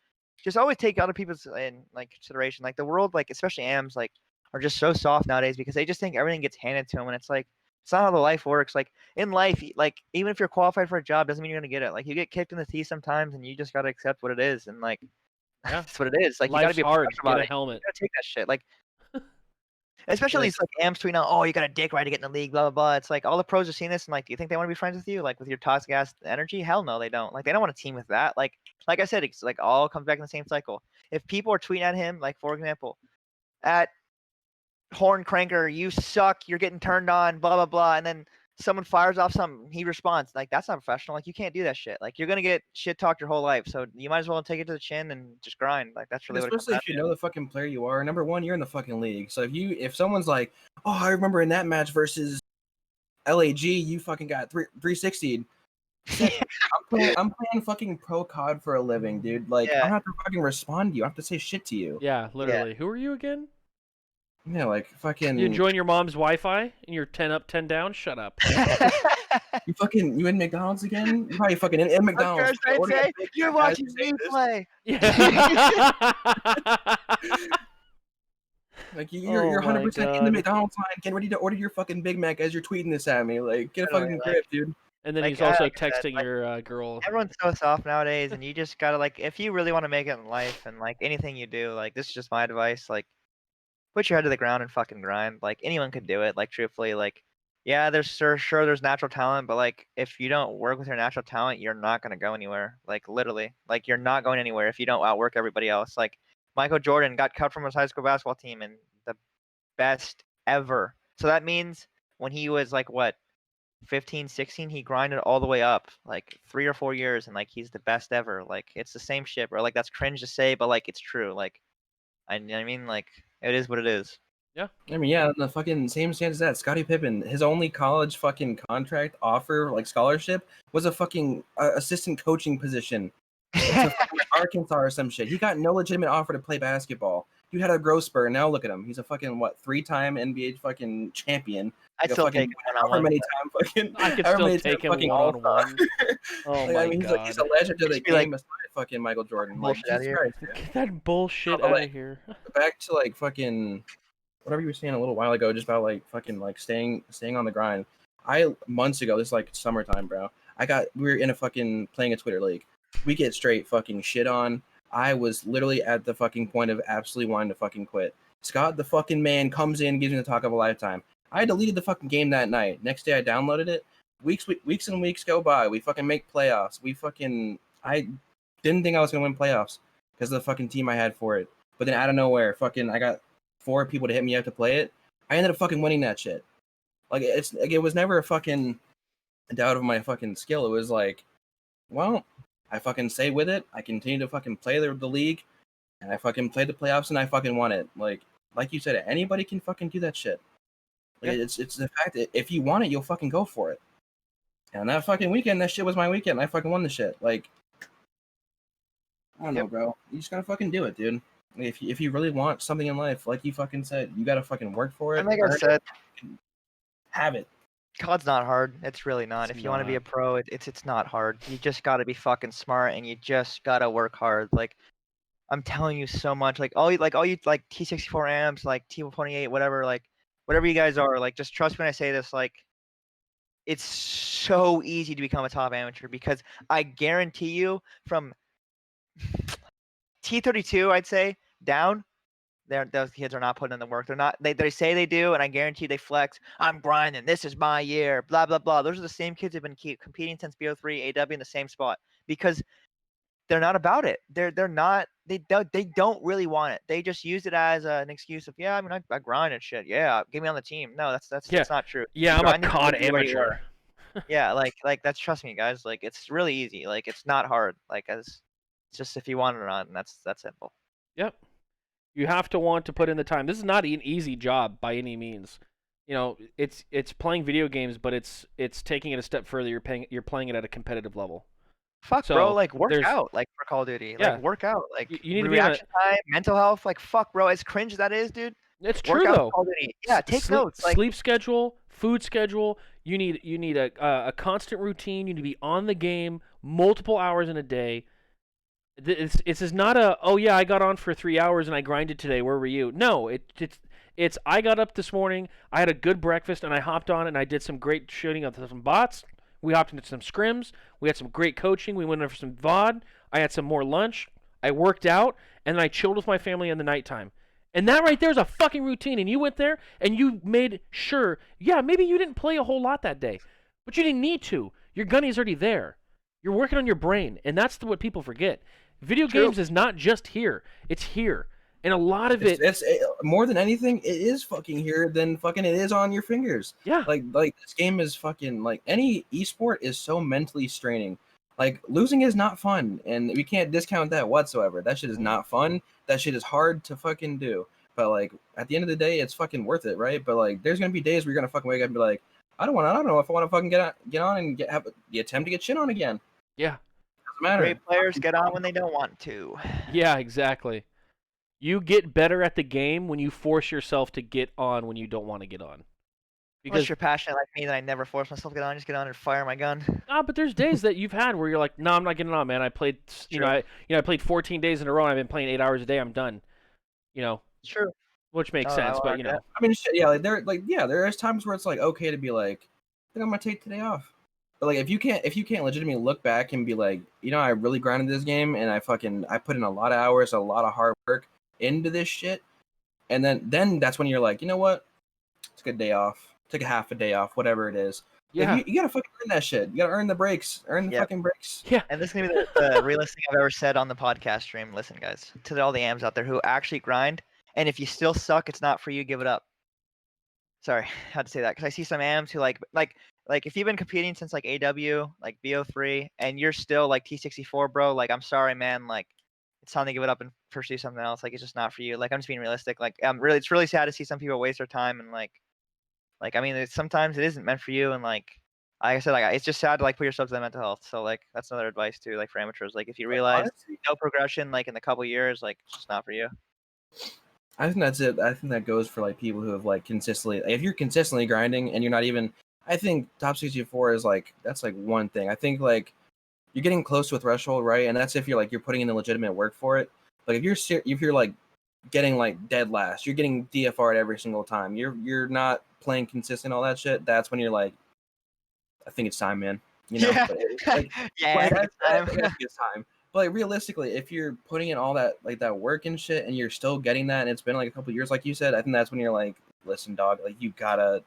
just always take other people's in like consideration. Like the world, like especially AMs, like are just so soft nowadays because they just think everything gets handed to them, and it's like it's not how the life works. Like in life, like even if you're qualified for a job, doesn't mean you're gonna get it. Like you get kicked in the teeth sometimes, and you just gotta accept what it is, and like Yeah. that's what it is. Like you gotta Life's be a hard. professional Get about a it. helmet. You gotta take that shit. Like especially Like, these like AMs tweeting out, oh, you got a dick right to get in the league, blah blah blah. It's like all the pros are seeing this, and like, do you think they want to be friends with you, like with your toxic ass energy? Hell no, they don't. Like they don't want to team with that. Like I said, it's like all comes back in the same cycle. If people are tweeting at him, like for example, at Horn Cranker, you suck, you're getting turned on, blah blah blah, and then someone fires off something, he responds like that's not professional. Like you can't do that shit. Like you're gonna get shit talked your whole life, so you might as well take it to the chin and just grind. Like that's and really what it comes especially down if you to. know the fucking player you are. Number one, you're in the fucking league. So if someone's like, oh, I remember in that match versus LAG, you fucking got 360'd. I'm playing fucking pro COD for a living, dude. Like Yeah, I'm not to fucking respond to you. I have to say shit to you. Yeah, literally. Who are you again? Yeah, like fucking You enjoying your mom's Wi-Fi and you're 10 up, 10 down? Shut up. you in McDonald's again? You probably fucking in McDonald's. I'd Order say a Big you're Mac as watching you say me this. play. Yeah. Like Oh you're my 100% in the God. McDonald's line, getting ready to order your fucking Big Mac as you're tweeting this at me. Like get a Literally, fucking like, grip, dude. And then like, he's also like I said, texting like your girl. everyone's so soft nowadays, and you just gotta like, if you really want to make it in life, and like anything you do, like this is just my advice, like put your head to the ground and fucking grind. Like anyone could do it. Like truthfully, like yeah, there's sure there's natural talent, but like if you don't work with your natural talent, you're not gonna go anywhere. Like literally, like you're not going anywhere if you don't outwork everybody else. Like Michael Jordan got cut from his high school basketball team and the best ever. So that means when he was like what 15, 16, he grinded all the way up like 3 or 4 years, and like he's the best ever. Like it's the same shit, bro. Like that's cringe to say, but like it's true. Like I mean, like it is what it is. Yeah. I mean, yeah, the fucking same stance as that. Scottie Pippen, his only college fucking contract offer, like scholarship, was a fucking assistant coaching position. To fucking Arkansas or some shit. He got no legitimate offer to play basketball. You had a growth spurt. Now look at him. He's a fucking what 3-time NBA fucking champion. I'd Like a still fucking take it however one-on-one. many time fucking. I could however still many take time him fucking one-on-one. all-star. Oh Like, my I mean, he's a God. legend to the Just be like, game, aside fucking Michael Jordan. Like, bullshit outta Jesus here. Christ, dude. Get that bullshit but, out like, of here. Back to like fucking whatever you were saying a little while ago, just about like fucking like staying on the grind. Months ago, this is like summertime, bro. We were in a fucking playing a Twitter league. We get straight fucking shit on. I was literally at the fucking point of absolutely wanting to fucking quit. Scott, the fucking man, comes in, gives me the talk of a lifetime. I deleted the fucking game that night. Next day, I downloaded it. Weeks and weeks go by. We fucking make playoffs. I didn't think I was gonna win playoffs because of the fucking team I had for it. But then out of nowhere, fucking, I got 4 people to hit me up to play it. I ended up fucking winning that shit. Like it was never a fucking doubt of my fucking skill. It was like, well, I fucking stay with it. I continue to fucking play the league, and I fucking played the playoffs, and I fucking won it. Like you said, anybody can fucking do that shit. Like, Yeah. it's the fact that if you want it, you'll fucking go for it. And that fucking weekend, that shit was my weekend. And I fucking won the shit. Like, I don't know, bro. You just gotta fucking do it, dude. If you really want something in life, like you fucking said, you gotta fucking work for it. And like I said, have it. COD's not hard. It's really not. It's If you want to be a not. pro, it's not hard. You just gotta be fucking smart, and you just gotta work hard. Like I'm telling you so much. Like all you like T64 amps, like T28, whatever you guys are. Like just trust me when I say this. Like it's so easy to become a top amateur because I guarantee you from T32, I'd say down. Those kids are not putting in the work. They're not. They say they do, and I guarantee they flex. I'm grinding. This is my year. Blah blah blah. Those are the same kids who've been competing since BO3 AW in the same spot because they're not about it. They're not. They don't really want it. They just use it as an excuse of yeah. I mean, I grind and shit. Yeah, get me on the team. No, that's not true. Yeah, You I'm a grind it, COD you'll be where you amateur. are. Yeah, like that's trust me, guys. Like it's really easy. Like it's not hard. Like it's just if you want it or not, and that's simple. Yep. You have to want to put in the time. This is not an easy job by any means. You know, it's playing video games, but it's taking it a step further. You're playing it at a competitive level. Fuck, So bro, like work there's out, like for Call of Duty, yeah, like work out, like you need to be on a. reaction time, mental health, like fuck, bro, as cringe as that is, dude. It's Work true out for though. Call of Duty. Yeah, take Sleep, notes, like sleep schedule, food schedule. You need a constant routine. You need to be on the game multiple hours in a day. It's is not a, oh yeah, I got on for 3 hours and I grinded today. Where were you? No, it's I got up this morning. I had a good breakfast and I hopped on and I did some great shooting of some bots. We hopped into some scrims. We had some great coaching. We went over some VOD. I had some more lunch. I worked out and then I chilled with my family in the nighttime. And that right there is a fucking routine. And you went there and you made sure, yeah, maybe you didn't play a whole lot that day, but you didn't need to. Your gunny's already there. You're working on your brain, and that's what people forget. Video True. games is not just here; it's here, and a lot of it. It's more than anything, it is fucking here than fucking it is on your fingers. Yeah, Like this game is fucking like any esport is so mentally straining. Like losing is not fun, and we can't discount that whatsoever. That shit is not fun. That shit is hard to fucking do. But like at the end of the day, it's fucking worth it, right? But like there's gonna be days where you're gonna fucking wake up and be like, I don't know if I want to fucking get on and have the attempt to get shit on again. yeah, Doesn't matter. great players get on when they don't want to. yeah, exactly. You get better at the game when you force yourself to get on when you don't want to get on. Unless Because you're passionate like me, then I never force myself to get on. Just get on and fire my gun. but there's days that you've had where you're like, no, I'm not getting on, man. I played, True. I played 14 days in a row, and I've been playing 8 hours a day. I'm done. It's true. Which makes Oh, sense, I but like you know, that. I mean, shit, yeah, there is times where it's like okay to be like, I think I'm gonna take today off. But like, if you can't legitimately look back and be like, I really grinded this game and I put in a lot of hours, a lot of hard work into this shit, and then that's when you're like, you know what, it's a good day off, take a half a day off, whatever it is. yeah, You gotta fucking earn that shit. You gotta earn the breaks, earn the Yep. fucking breaks. yeah. And this is gonna be the realest thing I've ever said on the podcast stream. Listen, guys, to all the AMs out there who actually grind, and if you still suck, it's not for you. Give it up. Sorry, I had to say that because I see some AMs who like if you've been competing since like AW, like BO3, and you're still like T64, bro. Like, I'm sorry, man. Like, it's time to give it up and pursue something else. Like, it's just not for you. Like, I'm just being realistic. Like, it's really sad to see some people waste their time and like I mean, sometimes it isn't meant for you, and like I said, like it's just sad to like put yourself to that mental health. So like that's another advice too, like for amateurs. Like if you realize Honestly, no progression, like in the couple years, like it's just not for you. I think that's it. I think that goes for like people who have like consistently. If you're consistently grinding and you're not even, I think top 64 is like that's like one thing. I think like you're getting close to a threshold, right? And that's if you're putting in the legitimate work for it. Like if you're like getting like dead last, you're getting DFR'd every single time. You're not playing consistent, all that shit. That's when you're like, I think it's time, man. Yeah. But like, Yeah, like, I think it's I time. think it's time. But like realistically, if you're putting in all that like that work and shit, and you're still getting that, and it's been like a couple years, like you said, I think that's when you're like, listen, dog, like you gotta.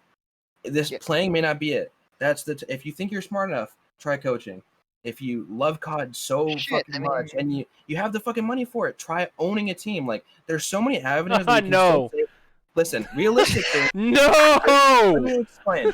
This Yeah. playing may not be it. That's if you think you're smart enough, try coaching. If you love COD so Shit, fucking I mean- much, and you have the fucking money for it, try owning a team. Like there's so many avenues. Where you can No. still listen, realistically. Let No. me explain.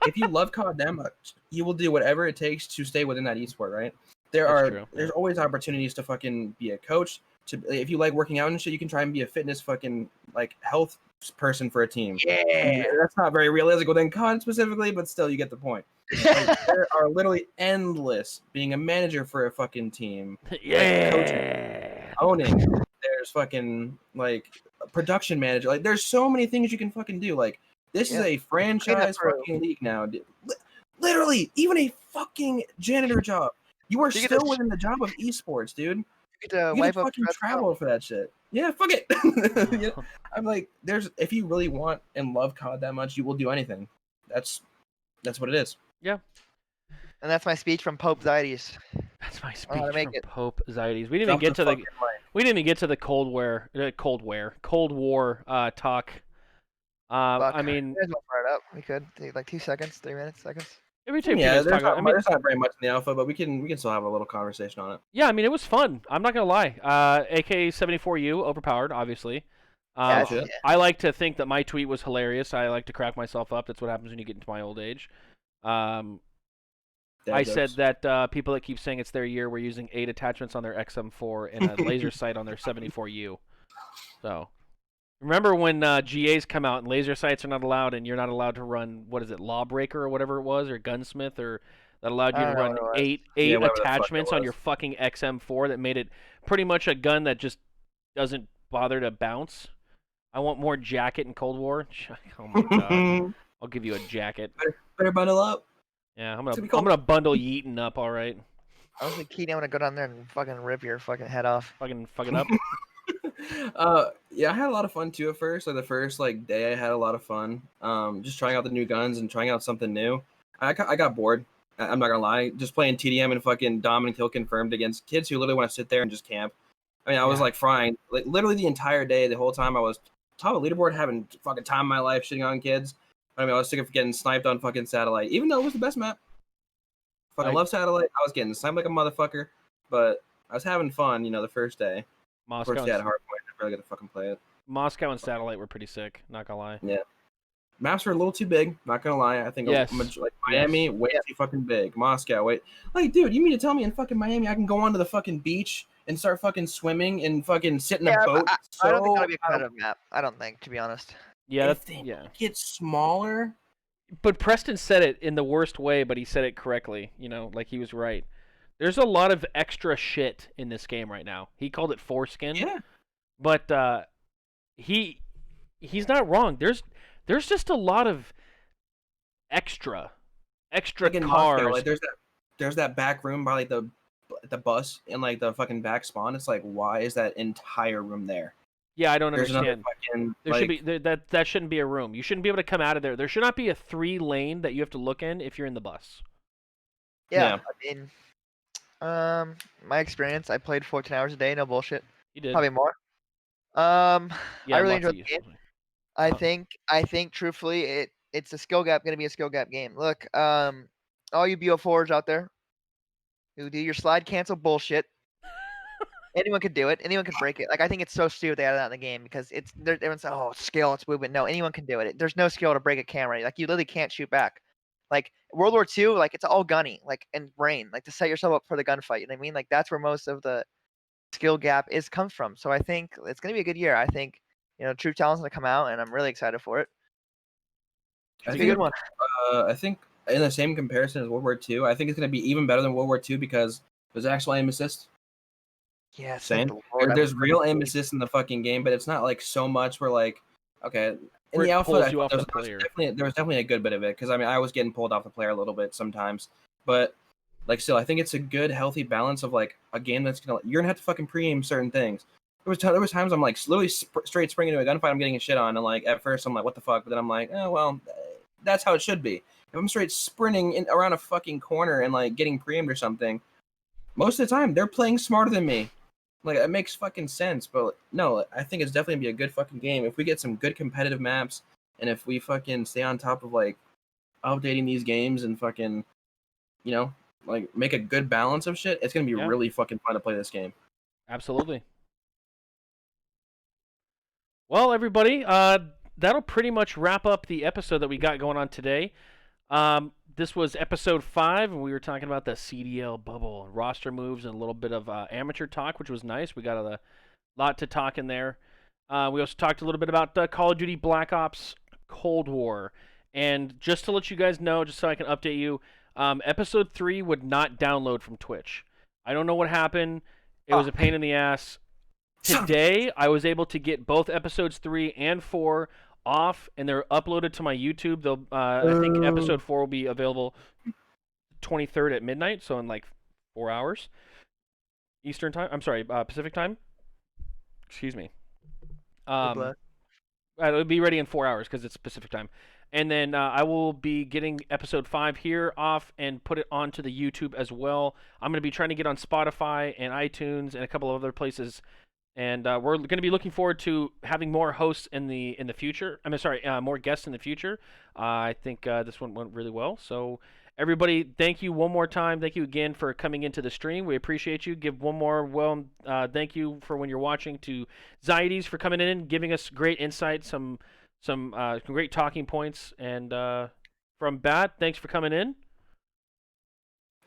If you love COD that much, you will do whatever it takes to stay within that esport, right? That's true. There's always opportunities to fucking be a coach. If you like working out and shit, you can try and be a fitness fucking like health person for a team. Yeah. That's not very realistic within COD specifically, but still, you get the point. Like, there are literally endless being a manager for a fucking team, Yeah. owning. There's fucking like a production manager. Like there's so many things you can fucking do. Like this is Yeah. a franchise crew. fucking league now. Dude. Literally, even a fucking janitor job. You are You get still to- within the job of esports, dude. You get to You wipe can up fucking Fred's travel for that shit. Yeah, fuck it. You know, I'm like, if you really want and love COD that much, you will do anything. That's what it is. And that's my speech from Pope Zietys. That's my I speech wanna make from it. Pope Zietys. We didn't even Drop get to the fucking mic. we didn't even get to the Cold War talk. Fuck. I mean, You guys want to fire it up? We could take like 2 seconds, 3 minutes, seconds. every time Yeah, talk there's about, not, I mean, there's not very much in the alpha, but we can still have a little conversation on it. yeah, I mean, it was fun. I'm not gonna lie. AK-74U overpowered, obviously. Yeah, shit. I like to think that my tweet was hilarious. I like to crack myself up. That's what happens when you get into my old age. Dad I jokes. said that people that keep saying it's their year were using 8 attachments on their XM4 and a laser sight on their 74U. So, remember when GAs come out and laser sights are not allowed and you're not allowed to run, what is it, Lawbreaker or whatever it was, or Gunsmith, or that allowed I you to don't know run what it was. eight Yeah, whatever the fuck it attachments on was. your fucking XM4 that made it pretty much a gun that just doesn't bother to bounce. I want more jacket in Cold War. Oh my god. I'll give you a jacket. Better bundle up. Yeah, It's gonna be I'm cold. gonna bundle Yeaton up, all right. Honestly, Keaton, I'm gonna go down there and fucking rip your fucking head off. Fucking up. Yeah, I had a lot of fun too at first. Like the first day, I had a lot of fun. Just trying out the new guns and trying out something new. I got bored. I'm not gonna lie. Just playing TDM and fucking Dom and Kill Confirmed against kids who literally want to sit there and just camp. I mean, I was like frying like literally the entire day. The whole time I was top of leaderboard, having fucking time of my life, shitting on kids. I mean, I was sick of getting sniped on fucking Satellite, even though it was the best map. Fucking love Satellite. I was getting sniped like a motherfucker, but I was having fun. The first day. Of course, they had Hardpoint. I barely got to fucking play it. Moscow and Satellite were pretty sick. Not gonna lie. Yeah. Maps were a little too big. Not gonna lie. I think Yes. like Miami, way too fucking big. Moscow, wait. Like, dude, you mean to tell me in fucking Miami I can go onto the fucking beach and start fucking swimming and fucking sit in a boat? I don't think that'll be a competitive map. I don't think, to be honest. Yeah, If they get smaller. But Preston said it in the worst way, but he said it correctly. Like he was right. There's a lot of extra shit in this game right now. He called it foreskin. Yeah. But he's not wrong. There's just a lot of extra Like in cars. Moscow, like there's that back room by like the bus and like the fucking back spawn. It's like, why is that entire room there? Yeah, I don't There's understand. Fucking, There should be that shouldn't be a room. You shouldn't be able to come out of there. There should not be a 3-lane that you have to look in if you're in the bus. Yeah. I mean, my experience, I played 14 hours a day, no bullshit. You did. Probably more. Yeah, I really lots enjoyed of the you. game. I think truthfully it's a skill gap, gonna be a skill gap game. Look, all you BO4s out there who do your slide cancel bullshit. Anyone could do it. Anyone could break it. Like, I think it's so stupid they added that in the game because everyone's like, oh, skill, it's movement. No, anyone can do it. There's no skill to break a camera. Like, you literally can't shoot back. Like World War II, like it's all gunny, like and brain, like to set yourself up for the gunfight. You know what I mean? Like that's where most of the skill gap comes from. So I think it's gonna be a good year. I think True Talent's gonna come out, and I'm really excited for it. It's a good one. I think in the same comparison as World War II, I think it's going to be even better than World War II because there's actual aim assist. Yeah, There's real aim assist in the fucking game, but it's not like so much where like, okay, in the alpha, there was definitely a good bit of it because I mean I was getting pulled off the player a little bit sometimes, but like still I think it's a good healthy balance of like a game that's you're gonna have to fucking pre-aim certain things. There was times I'm like literally straight springing into a gunfight, I'm getting a shit on, and like at first I'm like what the fuck, but then I'm like, oh well, that's how it should be. If I'm straight sprinting around a fucking corner and like getting pre-aimed or something, most of the time they're playing smarter than me. Like it makes fucking sense, but no, I think it's definitely gonna be a good fucking game if we get some good competitive maps, and if we fucking stay on top of like updating these games and fucking, like make a good balance of shit. It's gonna be really fucking fun to play this game. Absolutely. Well, everybody, that'll pretty much wrap up the episode that we got going on today. This was episode 5, and we were talking about the CDL bubble, roster moves, and a little bit of amateur talk, which was nice. We got a lot to talk in there. We also talked a little bit about Call of Duty Black Ops Cold War. And just to let you guys know, just so I can update you, episode 3 would not download from Twitch. I don't know what happened. It was a pain in the ass. Today, I was able to get both episodes 3 and 4 off, and they're uploaded to my YouTube. They'll, I think episode 4 will be available 23rd at midnight, so in like 4 hours Eastern time. I'm sorry, Pacific time. Excuse me. It'll be ready in 4 hours because it's Pacific time. And then I will be getting episode 5 here off and put it onto the YouTube as well. I'm going to be trying to get on Spotify and iTunes and a couple of other places. And we're going to be looking forward to having more hosts in the future. More guests in the future. I think this one went really well. So everybody, thank you one more time. Thank you again for coming into the stream. We appreciate you. Give one more thank you for when you're watching to Zietys for coming in, giving us great insight, some great talking points. And from Bat, thanks for coming in.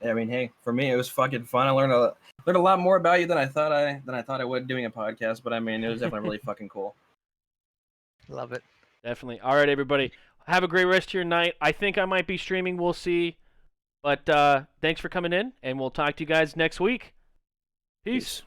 I mean, hey, for me it was fucking fun. I learned a lot more about you than I thought I would doing a podcast. But I mean, it was definitely really fucking cool. Love it. Definitely. All right, everybody. Have a great rest of your night. I think I might be streaming. We'll see. But thanks for coming in, and we'll talk to you guys next week. Peace.